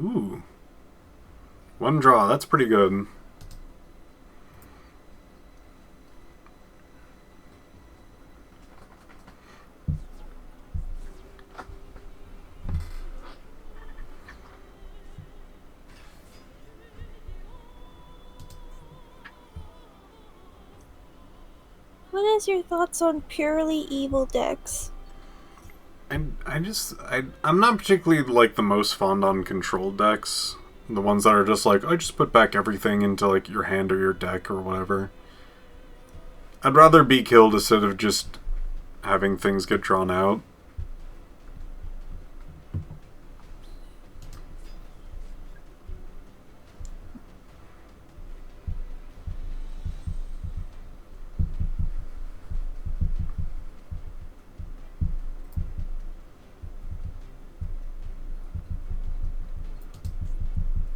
Ooh. One draw, that's pretty good. What is your thoughts on purely evil decks? I'm not particularly like the most fond on control decks. The ones that are just like, I just put back everything into like your hand or your deck or whatever. I'd rather be killed instead of just having things get drawn out.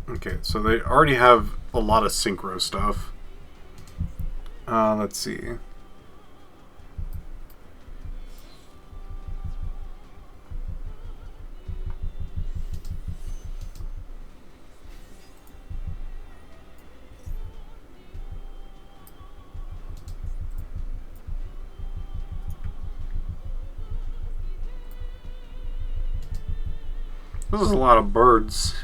Okay, so they already have a lot of synchro stuff. Let's see. This is a lot of birds.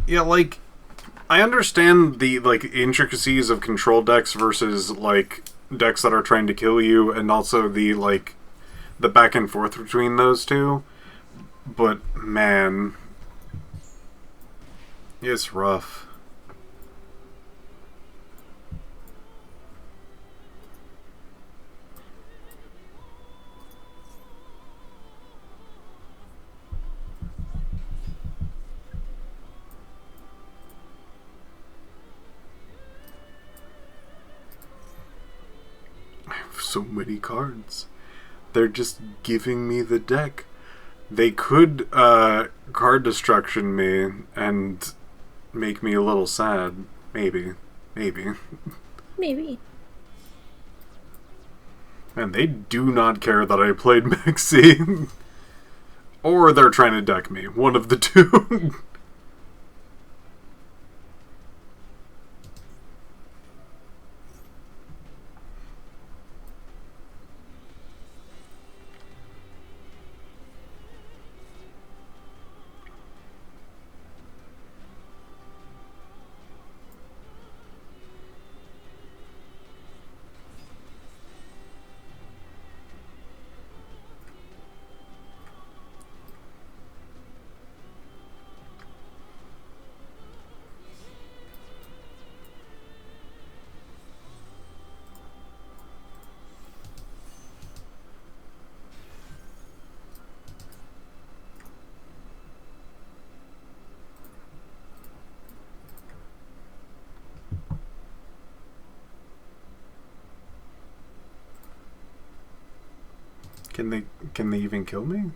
Yeah, like, I understand the, like, intricacies of control decks versus, like, decks that are trying to kill you, and also the, like, the back and forth between those two. But, man, it's rough. So many cards. They're just giving me the deck. They could card destruction me and make me a little sad. Maybe. Maybe. Man, they do not care that I played Mexi. Or they're trying to deck me. One of the two. Can they even kill me?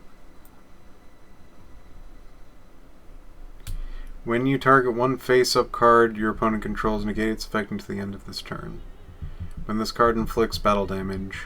When you target one face-up card your opponent controls, negate its effect until the end of this turn. When this card inflicts battle damage.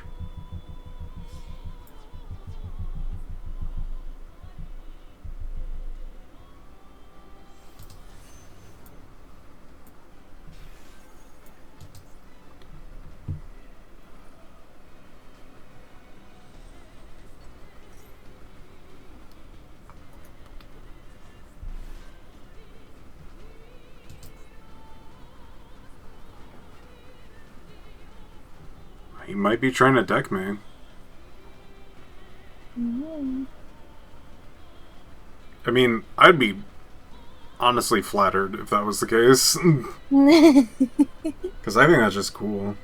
He might be trying to deck me. Mm-hmm. I mean, I'd be honestly flattered if that was the case. Because I think that's just cool.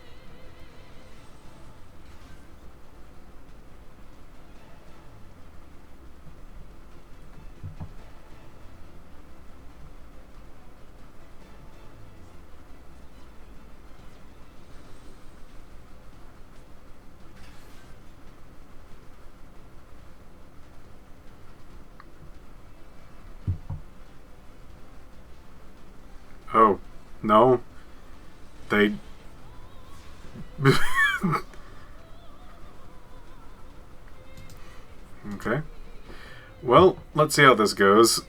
Oh, no. They... Okay. Well, let's see how this goes.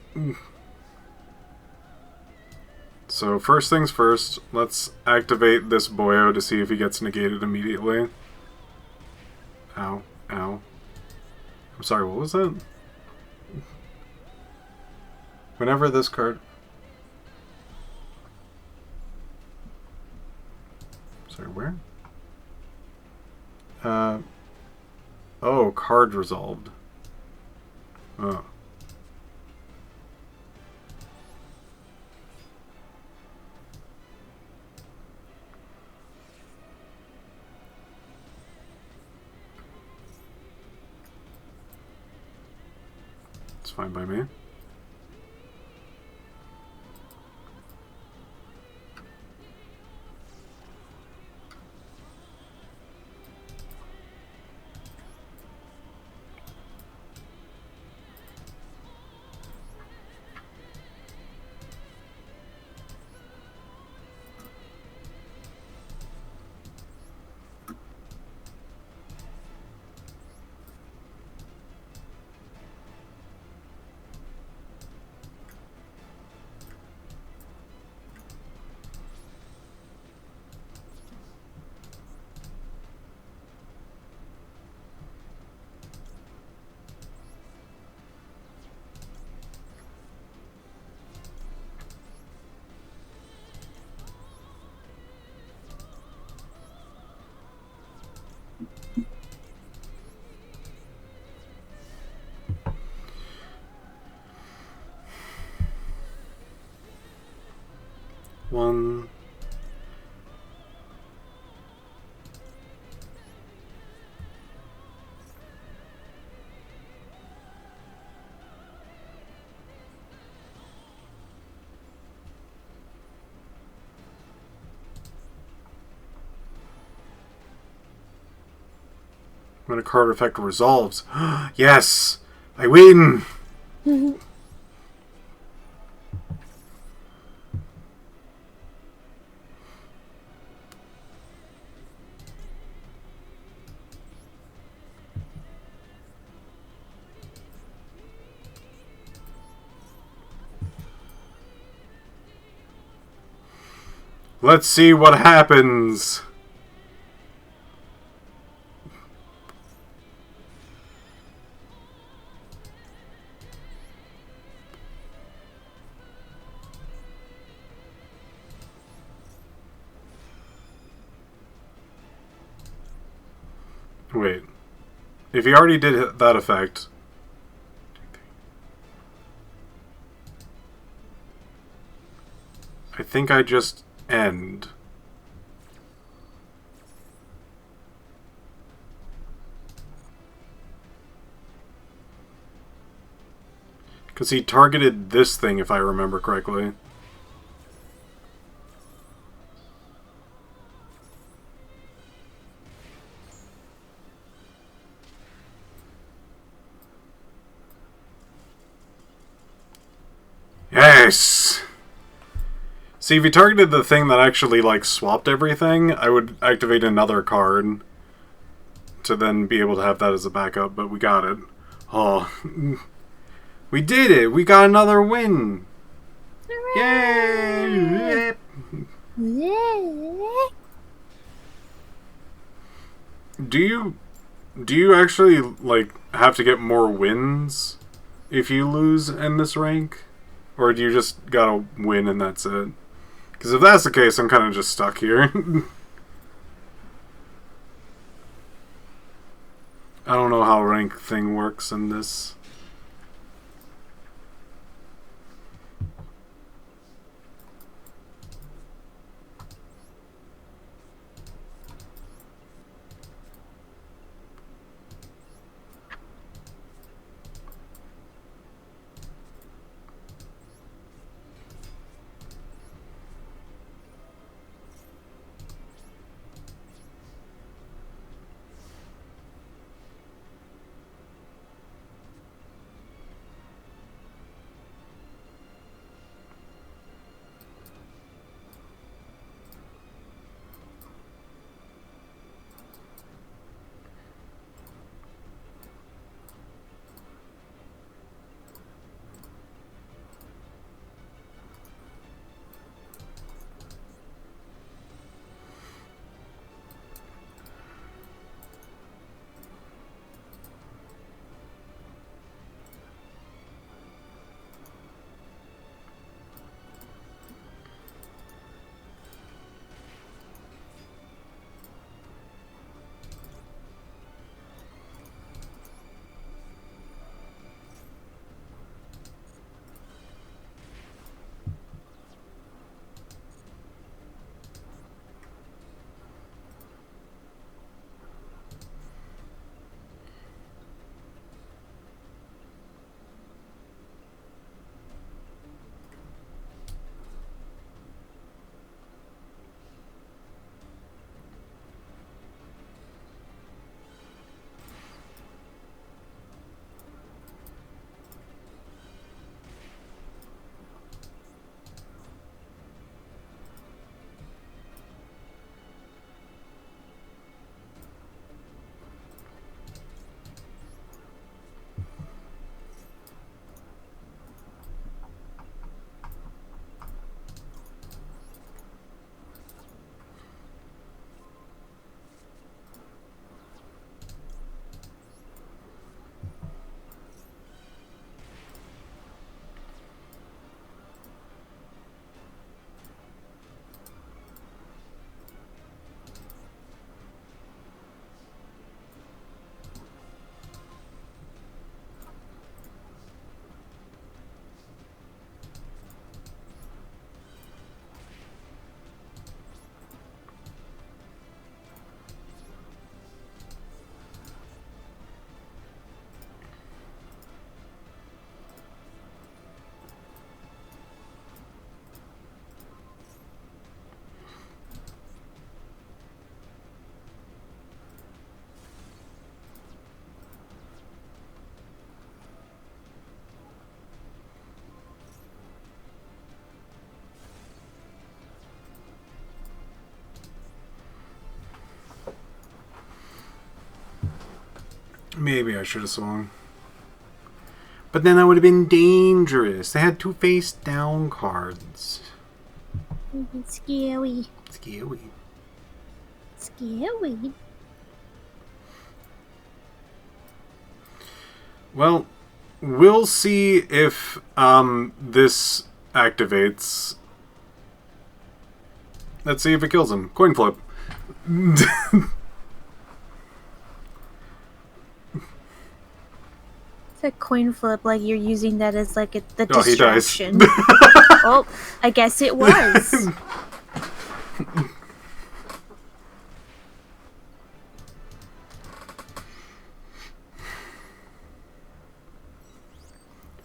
So, first things first, let's activate this boyo to see if he gets negated immediately. Ow. Ow. I'm sorry, what was that? Whenever this card... Sorry, where? Oh, card resolved. Oh. It's fine by me. One... When a card effect resolves. Yes! I win! Let's see what happens. Wait. If he already did that effect... I think I just end. Because he targeted this thing, if I remember correctly. Yes! See, if he targeted the thing that actually, like, swapped everything, I would activate another card to then be able to have that as a backup, but we got it. Oh. We did it! We got another win! Yay! Do you actually, like, have to get more wins if you lose in this rank? Or do you just gotta win and that's it? Because if that's the case, I'm kind of just stuck here. I don't know how rank thing works in this. Maybe I should have swung. But then that would have been dangerous. They had two face down cards. Scary. Scary. Scary. Well, we'll see if this activates. Let's see if it kills him. Coin flip. It's a coin flip, like you're using that as like the Oh, he dies. distraction. Oh, I guess it was.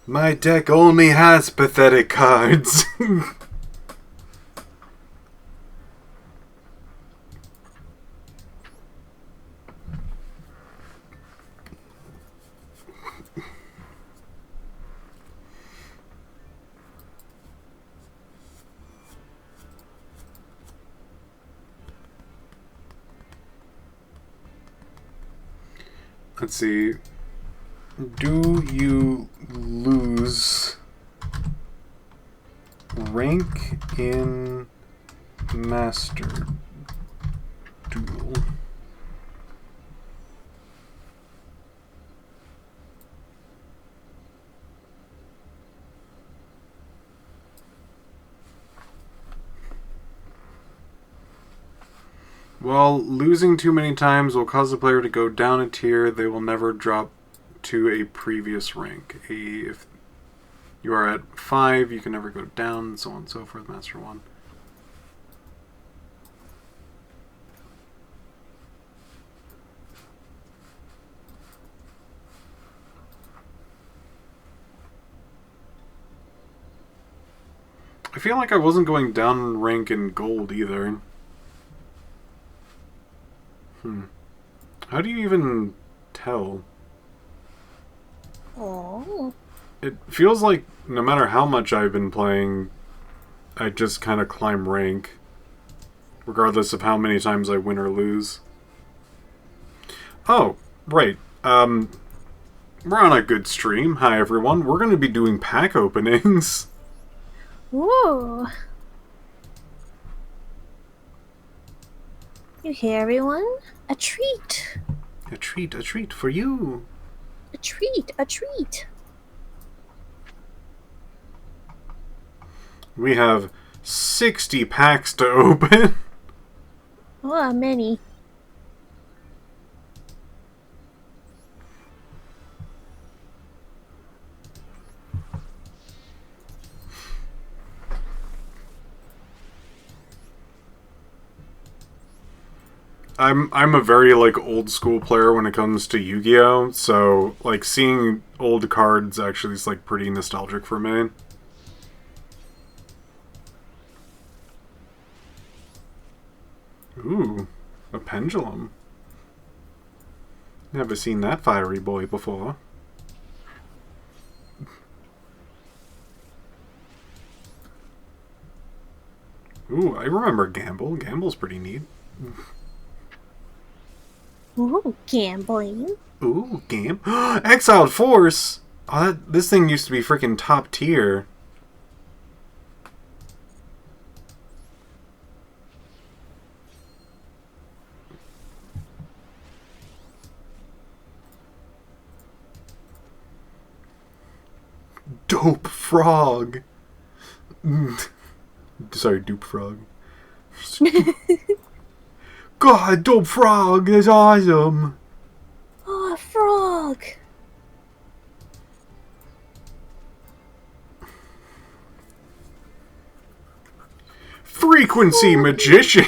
My deck only has pathetic cards. Let's see. Do you lose rank in Master Duel? Well, losing too many times will cause the player to go down a tier. They will never drop to a previous rank. If you are at 5, you can never go down, so on and so forth. Master 1. I feel like I wasn't going down rank in gold either. How do you even tell? Oh. It feels like no matter how much I've been playing, I just kind of climb rank, regardless of how many times I win or lose. Oh, right. We're on a good stream. Hi, everyone. We're going to be doing pack openings. Ooh. You hear, everyone? A treat. A treat for you. A treat. A treat. We have 60 packs to open. Oh, many. I'm a very like old school player when it comes to Yu-Gi-Oh, so like seeing old cards actually is like pretty nostalgic for me. Ooh, a pendulum. Never seen that fiery boy before. Ooh, I remember Gamble. Gamble's pretty neat. Ooh, gambling. Ooh, game. Exiled Force! Oh, this thing used to be freaking top tier. Dope Frog! Sorry, Dupe Frog. God, Dope Frog, that's awesome! Oh, a frog. Frequency Magician!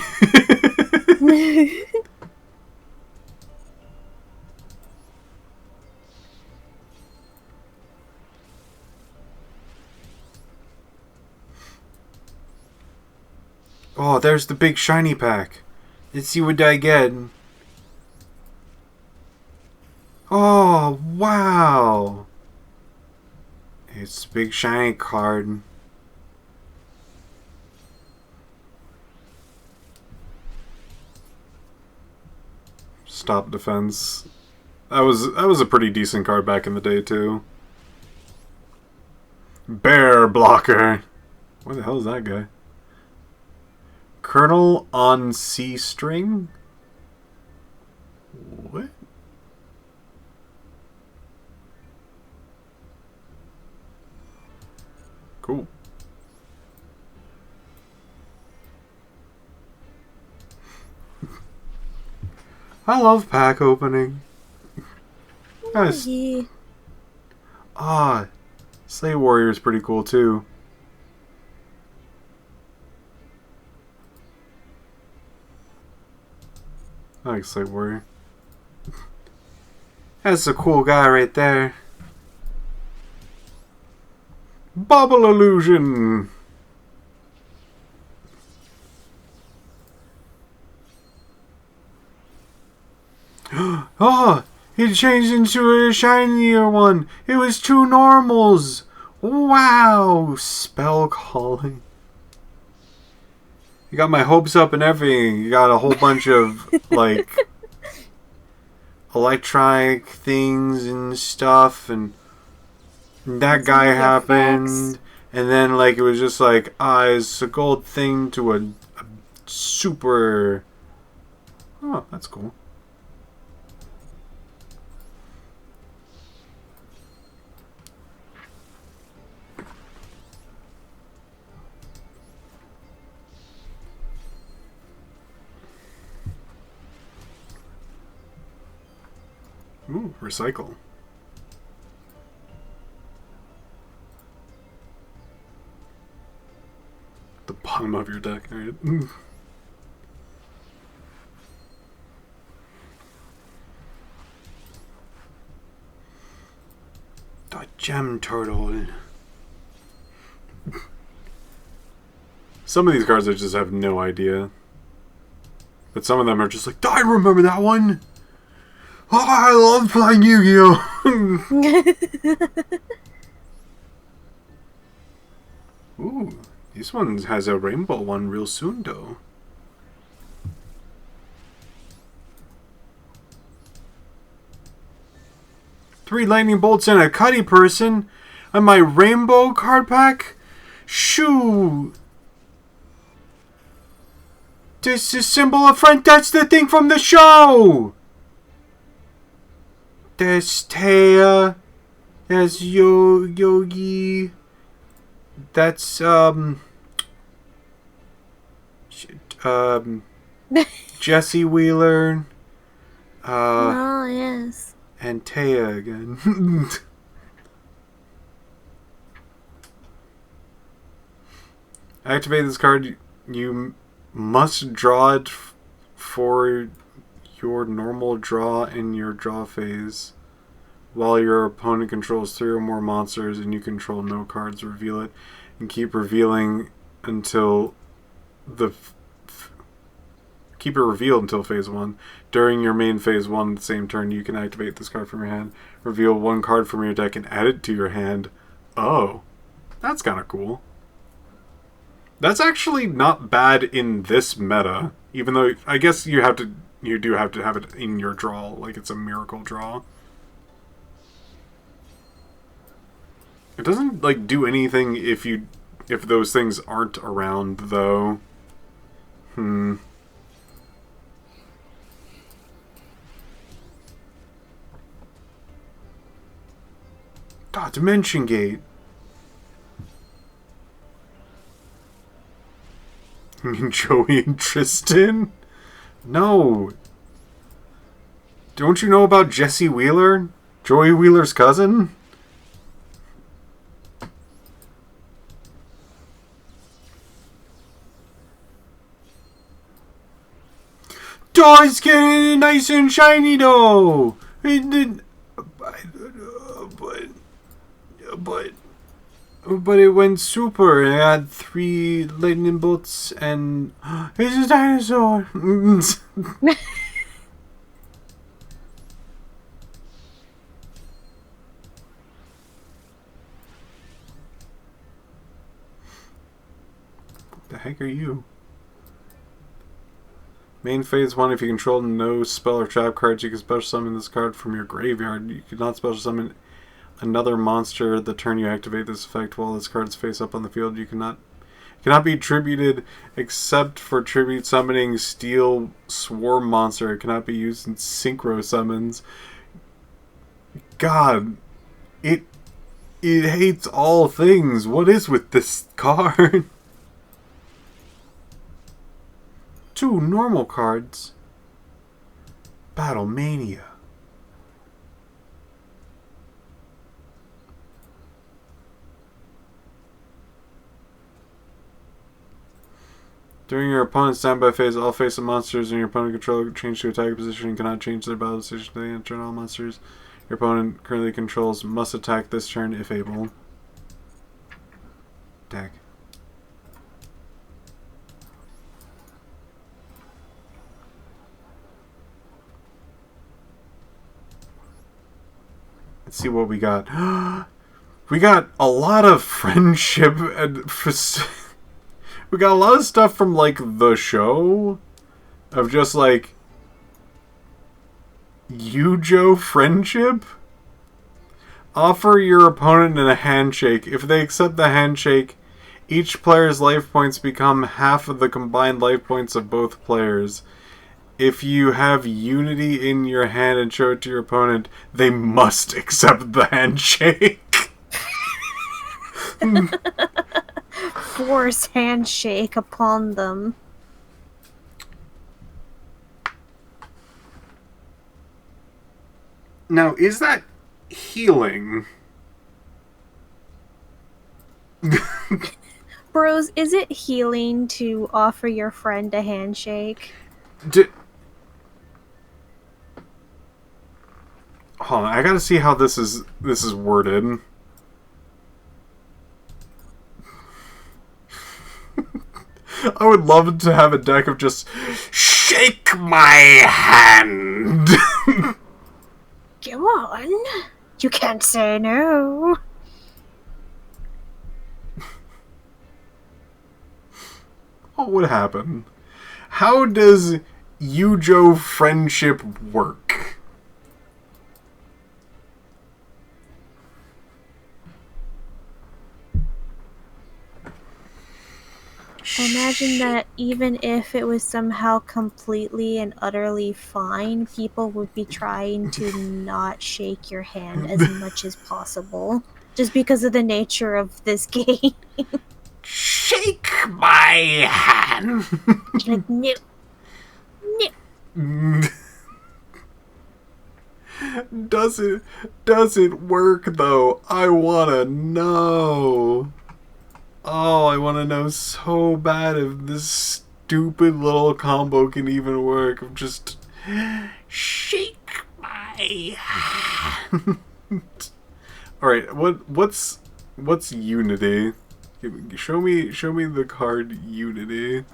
Oh, there's the big shiny pack. Let's see what I get. Oh, wow. It's a big shiny card. Stop defense. That was a pretty decent card back in the day too. Bear blocker. Where the hell is that guy? Colonel on C string? What? Cool. I love pack opening. Nice. Yeah. Ah, Slay Warrior is pretty cool too. I like Slay Warrior. That's a cool guy right there. Bubble Illusion! Oh! It changed into a shinier one! It was two normals! Wow! Spell calling. You got my hopes up and everything. You got a whole bunch of, like, electronic things and stuff, and that guy happened, and then, like, it was just like, it's a gold thing to a super... Oh, that's cool. Ooh, recycle. The bottom of your deck, alright. The gem turtle. Some of these cards I just have no idea. But some of them are just like, I remember that one! Oh, I love playing Yu-Gi-Oh! Ooh, this one has a rainbow one real soon, though. Three lightning bolts and a Cuddy person on my rainbow card pack? Shoo! This is symbol of friend. That's the thing from the show! There's Taya. There's Yogi. That's, Jesse Wheeler. Oh, yes. And Taya again. Activate this card. You must draw it for your normal draw in your draw phase. While your opponent controls 3 or more monsters and you control no cards, reveal it and keep revealing until keep it revealed until phase 1. During your main phase 1, the same turn, you can activate this card from your hand, reveal 1 card from your deck, and add it to your hand. Oh, that's kind of cool. That's actually not bad in this meta, even though I guess you do have to have it in your draw, like it's a miracle draw. It doesn't like do anything if those things aren't around though. Dimension Gate. Joey and Tristan? No. Don't you know about Jesse Wheeler? Joey Wheeler's cousin? Oh, it's getting nice and shiny though! But it went super. It had 3 lightning bolts and it's a dinosaur. What the heck are you? Main phase 1, if you control no spell or trap cards, you can special summon this card from your graveyard. You cannot special summon another monster the turn you activate this effect while this card is face up on the field. You cannot Cannot be tributed except for tribute summoning Steel Swarm Monster. It cannot be used in synchro summons. God, it hates all things. What is with this card? 2 normal cards. Battle Mania. During your opponent's standby phase, all face-up monsters in your opponent control change to attack position and cannot change their battle position to the end turn. All monsters your opponent currently controls must attack this turn if able. Deck. Let's see what we got. We got a lot of friendship and we got a lot of stuff from like the show of just like Yugioh friendship. Offer your opponent a handshake. If they accept the handshake, each player's life points become half of the combined life points of both players. If you have unity in your hand and show it to your opponent, they must accept the handshake. Force handshake upon them. Now, is that healing? Bros, is it healing to offer your friend a handshake? Hold on, I gotta see how this is worded. I would love to have a deck of just shake my hand. Go on. You can't say no. What would happen? How does Yugioh friendship work? Imagine that even if it was somehow completely and utterly fine, people would be trying to not shake your hand as much as possible. Just because of the nature of this game. Shake my hand. Like, no. No. Does it work though? I wanna know. Oh, I wanna know so bad if this stupid little combo can even work. Of just shake my hand. Alright, what's Unity? Show me the card Unity.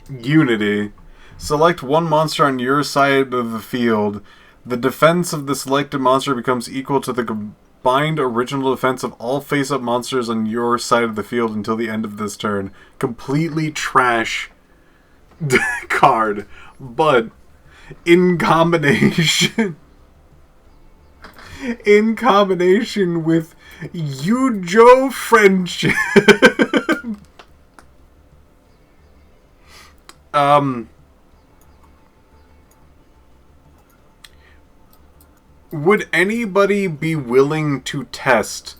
Unity. Select one monster on your side of the field. The defense of the selected monster becomes equal to the combined original defense of all face-up monsters on your side of the field until the end of this turn. Completely trash card. But in combination with Yugioh friendship. Would anybody be willing to test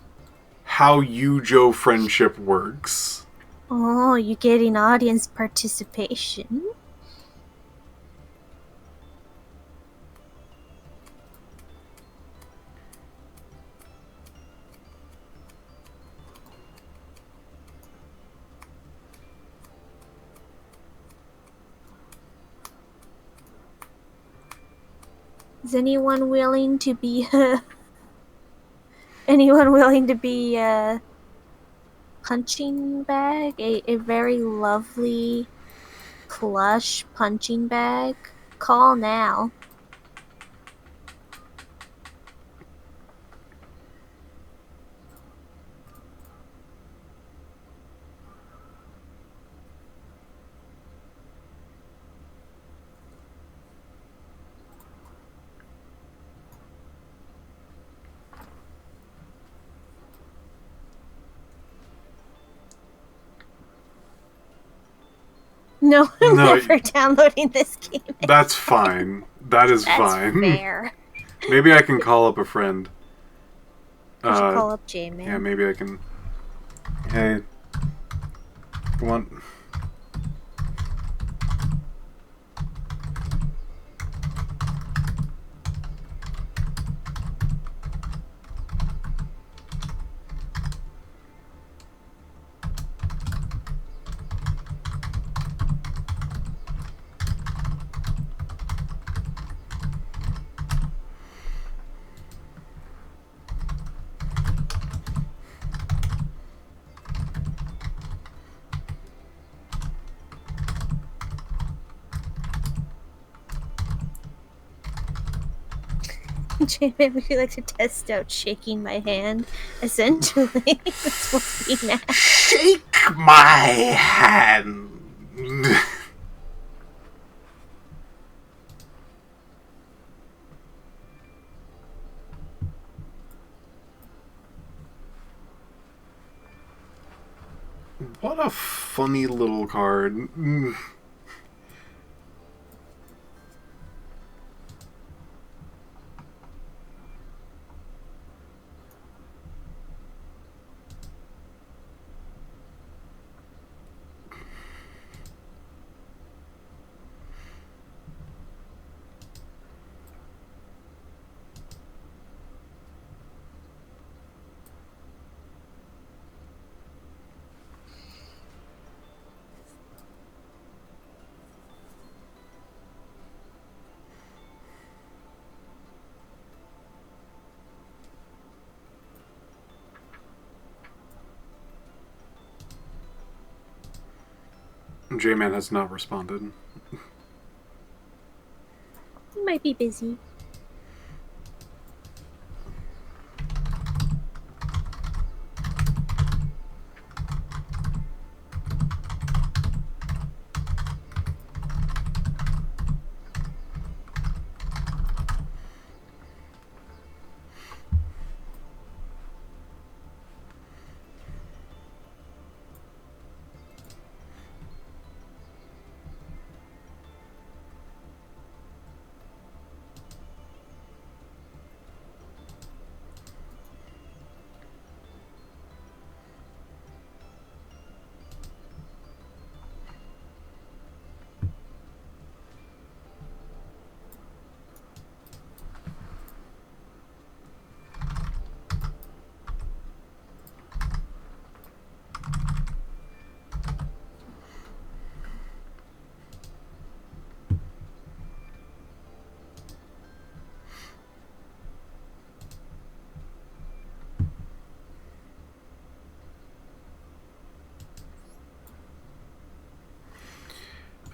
how Yugioh friendship works? Oh, you're getting audience participation. Is anyone willing to be a punching bag? A very lovely plush punching bag? Call now. No, I'm No, never downloading this game. That's fine. That is That's fine. fair. Maybe I can call up a friend. You should call up J-Man. Yeah, maybe I can. Hey, want? J-Man, would you like to test out shaking my hand? Essentially, it's supposed to be mad. Shake my hand. What a funny little card. J-Man has not responded. He might be busy.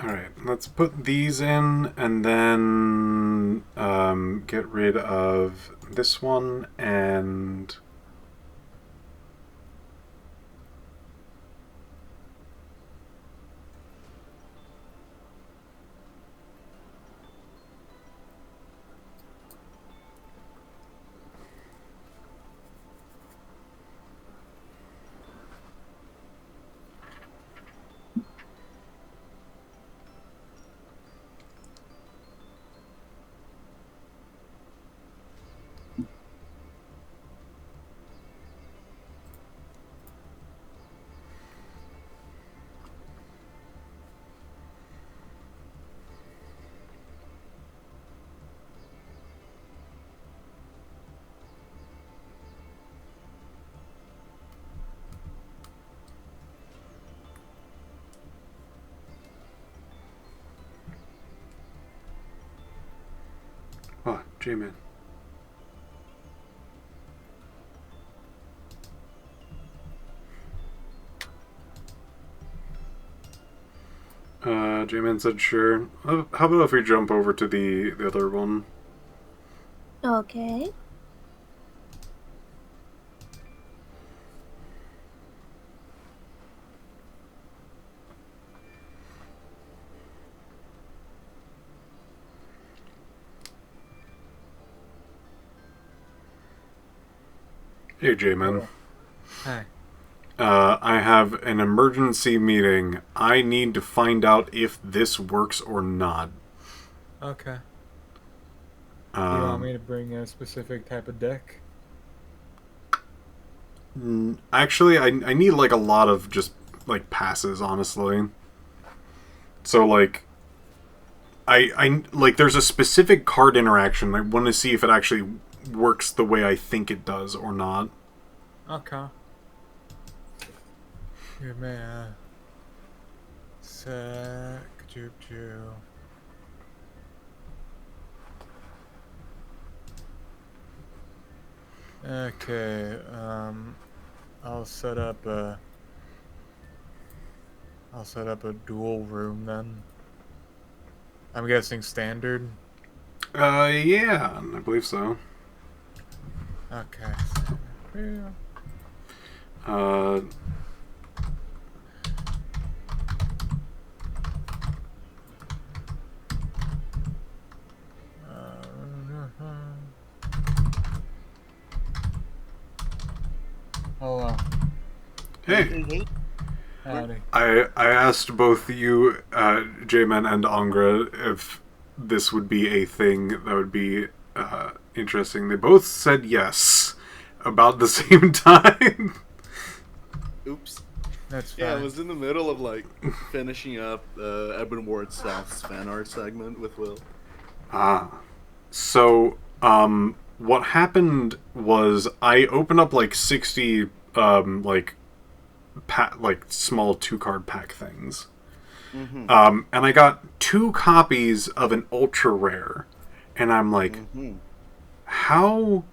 Alright, let's put these in and then get rid of this one and... Oh, J-Man. J-Man said sure. How about if we jump over to the other one? Okay. Hey, J-Man. Hi. I have an emergency meeting. I need to find out if this works or not. Okay. Do you want me to bring a specific type of deck? Actually, I need like a lot of just like passes, honestly. So like, I like there's a specific card interaction. I want to see if it actually works the way I think it does or not. Okay. Give me a sec. Joop. Okay, I'll set up a duel room then. I'm guessing standard. Yeah, I believe so. Okay. Yeah. Uh, Hello. hey. Howdy. I asked both you, J-Man and Angra, if this would be a thing that would be interesting. They both said yes about the same time. Oops. That's fine. Yeah, I was in the middle of like finishing up Eben Wardstaff's fan art segment with Will. So, what happened was I opened up like 60, like small 2-card pack things. Mm-hmm. And I got 2 copies of an ultra rare. And I'm like, how...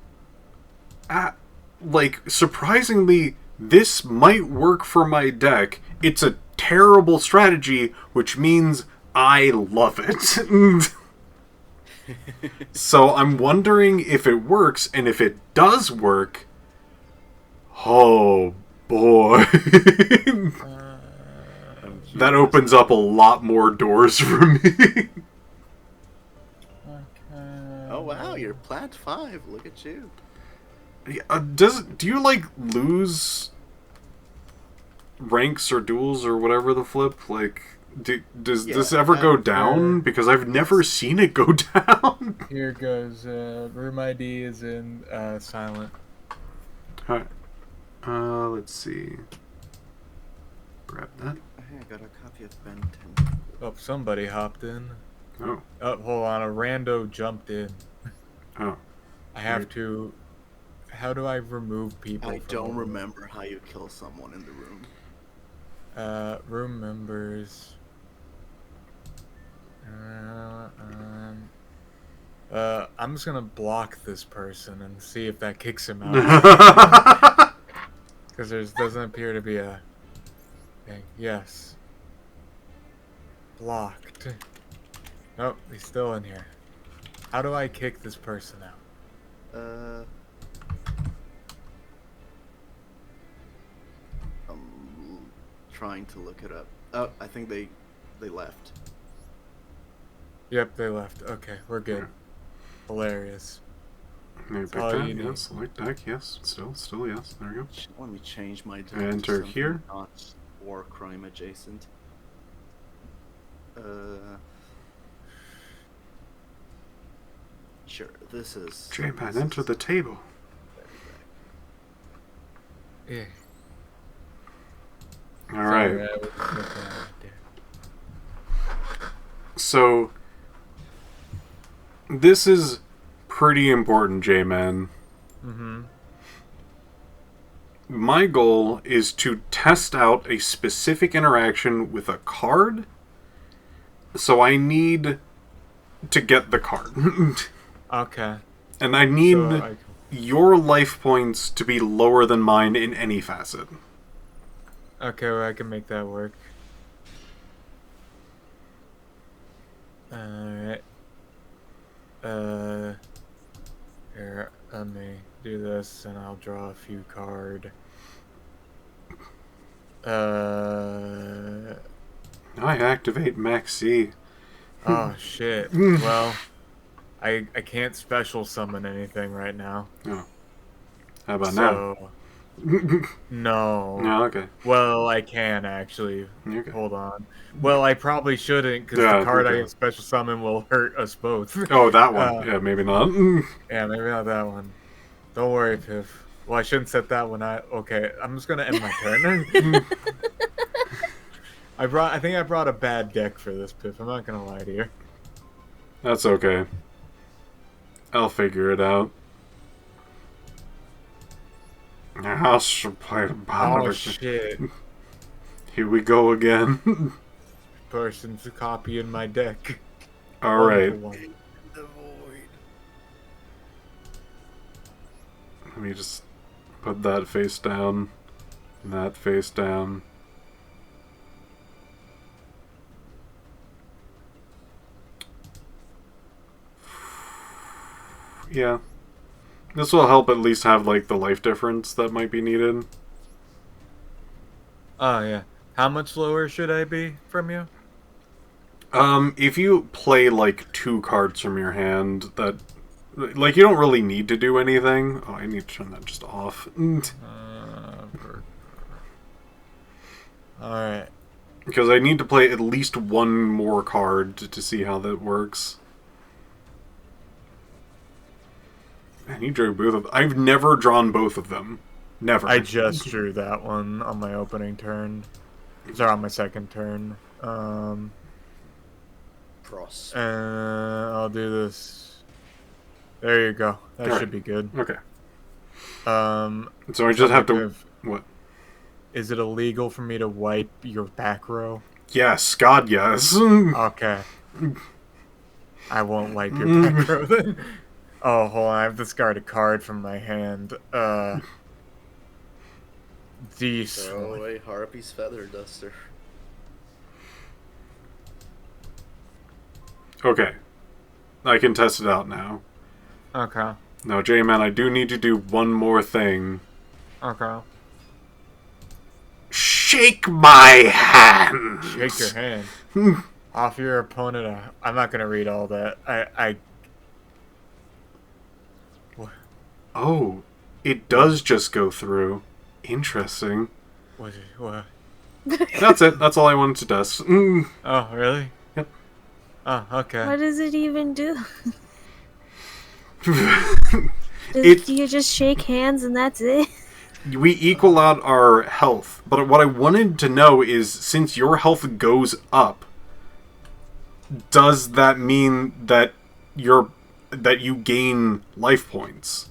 like, surprisingly, this might work for my deck. It's a terrible strategy, which means I love it. So I'm wondering if it works, and if it does work, oh boy. That opens up a lot more doors for me. Oh wow, you're plat 5. Look at you. Do you like lose ranks or duels or whatever the flip? Like, does this ever go down? Because I've never seen it go down. Here goes. Room ID is in silent. Alright. Let's see. Grab that. Hey, I got a copy of Ben 10. Oh, somebody hopped in. Oh. Oh, hold on. A rando jumped in. Oh. I have to. How do I remove people? I from don't the room? remember how you kill someone in the room. Room members. I'm just gonna block this person and see if that kicks him out. Because there doesn't appear to be a thing. Yes. Blocked. Nope, he's still in here. How do I kick this person out? I'm trying to look it up. Oh, I think they left. Yep, they left. Okay, we're good. Hilarious. Pick all that, you need. yes. Select deck, yes. Still yes. There you go. Let me change my deck Enter to something here. not war crime adjacent. Sure, this is... J-Man, enter the table. Yeah. Alright. Sorry, I was looking at it there. So, this is pretty important, J-Man. Mm-hmm. My goal is to test out a specific interaction with a card, so I need to get the card. Okay. And I need So your life points to be lower than mine in any facet. Okay, well, I can make that work. Alright. Here, let me do this, and I'll draw a few card. I activate Max C. Oh, shit. Well, I can't special summon anything right now. Oh. How about now? No. No, okay. Well, I can actually. Okay. Hold on. Well, I probably shouldn't because Yeah, the card I okay. can special summon will hurt us both. Oh, that one. Uh, Yeah, maybe not. yeah, maybe not that one. Don't worry, Piph. Well, I shouldn't set that one out. Okay, I'm just gonna end my turn. I think I brought a bad deck for this, Piph. I'm not gonna lie to you. That's okay. I'll figure it out. I should play the bottom Oh of it. shit! Here we go again. Person's copying my deck. All right. The void. Let me just put that face down. And that face down. Yeah. This will help at least have, like, the life difference that might be needed. Oh yeah. How much lower should I be from you? If you play, like, 2 cards from your hand, that... Like, you don't really need to do anything. Oh, I need to turn that just off. Alright. Because I need to play at least one more card to see how that works. Man, you drew both of them. I've never drawn both of them. Never. I just drew that one on my opening turn. Sorry, on my second turn. Cross. I'll do this. There you go. That Alright. should be good. Okay. So So I just have to... What? Is it illegal for me to wipe your back row? Yes, God, yes. Okay. I won't wipe your back row then. Oh, hold on. I have to discard a card from my hand. These. Throw away Harpy's feather duster. Okay. I can test it out now. Okay. Now, J-Man, I do need to do one more thing. Okay. Shake my hand! Shake your hand. Off your opponent. I'm not gonna read all that. Oh, it does just go through. Interesting. What? That's it. That's all I wanted to test. Oh, really? Yep. Oh, okay. What does it even do? It- Do you just shake hands and that's it? We equal out our health, but what I wanted to know is, since your health goes up, does that mean that you gain life points?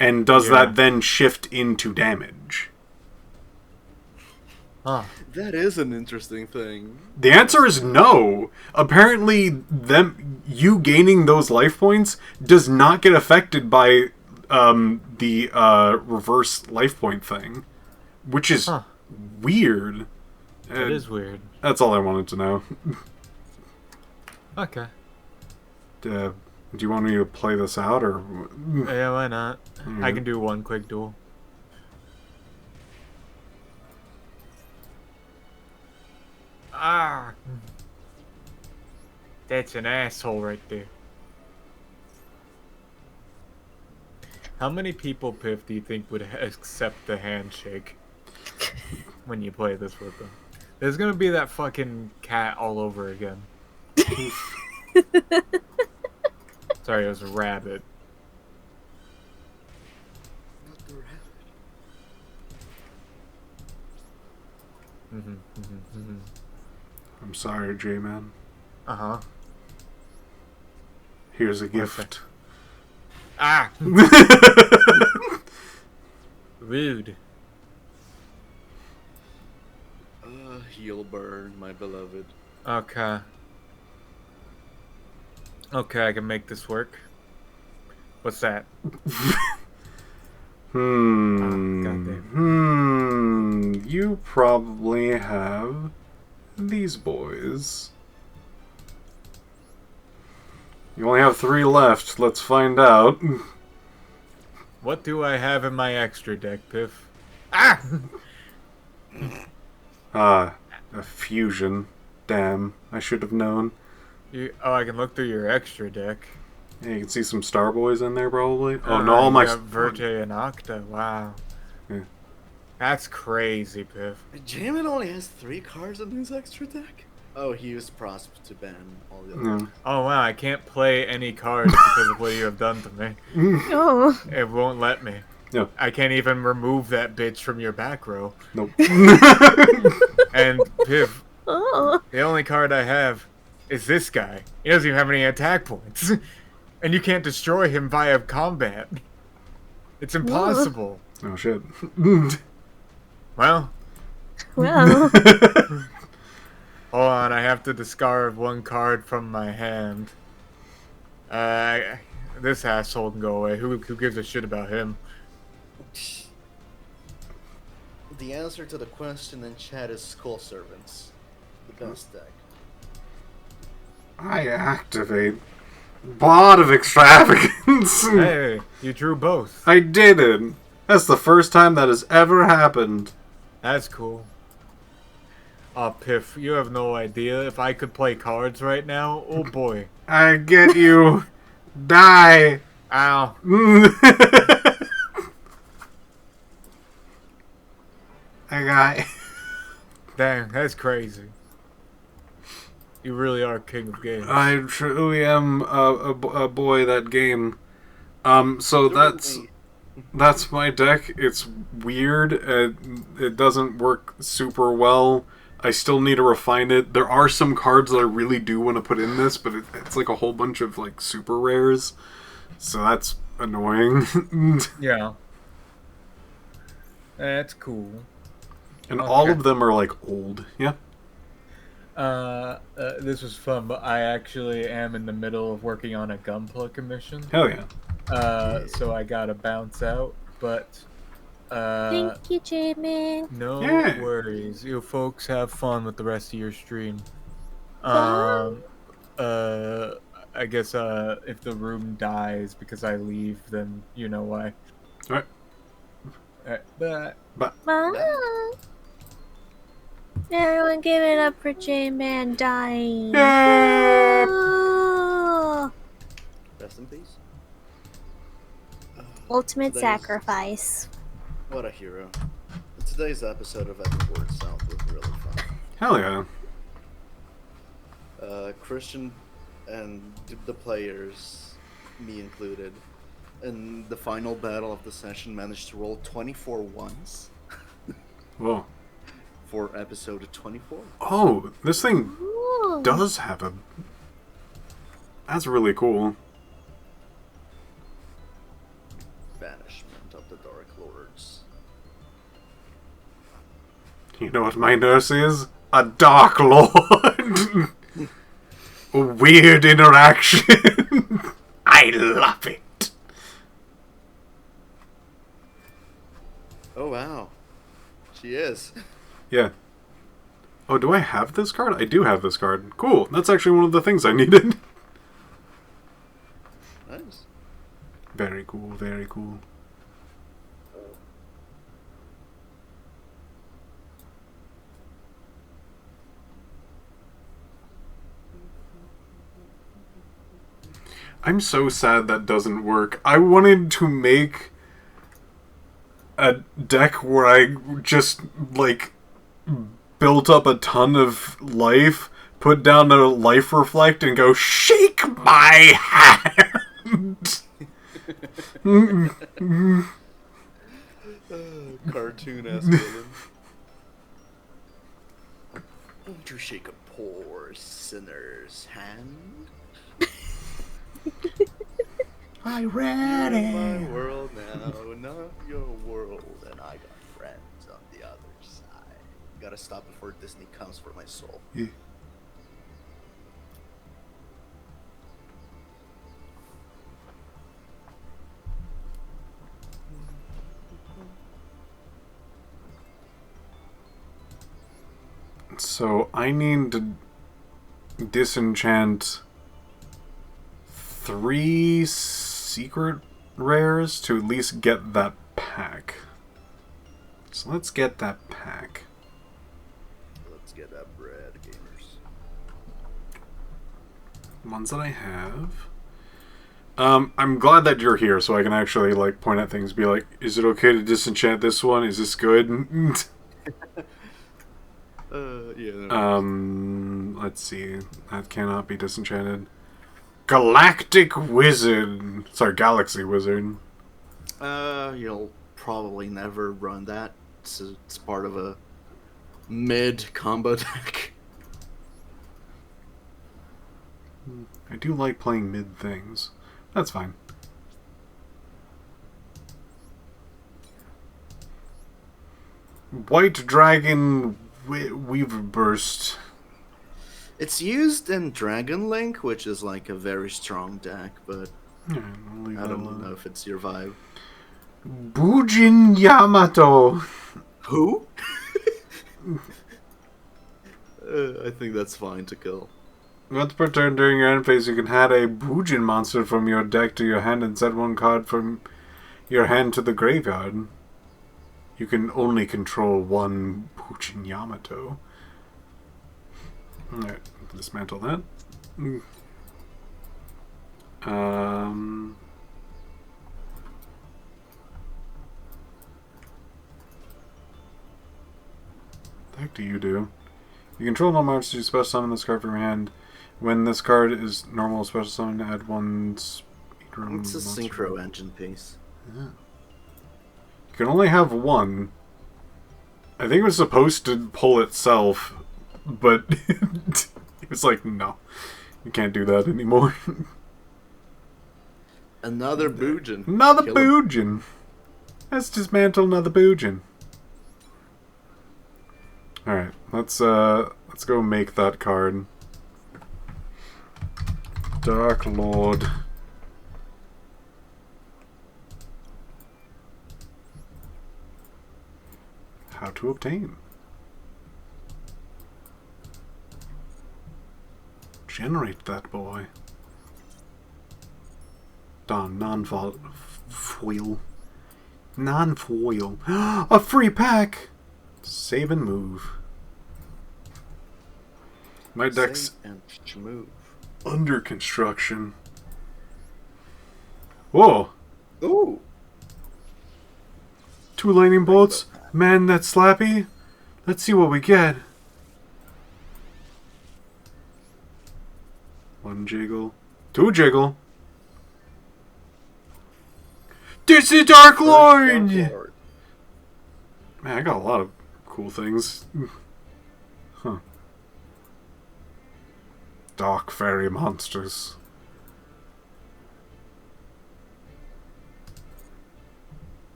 And does Yeah. that then shift into damage? Huh. That is an interesting thing. The answer is no. Apparently, you gaining those life points does not get affected by the reverse life point thing, which is weird. That is weird. That's all I wanted to know. Okay. Do you want me to play this out, or? Yeah, why not? Yeah. I can do one quick duel. Ah! That's an asshole right there. How many people, Piph, do you think would accept the handshake when you play this with them? There's gonna be that fucking cat all over again. Sorry, it was a rabbit. Not the rabbit. I'm sorry, J-Man. Uh-huh. Here's a What's gift. Ah! Rude. Heal burn, my beloved. Okay. Okay, I can make this work. What's that? goddamn. You probably have these boys. You only have 3 left. Let's find out. What do I have in my extra deck, Piph? Ah! A fusion. Damn, I should have known. I can look through your extra deck. Yeah, you can see some Star Boys in there, probably. Oh no, all my... you got Verte and Octa. Wow. That's crazy, Piph. Jamin only has 3 cards in his extra deck? Oh, he used Prosp to ban all the other Yeah. ones. Oh wow, I can't play any cards because of what you have done to me. Oh. It won't let me. Yeah. I can't even remove that bitch from your back row. Nope. And Piv, Oh. the only card I have is this guy. He doesn't even have any attack points. And you can't destroy him via combat. It's impossible. Oh shit. Well, Well. hold on, I have to discard 1 card from my hand. This asshole can go away. Who gives a shit about him? The answer to the question in chat is Skull Servants. The best deck. I activate Bot of Extravagance. Hey, you drew both. I did it. That's the first time that has ever happened. That's cool. Oh, Piff, you have no idea. If I could play cards right now, oh boy. I get you. Die. Ow. I got. Dang, that's crazy. You really are king of games. I truly am a boy that game. So that's my deck. It's weird. It doesn't work super well. I still need to refine it. There are some cards that I really do want to put in this, but it's like a whole bunch of like super rares. So that's annoying. Yeah. That's cool. And Okay. all of them are like old. Yeah. This was fun, but I actually am in the middle of working on a Gunpla commission. Hell yeah. So I gotta bounce out, but Thank you, Jamin. no Yeah. worries. You folks have fun with the rest of your stream. Bye. I guess if the room dies because I leave, then you know why. Alright. But Bye. Everyone give it up for J-Man dying. Yeah. Oh. Rest in peace. Ultimate Today's- sacrifice. What a hero. Today's episode of Edinburgh South was really fun. Hell yeah. Christian and the players, me included, in the final battle of the session managed to roll 24 ones Whoa. for episode 24. Oh, this thing Ooh. does have a... That's really cool. Banishment of the Dark Lords. You know what my nurse is? A Dark Lord! A weird interaction. I love it. Oh wow. She is. Yeah. Oh, do I have this card? I do have this card. Cool. That's actually one of the things I needed. Nice. Very cool, very cool. I'm so sad that doesn't work. I wanted to make a deck where I just, like, built up a ton of life, put down a life reflect, and go, shake my hand! Cartoon ass villain. Won't you shake a poor sinner's hand? I read You're in my world now, not your world, and I got friends on the other side. Gotta stop before Disney comes for my soul. Yeah. So I need to disenchant 3 secret rares to at least get that pack. So let's get that pack. Let's get that bread, gamers. Ones that I have. I'm glad that you're here, so I can actually like point at things, be like, "Is it okay to disenchant this one? Is this good?" Yeah. No. Let's see. That cannot be disenchanted. Galactic Wizard. Sorry, Galaxy Wizard. You'll probably never run that. It's part of a mid combo deck. I do like playing mid things. That's fine. White Dragon Weaver Burst. It's used in Dragon Link, which is like a very strong deck, but Yeah, I'll leave I that don't alone. know if it's your vibe. Bujin Yamato. Who? I think that's fine to kill. Once per turn during your end phase, you can add a Bujin monster from your deck to your hand and set one card from your hand to the graveyard. You can only control one Bujin Yamato. Alright, dismantle that. What the heck do you do? You control no monsters, you special summon this card from your hand. When this card is normal special summon, add one speedrun It's a monster. synchro engine piece. Yeah. You can only have one. I think it was supposed to pull itself, but it was like, no, you can't do that anymore. Another Bujin. Another Kill him. Bujin. Let's dismantle another Bujin. Alright, let's go make that card. Dark Lord. How to obtain. Generate that boy. Don, non-foil. Non-foil. A free pack! Save and move. My deck's Save and move. under construction. Whoa! Ooh. 2 lightning bolts. Man, that's slappy. Let's see what we get. 1 jiggle. 2 jiggle. This is Dark Lord! Lord. Man, I got a lot of cool things. Huh. Dark fairy monsters.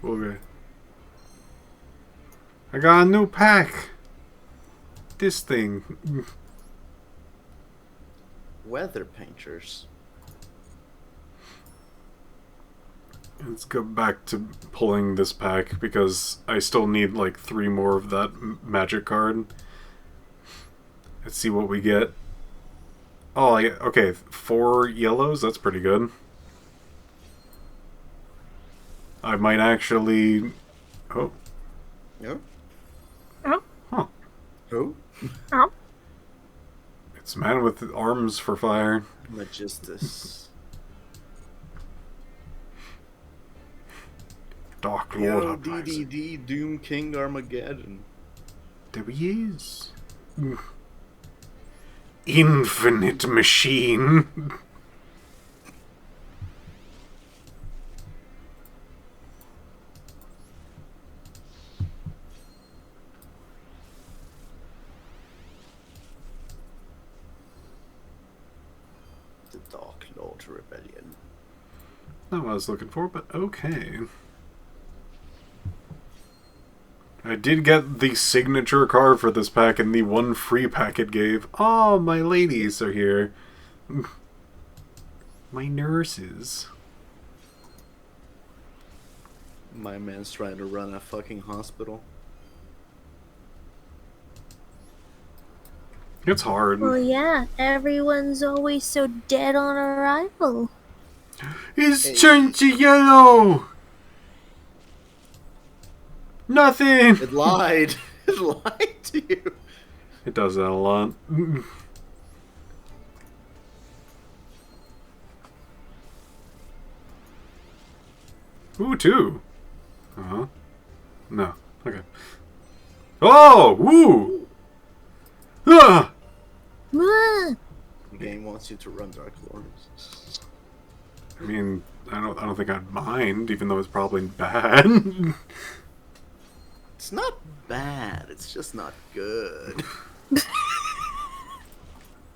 Okay. I got a new pack. This thing. Weather painters. Let's go back to pulling this pack because I still need like 3 more of that magic card. Let's see what we get. Oh, okay, 4 yellows. That's pretty good. I might actually. Oh, No? huh. Who? It's a man with arms for fire. Magistus. Dark Lord Yo, Uprising. DDD, Doom King Armageddon. There he is. Infinite machine. The Dark Lord Rebellion. Not what I was looking for, but okay. I did get the signature card for this pack and the 1 free pack it gave. Oh, my ladies are here. My nurses. My man's trying to run a fucking hospital. It's hard. Well, yeah, everyone's always so dead on arrival. It's turned to yellow! Nothing! It lied. It lied to you. It does that a lot. Ooh, 2. Uh-huh. No. Okay. Oh! Woo! Ah! Ah! The game wants you to run Dark Lords. I mean, I don't think I'd mind, even though it's probably bad. It's not bad. It's just not good. I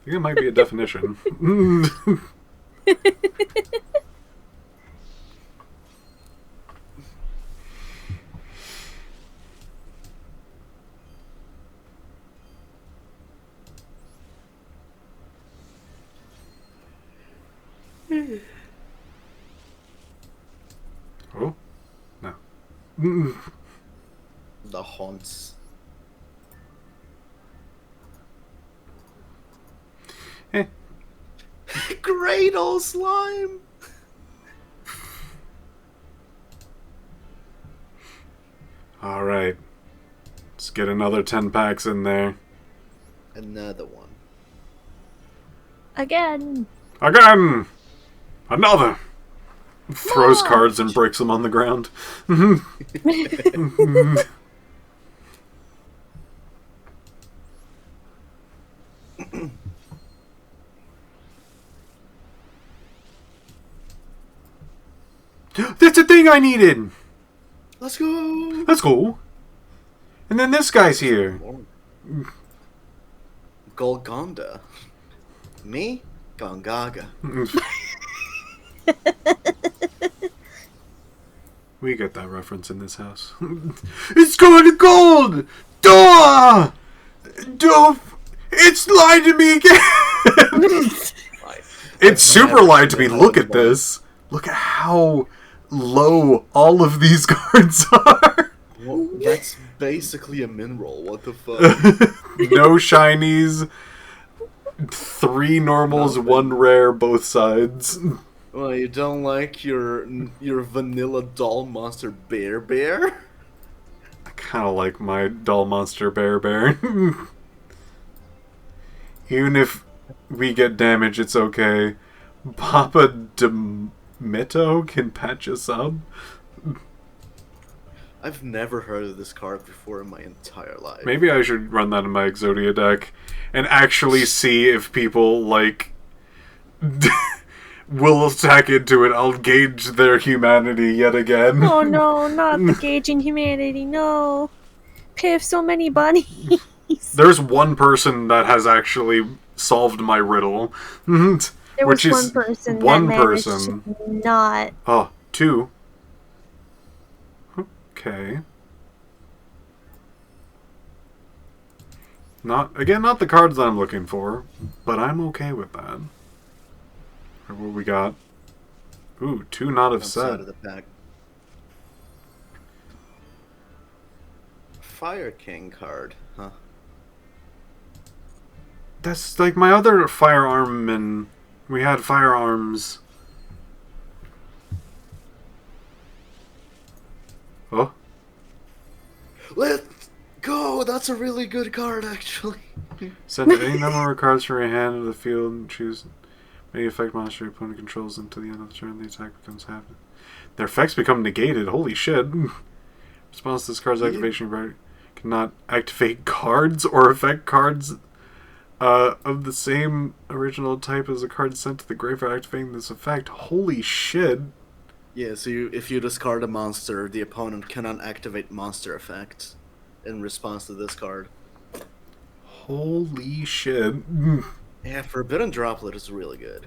think it might be a definition. Oh? No. The haunts. Eh. Great old slime. Alright. Let's get another 10 packs in there. Another one. Again. Again! Another! Throws What? cards and breaks them on the ground. That's a thing I needed! Let's go. That's cool. And then this guy's here. Golgonda. Me? Gongaga. We get that reference in this house. It's going to gold! Duh! Duh! It's lied to me again! It's super lied to me. Look at this. Look at how low all of these cards are. Well, that's basically a min roll. What the fuck? No shinies. 3 normals, 1 rare, both sides. Well, you don't like your vanilla doll monster bear? I kind of like my doll monster bear. Even if we get damage, it's okay. Papa Demito can patch us up. I've never heard of this card before in my entire life. Maybe I should run that in my Exodia deck and actually see if people, like, will attack into it. I'll gauge their humanity yet again. Oh no, not the gauging humanity, no. Piph, so many bunnies. There's one person that has actually solved my riddle. There was Which is one person one that managed person. to not. Oh, 2. Okay. Not the cards that I'm looking for, but I'm okay with that. Or what we got? Ooh, 2 not of Outside set. of the pack. Fire King card, huh? That's like my other firearm, and we had firearms. Oh, Let's go! That's a really good card, actually. send any number of cards from your hand to the field and choose any effect monster your opponent controls until the end of the turn. The attack becomes half. Their effects become negated. Holy shit! Response to this card's activation, you cannot activate cards or affect cards of the same original type as a card sent to the graveyard activating this effect. Holy shit! Yeah, so if you discard a monster, the opponent cannot activate monster effects in response to this card. Holy shit! Yeah, Forbidden Droplet is really good.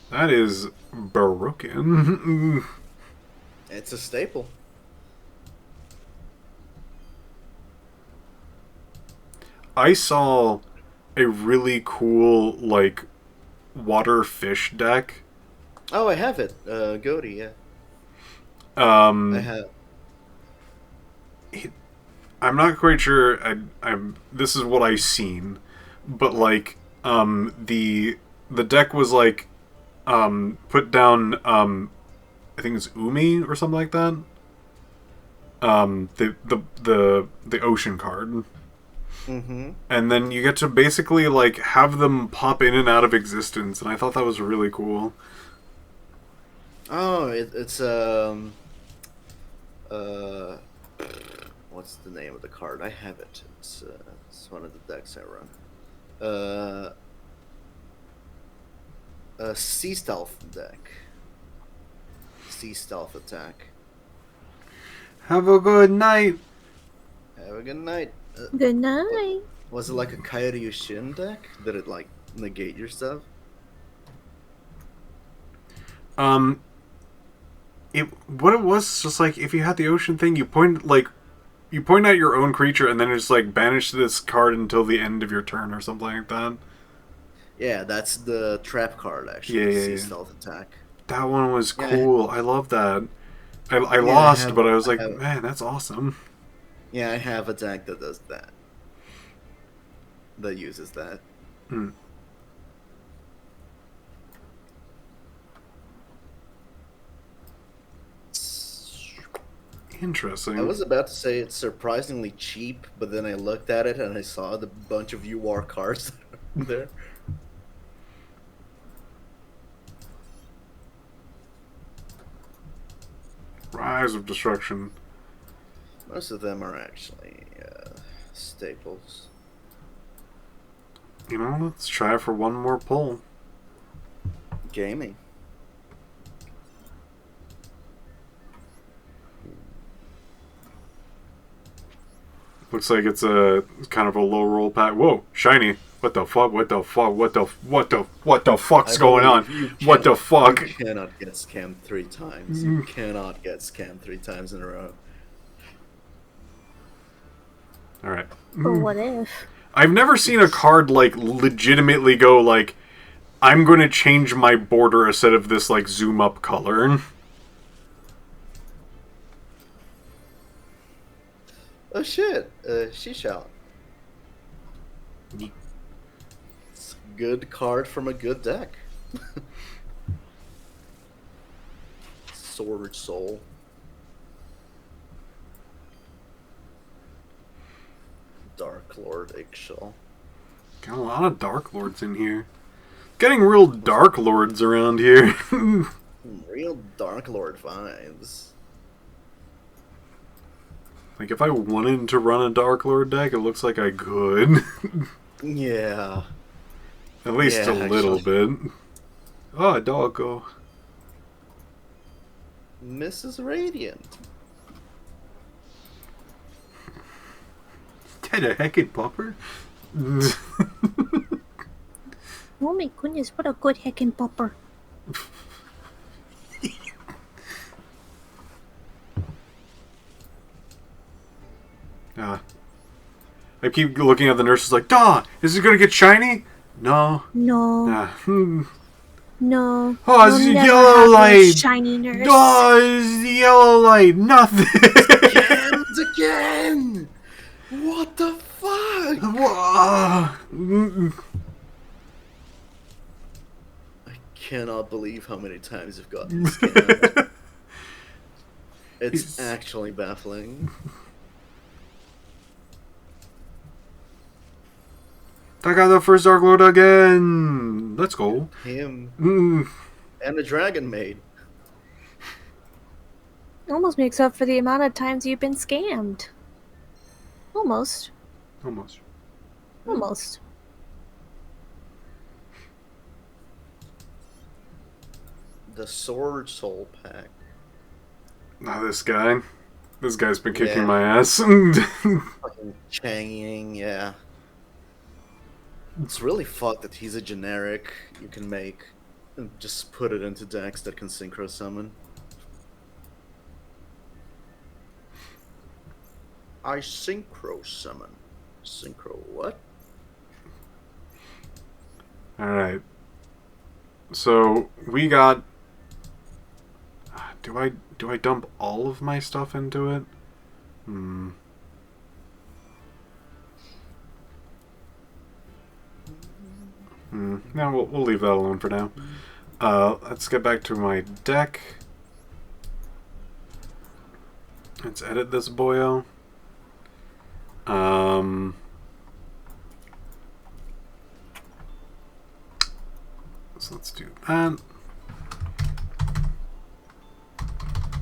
That is broken. It's a staple. I saw a really cool, like, water fish deck. Oh, I have it. Goaty, yeah. I have. I'm not quite sure. I'm. This is what I've seen, but like, the deck was like, put down. I think it's Umi or something like that. The ocean card. Mm-hmm. And then you get to basically, like, have them pop in and out of existence, and I thought that was really cool. Oh, it's uh, what's the name of the card? I have it. It's one of the decks I run. A Sea Stealth deck. Sea Stealth attack. Have a good night. Have a good night. Good night. Was it like a Coyote Yushin deck? Did it like negate your stuff? What it was just like if you had the ocean thing, you point at your own creature and then just like banish this card until the end of your turn or something like that. Yeah, that's the trap card actually. Yeah. Sea Stealth attack. That one was Yeah. cool. I love that. I I lost, have- but I was like, I have- man, that's awesome. Yeah, I have a deck that does that. That uses that. Hmm. Interesting. I was about to say it's surprisingly cheap, but then I looked at it and I saw the bunch of UR cards that are there. Rise of Destruction. Most of them are actually staples. You know, let's try for one more pull. Gaming. Looks like it's a kind of a low roll pack. Whoa, shiny. What the fuck? What the fuck? What the fuck's going on? What the fuck? You cannot get scammed 3 times. You cannot get scammed 3 times in a row. Alright. But what if? I've never seen a card, like, legitimately go, like, I'm gonna change my border instead of this, like, zoom up color. Oh shit! She shot. It's a good card from a good deck. Sword Soul. Dark Lord Eggshell. Got a lot of Dark Lords in here. Getting real Dark Lords around here. Real Dark Lord vibes. Like, if I wanted to run a Dark Lord deck, it looks like I could. Yeah. At least Yeah, a little bit. Oh, doggo. Mrs. Radiant. Is that a heckin' popper? Oh my goodness, what a good heckin' popper. I keep looking at the nurses like, Daw, is it gonna get shiny? No. No, Ah. no. Oh, it's You'll a never yellow have no light. shiny nurse. Oh, it's the yellow light. Nothing. And again! What the fuck? I cannot believe how many times you've gotten scammed. It's actually baffling. I got the first Dark Lord again. Let's go. Him Mm. and the Dragon Maid. Almost makes up for the amount of times you've been scammed. Almost. Almost. Almost. The Sword Soul pack. Not this guy. This guy's been kicking Yeah. my ass. Fucking Changing, yeah. It's really fucked that he's a generic you can make and just put it into decks that can synchro summon. I synchro summon. Synchro what? Alright. So, we got... Do I dump all of my stuff into it? No, we'll leave that alone for now. Let's get back to my deck. Let's edit this boyo. let's do that.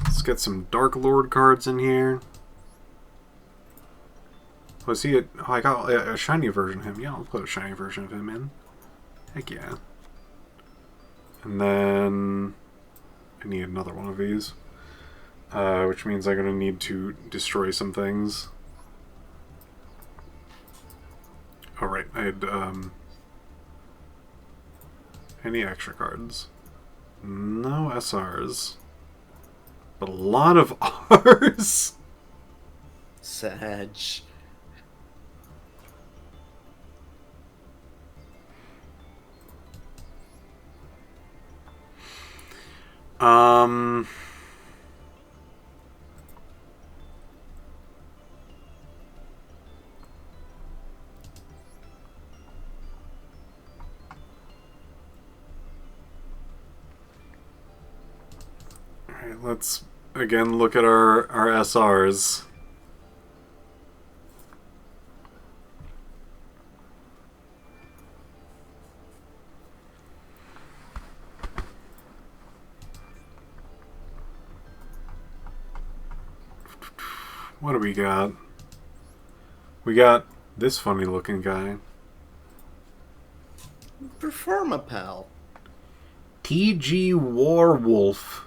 Let's get some Dark Lord cards in here. Was he? Oh, I got a shiny version of him. Yeah, I'll put a shiny version of him in. Heck yeah. And then I need another one of these, which means I'm gonna need to destroy some things. All right, I had any extra cards? No SRs, but a lot of Rs. Sag. Um. Alright, let's again look at our SRs. What do we got? We got this funny looking guy. Performa, pal. TG Warwolf.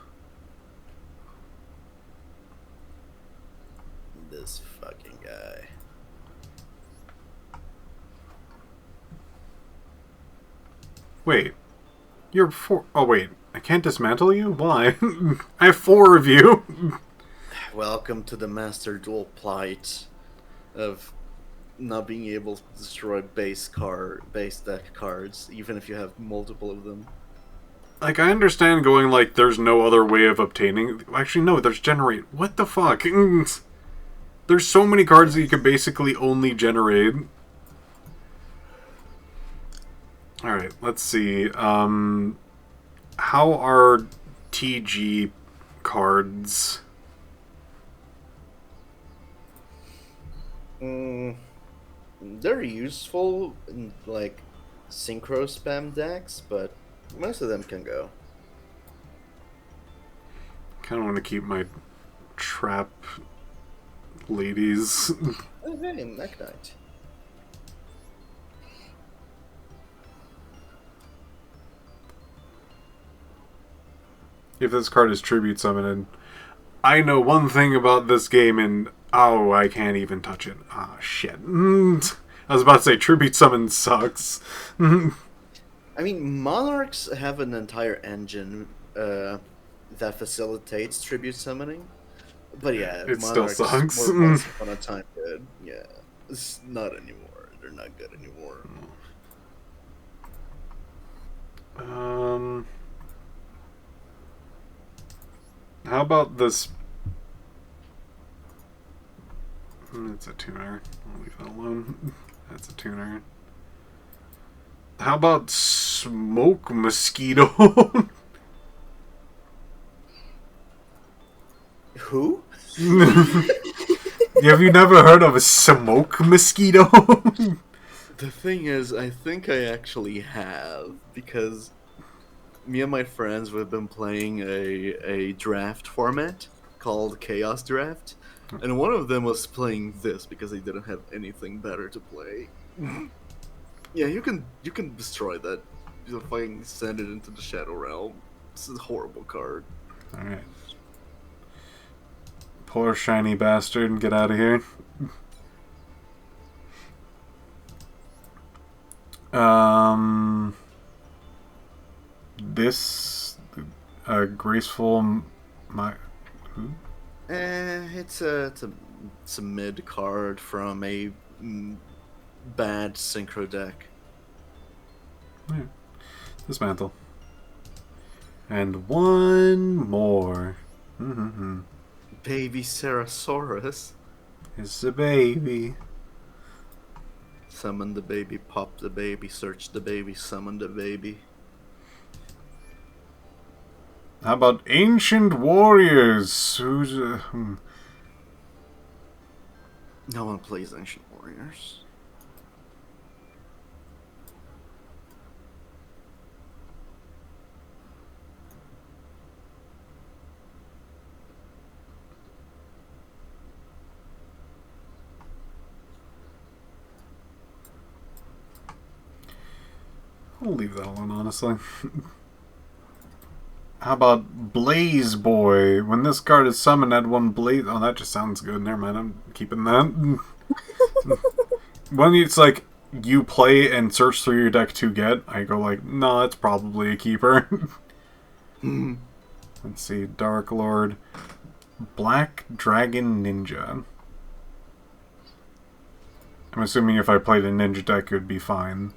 This fucking guy. Wait. You're four. Oh, wait. I can't dismantle you? Why? I have 4 of you. Welcome to the Master Duel plight of not being able to destroy base deck cards, even if you have multiple of them. Like, I understand going, like, there's no other way of obtaining... Actually, no, there's generate... What the fuck? There's so many cards that you can basically only generate. Alright, let's see. How are TG cards? They're useful in, like, synchro spam decks, but most of them can go. Kind of want to keep my trap ladies. Oh, hey, Mech Knight. If this card is tribute summoned, I know one thing about this game, and oh, I can't even touch it. Ah, shit. I was about to say tribute summon sucks. I mean, Monarchs have an entire engine that facilitates tribute summoning. But yeah, It still Monarchs sucks. were once upon a time good. Yeah, it's not anymore. They're not good anymore. How about this? It's a tuner. I'll leave that alone. That's a tuner. How about Smoke Mosquito? Who? Have you never heard of a Smoke Mosquito? The thing is, I think I actually have, because me and my friends have been playing a draft format called Chaos Draft, and one of them was playing this because they didn't have anything better to play. Yeah, you can destroy that. You fucking send it into the Shadow Realm. It's a horrible card. Alright. Poor shiny bastard, and get out of here. This graceful who? It's a mid card from a bad synchro deck. Yeah. Dismantle. And one more. Baby Sarasaurus. It's a baby. Summon the baby, pop the baby, search the baby, summon the baby. How about Ancient Warriors? Who's No one plays Ancient Warriors. We'll leave that alone, honestly. How about Blaze Boy? When this card is summoned, add 1 Blaze... Oh, that just sounds good. Never mind, I'm keeping that. When it's like, you play and search through your deck to get, I go like, no, that's probably a keeper. Let's see, Dark Lord. Black Dragon Ninja. I'm assuming if I played a ninja deck, it would be fine.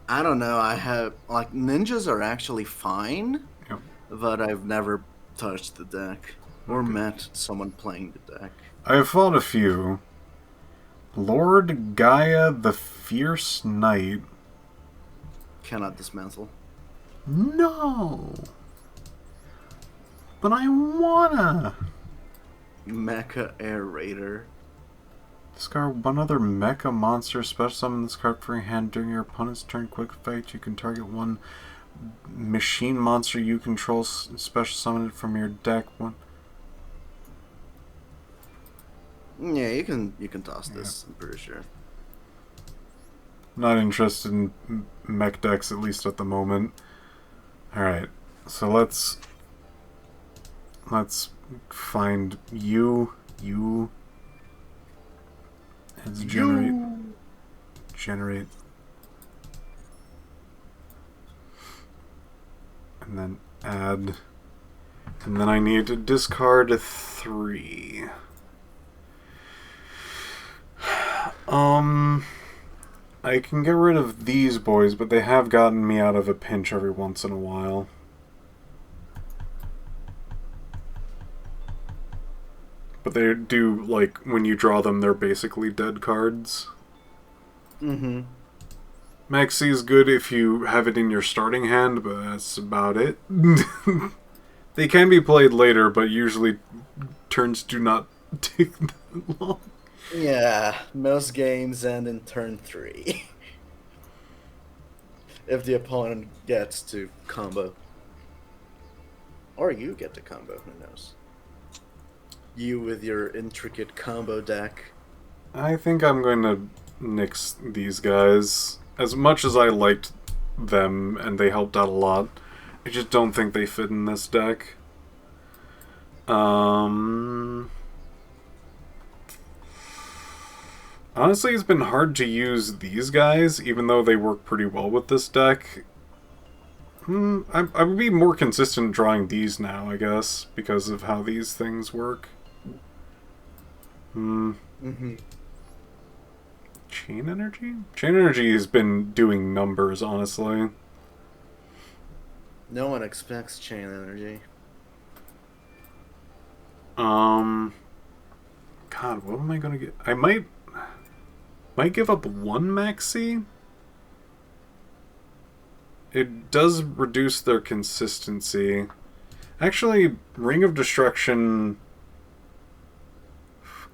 I don't know. I have like ninjas are actually fine, Yep. but I've never touched the deck or met someone playing the deck. I have fought a few. Lord Gaia the Fierce Knight. Cannot dismantle. No! But I wanna! Mecha Air Raider. Discard 1 other mecha monster, special summon this card for your hand during your opponent's turn. Quick fight, you can target 1 machine monster you control, special summon it from your deck. 1. Yeah, you can toss this. I'm pretty sure. Not interested in mech decks, at least at the moment. Alright, so let's find you. Let's generate. And then add. And then I need to discard 3. I can get rid of these boys, but they have gotten me out of a pinch every once in a while. But they do, like, when you draw them, they're basically dead cards. Mm-hmm. Maxi is good if you have it in your starting hand, but that's about it. They can be played later, but usually turns do not take that long. Yeah, most games end in turn 3. If the opponent gets to combo. Or you get to combo, who knows. You with your intricate combo deck. I think I'm going to nix these guys. As much as I liked them and they helped out a lot, I just don't think they fit in this deck. Honestly, it's been hard to use these guys, even though they work pretty well with this deck. I would be more consistent drawing these now, I guess, because of how these things work. Mm-hmm. Chain Energy? Chain Energy has been doing numbers, honestly. No one expects chain energy. God, what am I gonna get? I might give up 1 Maxi. It does reduce their consistency. Actually, Ring of Destruction...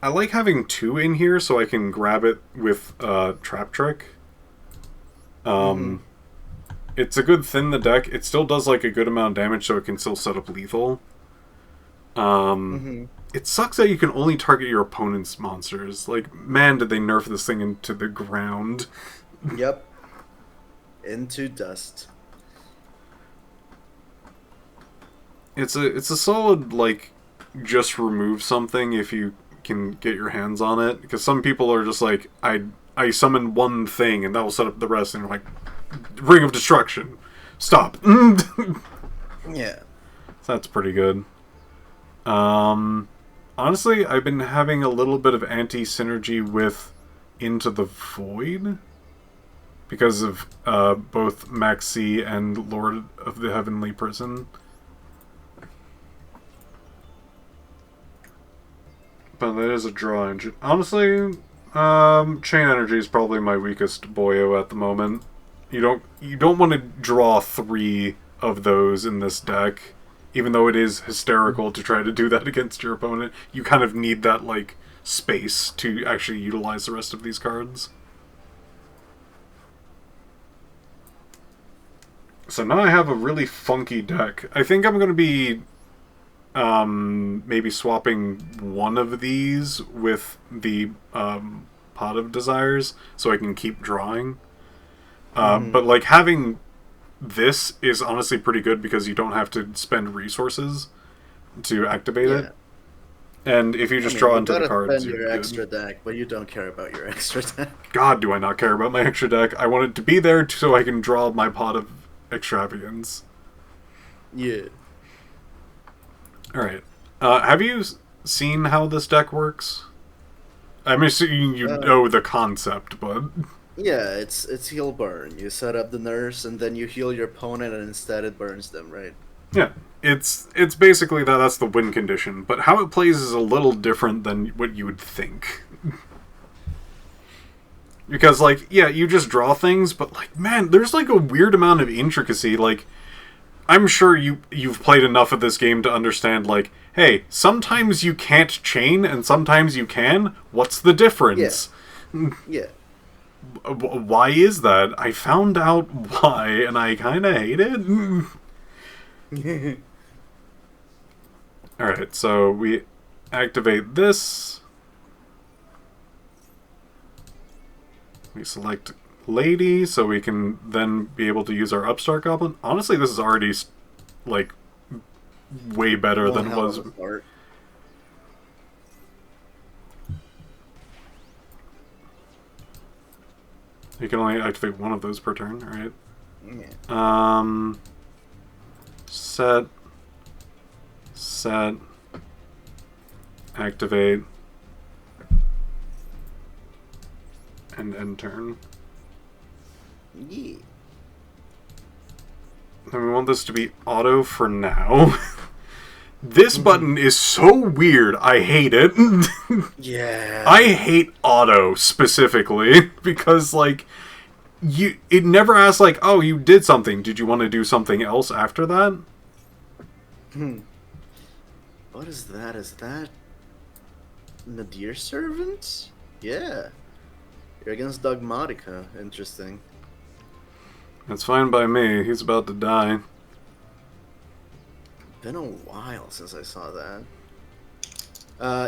I like having 2 in here so I can grab it with Trap Trick. It's a good thin the deck. It still does like a good amount of damage so it can still set up lethal. It sucks that you can only target your opponent's monsters. Like, man, did they nerf this thing into the ground. Yep. Into dust. It's a solid, like, just remove something if you can get your hands on it. Because some people are just like, I summon 1 thing and that will set up the rest, and you're like, Ring of Destruction. Stop. Yeah. So that's pretty good. Honestly, I've been having a little bit of anti-synergy with Into the Void because of both Maxi and Lord of the Heavenly Prison. But that is a draw engine. Honestly, Chain Energy is probably my weakest boyo at the moment. You don't want to draw 3 of those in this deck. Even though it is hysterical to try to do that against your opponent, you kind of need that, like, space to actually utilize the rest of these cards. So now I have a really funky deck. I think I'm going to be maybe swapping 1 of these with the Pot of Desires so I can keep drawing. But like having this is honestly pretty good because you don't have to spend resources to activate it. And if you just draw into the cards, spend you're your good. extra deck, but you don't care about your extra deck. God, do I not care about my extra deck. I want it to be there so I can draw my pot of extravagance. Yeah. Alright. Have you seen how this deck works? I'm assuming you know the concept, but... Yeah, it's heal burn. You set up the nurse, and then you heal your opponent, and instead it burns them, right? Yeah. It's basically that's the win condition, but how it plays is a little different than what you would think. Because, like, yeah, you just draw things, but, like, man, there's, like, a weird amount of intricacy. Like, I'm sure you've played enough of this game to understand, like, hey, sometimes you can't chain, and sometimes you can. What's the difference? Yeah. Why is that? I found out why, and I kind of hate it. Alright, so we activate this. We select Lady, so we can then be able to use our Upstart Goblin. Honestly, this is already, like, way better than it was. You can only activate one of those per turn, alright? Yeah. Set, activate, and end turn. Yeah. And we want this to be auto for now. This button is so weird, I hate it. Yeah. I hate auto, specifically, because, like, it never asks, like, oh, you did something, did you want to do something else after that? What is that? Is that Nadir Servant? Yeah. You're against Dogmatica. Interesting. That's fine by me. He's about to die. Been a while since I saw that.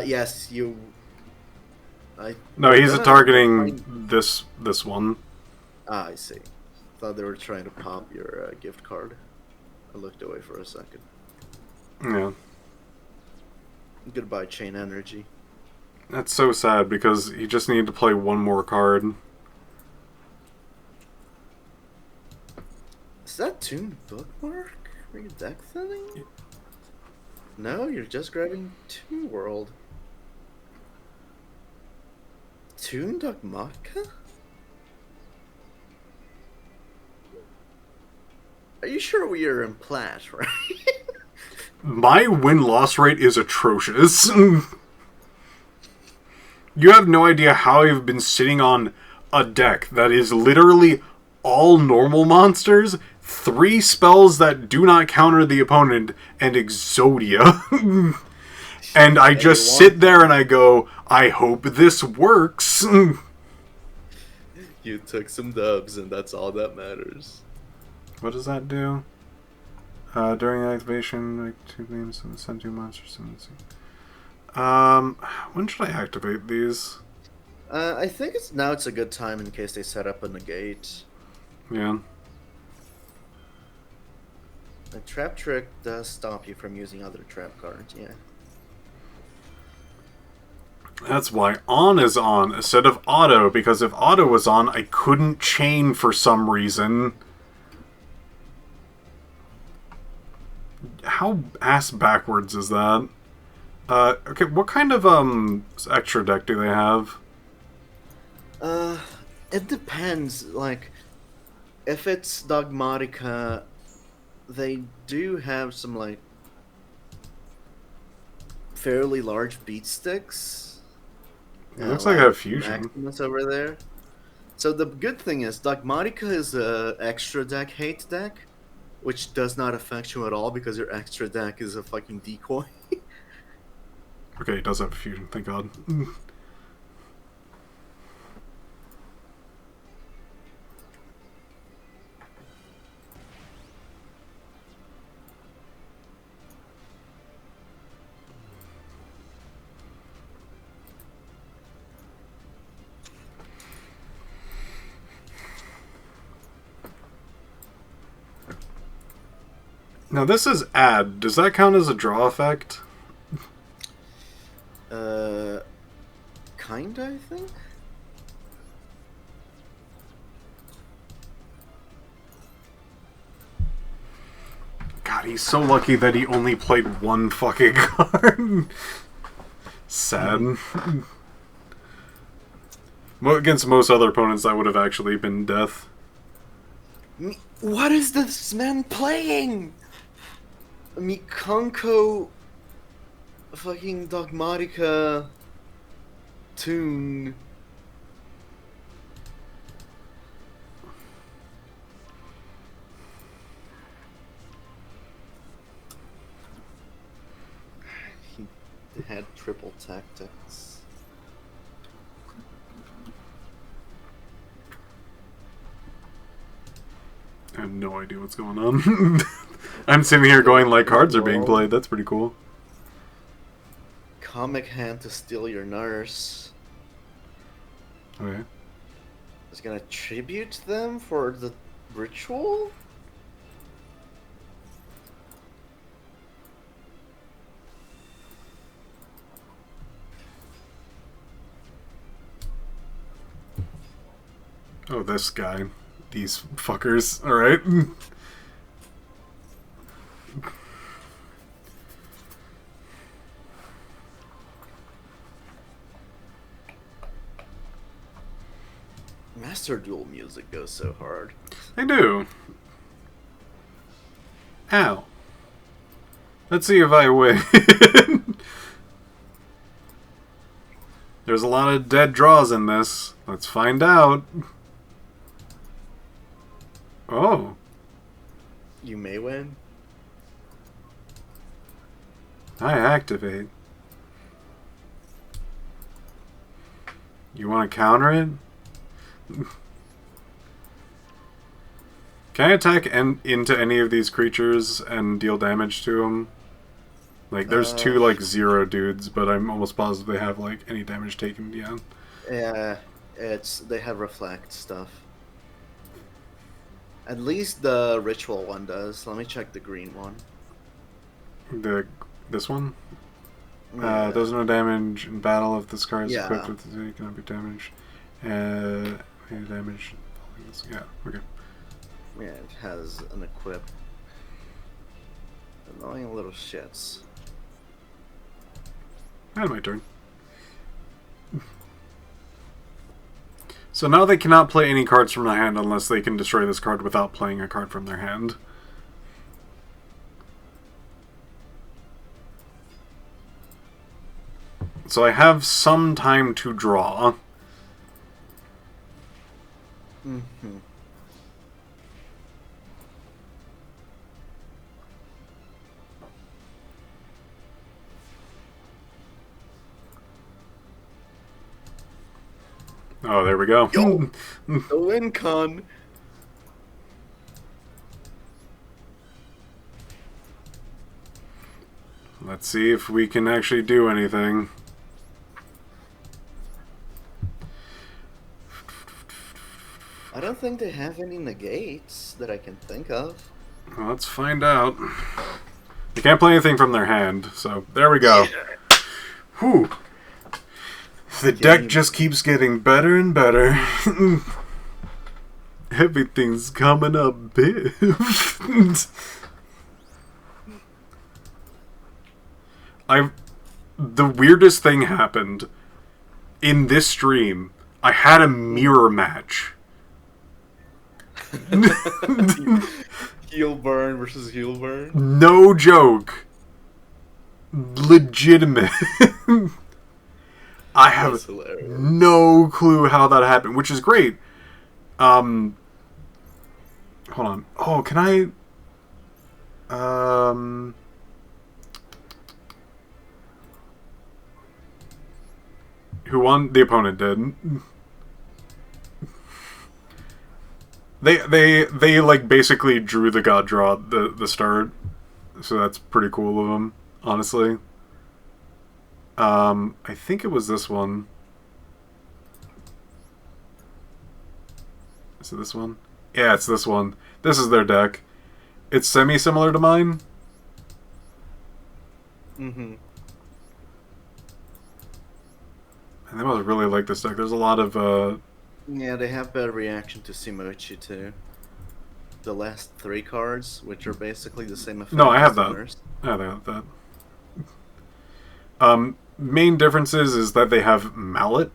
Yes, you... No, he's targeting this one. Ah, I see. Thought they were trying to pop your gift card. I looked away for a second. Yeah. Goodbye, Chain Energy. That's so sad, because he just needed to play one more card. Is that Toon Bookmark? Are you deck thinning? No, you're just grabbing Toon World. Toon Dogmatica? Are you sure we are in Plat, right? My win-loss rate is atrocious. You have no idea how I've been sitting on a deck that is literally all normal monsters, 3 spells that do not counter the opponent, and Exodia. And I just sit there and I go, I hope this works. You took some dubs, and that's all that matters. What does that do? During activation, make 2 games and send 2 monsters. When should I activate these? I think it's a good time in case they set up a negate. Yeah. The trap trick does stop you from using other trap cards, yeah. That's why on is on instead of auto, because if auto was on, I couldn't chain for some reason. How ass backwards is that? Okay, what kind of extra deck do they have? It depends. Like, if it's Dogmatica, they do have some, like, fairly large beat sticks. It looks like I have fusion. Maximus over there. So the good thing is, Dogmatica is a extra deck hate deck, which does not affect you at all because your extra deck is a fucking decoy. Okay, it does have fusion, thank god. Now this is add. Does that count as a draw effect? Kinda, I think. God, he's so lucky that he only played one fucking card. Sad. Well, against most other opponents, that would have actually been death. What is this man playing? Mikanko fucking Dogmatica tune. He had triple tactics. I have no idea what's going on. I'm sitting here going like cards are being played. That's pretty cool. Comic Hand to steal your nurse. Okay. Is gonna tribute them for the ritual? Oh, this guy. These fuckers. Alright. Master Duel music goes so hard. I do. Ow. Let's see if I win. There's a lot of dead draws in this. Let's find out. Oh. You may win. I activate. You want to counter it? Can I attack into any of these creatures and deal damage to them? Like, there's two, like, 0 dudes, but I'm almost positive they have, like, any damage taken, yeah. Yeah, they have reflect stuff. At least the ritual one does. Let me check the green one. This one? Yeah. Does no damage in battle if this card is Yeah. equipped with the cannot be damaged. Any damage. Yeah, okay. Yeah, it has an equip. Annoying little shits. And my turn. So now they cannot play any cards from their hand unless they can destroy this card without playing a card from their hand. So I have some time to draw. Mm-hmm. Oh, there we go. Yo! The win con! Let's see if we can actually do anything. I don't think they have any negates that I can think of. Well, let's find out. They can't play anything from their hand, so there we go. Whew. The deck just keeps getting better and better. Everything's coming up big. The weirdest thing happened in this stream. I had a mirror match. Heel burn versus heel burn. No joke. Legitimate. I have That's hilarious. no clue how that happened, which is great. Hold on. Oh, can I? Who won? The opponent did. They like basically drew the god draw at the start, so that's pretty cool of them, honestly. I think it was this one. Is it this one? Yeah, it's this one. This is their deck. It's semi-similar to mine. Mm-hmm. And they must really like this deck. There's a lot of, Yeah, they have better reaction to Simochi too. The last 3 cards, which are basically the same effect No, I have as the that. nurse. Yeah, they have that. Main differences is that they have Mallet.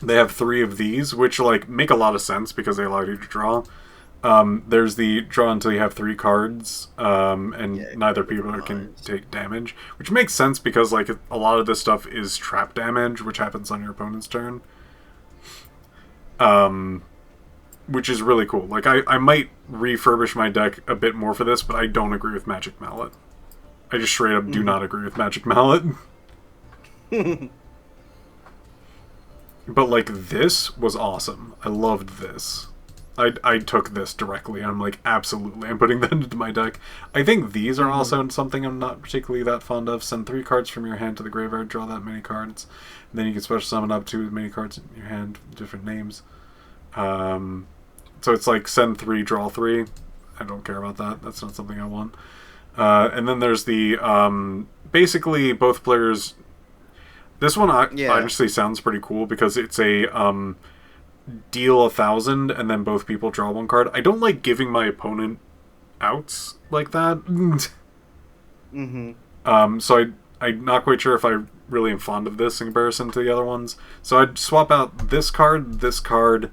They have 3 of these, which, like, make a lot of sense because they allow you to draw. There's the draw until you have 3 cards, and Yeah, neither card people can demise. take damage, which makes sense because, like, a lot of this stuff is trap damage, which happens on your opponent's turn. Which is really cool. Like, I might refurbish my deck a bit more for this, but I don't agree with Magic Mallet. I just straight up do not agree with Magic Mallet. But, like, this was awesome. I loved this. I took this directly. I'm like, absolutely, I'm putting that into my deck. I think these are also something I'm not particularly that fond of. Send 3 cards from your hand to the graveyard, draw that many cards. And then you can special summon up to as many cards in your hand, different names. So it's like send 3, draw 3. I don't care about that. That's not something I want. And then there's the, basically both players... This one honestly sounds pretty cool because it's a, deal 1,000 and then both people draw 1 card. I don't like giving my opponent outs like that. So I'm not quite sure if I really am fond of this in comparison to the other ones. So I'd swap out this card,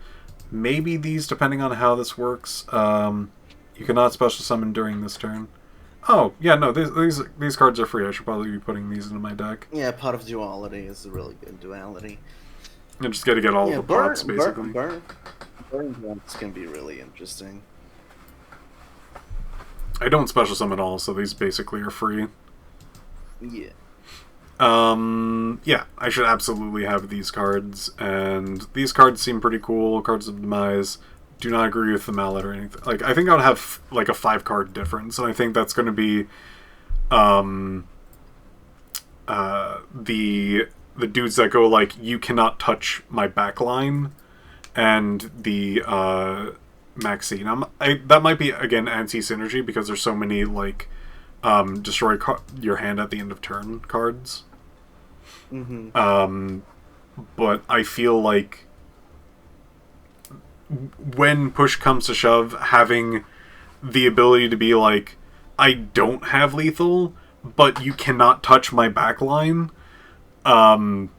maybe these, depending on how this works. You cannot special summon during this turn. Oh, yeah, no, these cards are free. I should probably be putting these into my deck. Yeah, Pot of Duality is a really good duality. I just got to get all the pots, basically. Burn ones can be really interesting. I don't special summon at all, so these basically are free. Yeah. Yeah, I should absolutely have these cards, and these cards seem pretty cool. Cards of Demise. Do not agree with the Mallet or anything. Like, I think I would have, like, a 5-card difference, and I think that's going to be, the dudes that go, like, you cannot touch my backline, and the, Maxine. That might be, again, anti-synergy, because there's so many, like, destroy your hand at the end of turn cards. But I feel like when push comes to shove, having the ability to be like, I don't have lethal, but you cannot touch my backline, and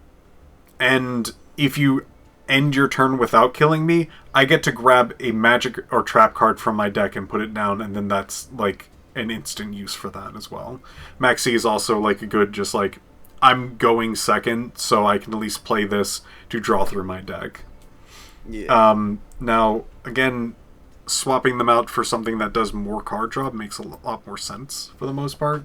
if you end your turn without killing me, I get to grab a magic or trap card from my deck and put it down, and then that's, like, an instant use for that as well. Maxi is also, like, a good, just, like, I'm going second, so I can at least play this to draw through my deck. Yeah. Now, again, swapping them out for something that does more card draw makes a lot more sense for the most part.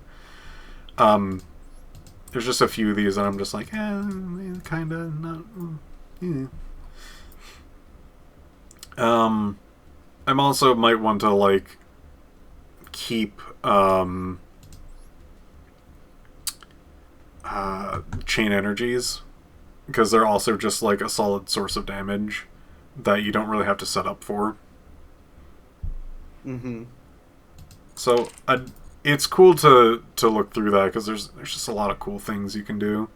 There's just a few of these that I'm just like, kind of not. I'm also might want to, like, keep chain energies, because they're also just like a solid source of damage that you don't really have to set up for. So it's cool to look through that, because there's just a lot of cool things you can do.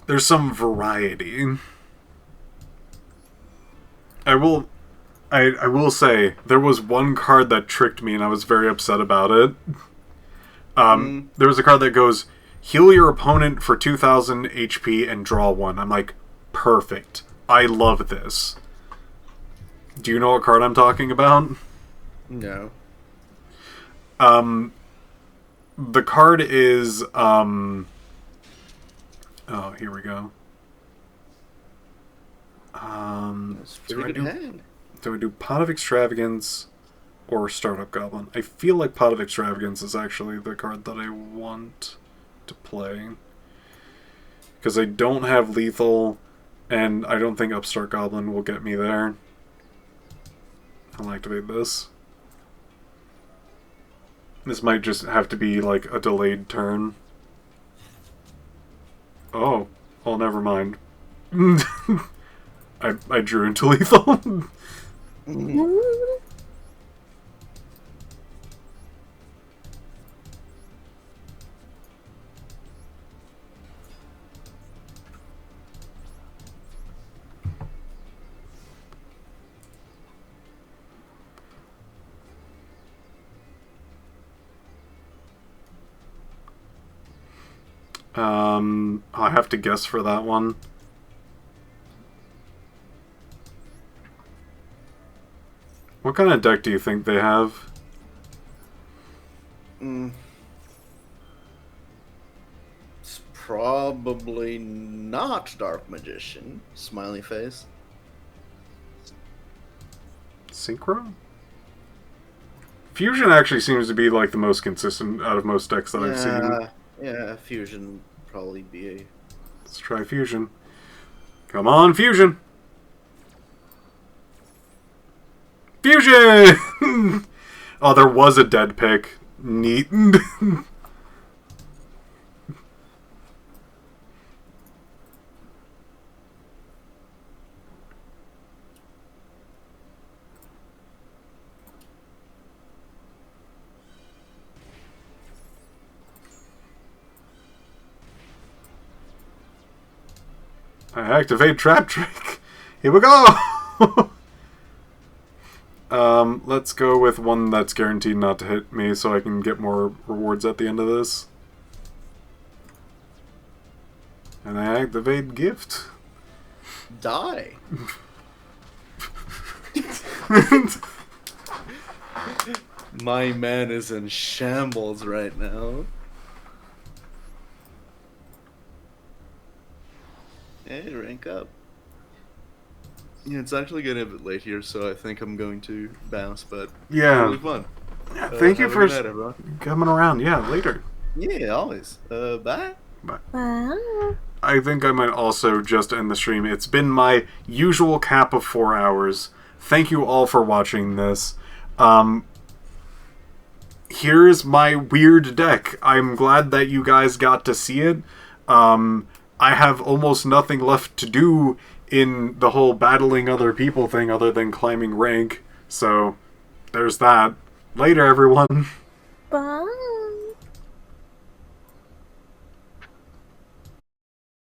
There's some variety. I will say, there was one card that tricked me, and I was very upset about it. There was a card that goes, heal your opponent for 2,000 HP and draw 1. I'm like, perfect. I love this. Do you know what card I'm talking about? No. The card is, oh, here we go. That's pretty good hand. Do I do Pot of Extravagance or Startup Goblin? I feel like Pot of Extravagance is actually the card that I want to play, because I don't have lethal, and I don't think Upstart Goblin will get me there. I'll activate this. This might just have to be like a delayed turn. Oh, never mind. I drew into lethal. I have to guess for that one. What kind of deck do you think they have? It's probably not Dark Magician. Smiley face. Synchro? Fusion actually seems to be like the most consistent out of most decks that I've seen. Yeah, Fusion would probably be a... Let's try Fusion. Come on, Fusion! Fusion! Oh, there was a dead pick. Neat. I activate Trap Trick. Here we go! Let's go with one that's guaranteed not to hit me so I can get more rewards at the end of this. And I activate Gift. Die. My man is in shambles right now. Hey, rank up. Yeah, it's actually getting a bit late here, so I think I'm going to bounce, but Yeah. really fun. Yeah, thank you have a for good night, everyone. coming around. Yeah, later. Yeah, always. Bye. Wow. I think I might also just end the stream. It's been my usual cap of 4 hours. Thank you all for watching this. Here's my weird deck. I'm glad that you guys got to see it. I have almost nothing left to do in the whole battling other people thing other than climbing rank. So, there's that. Later, everyone. Bye.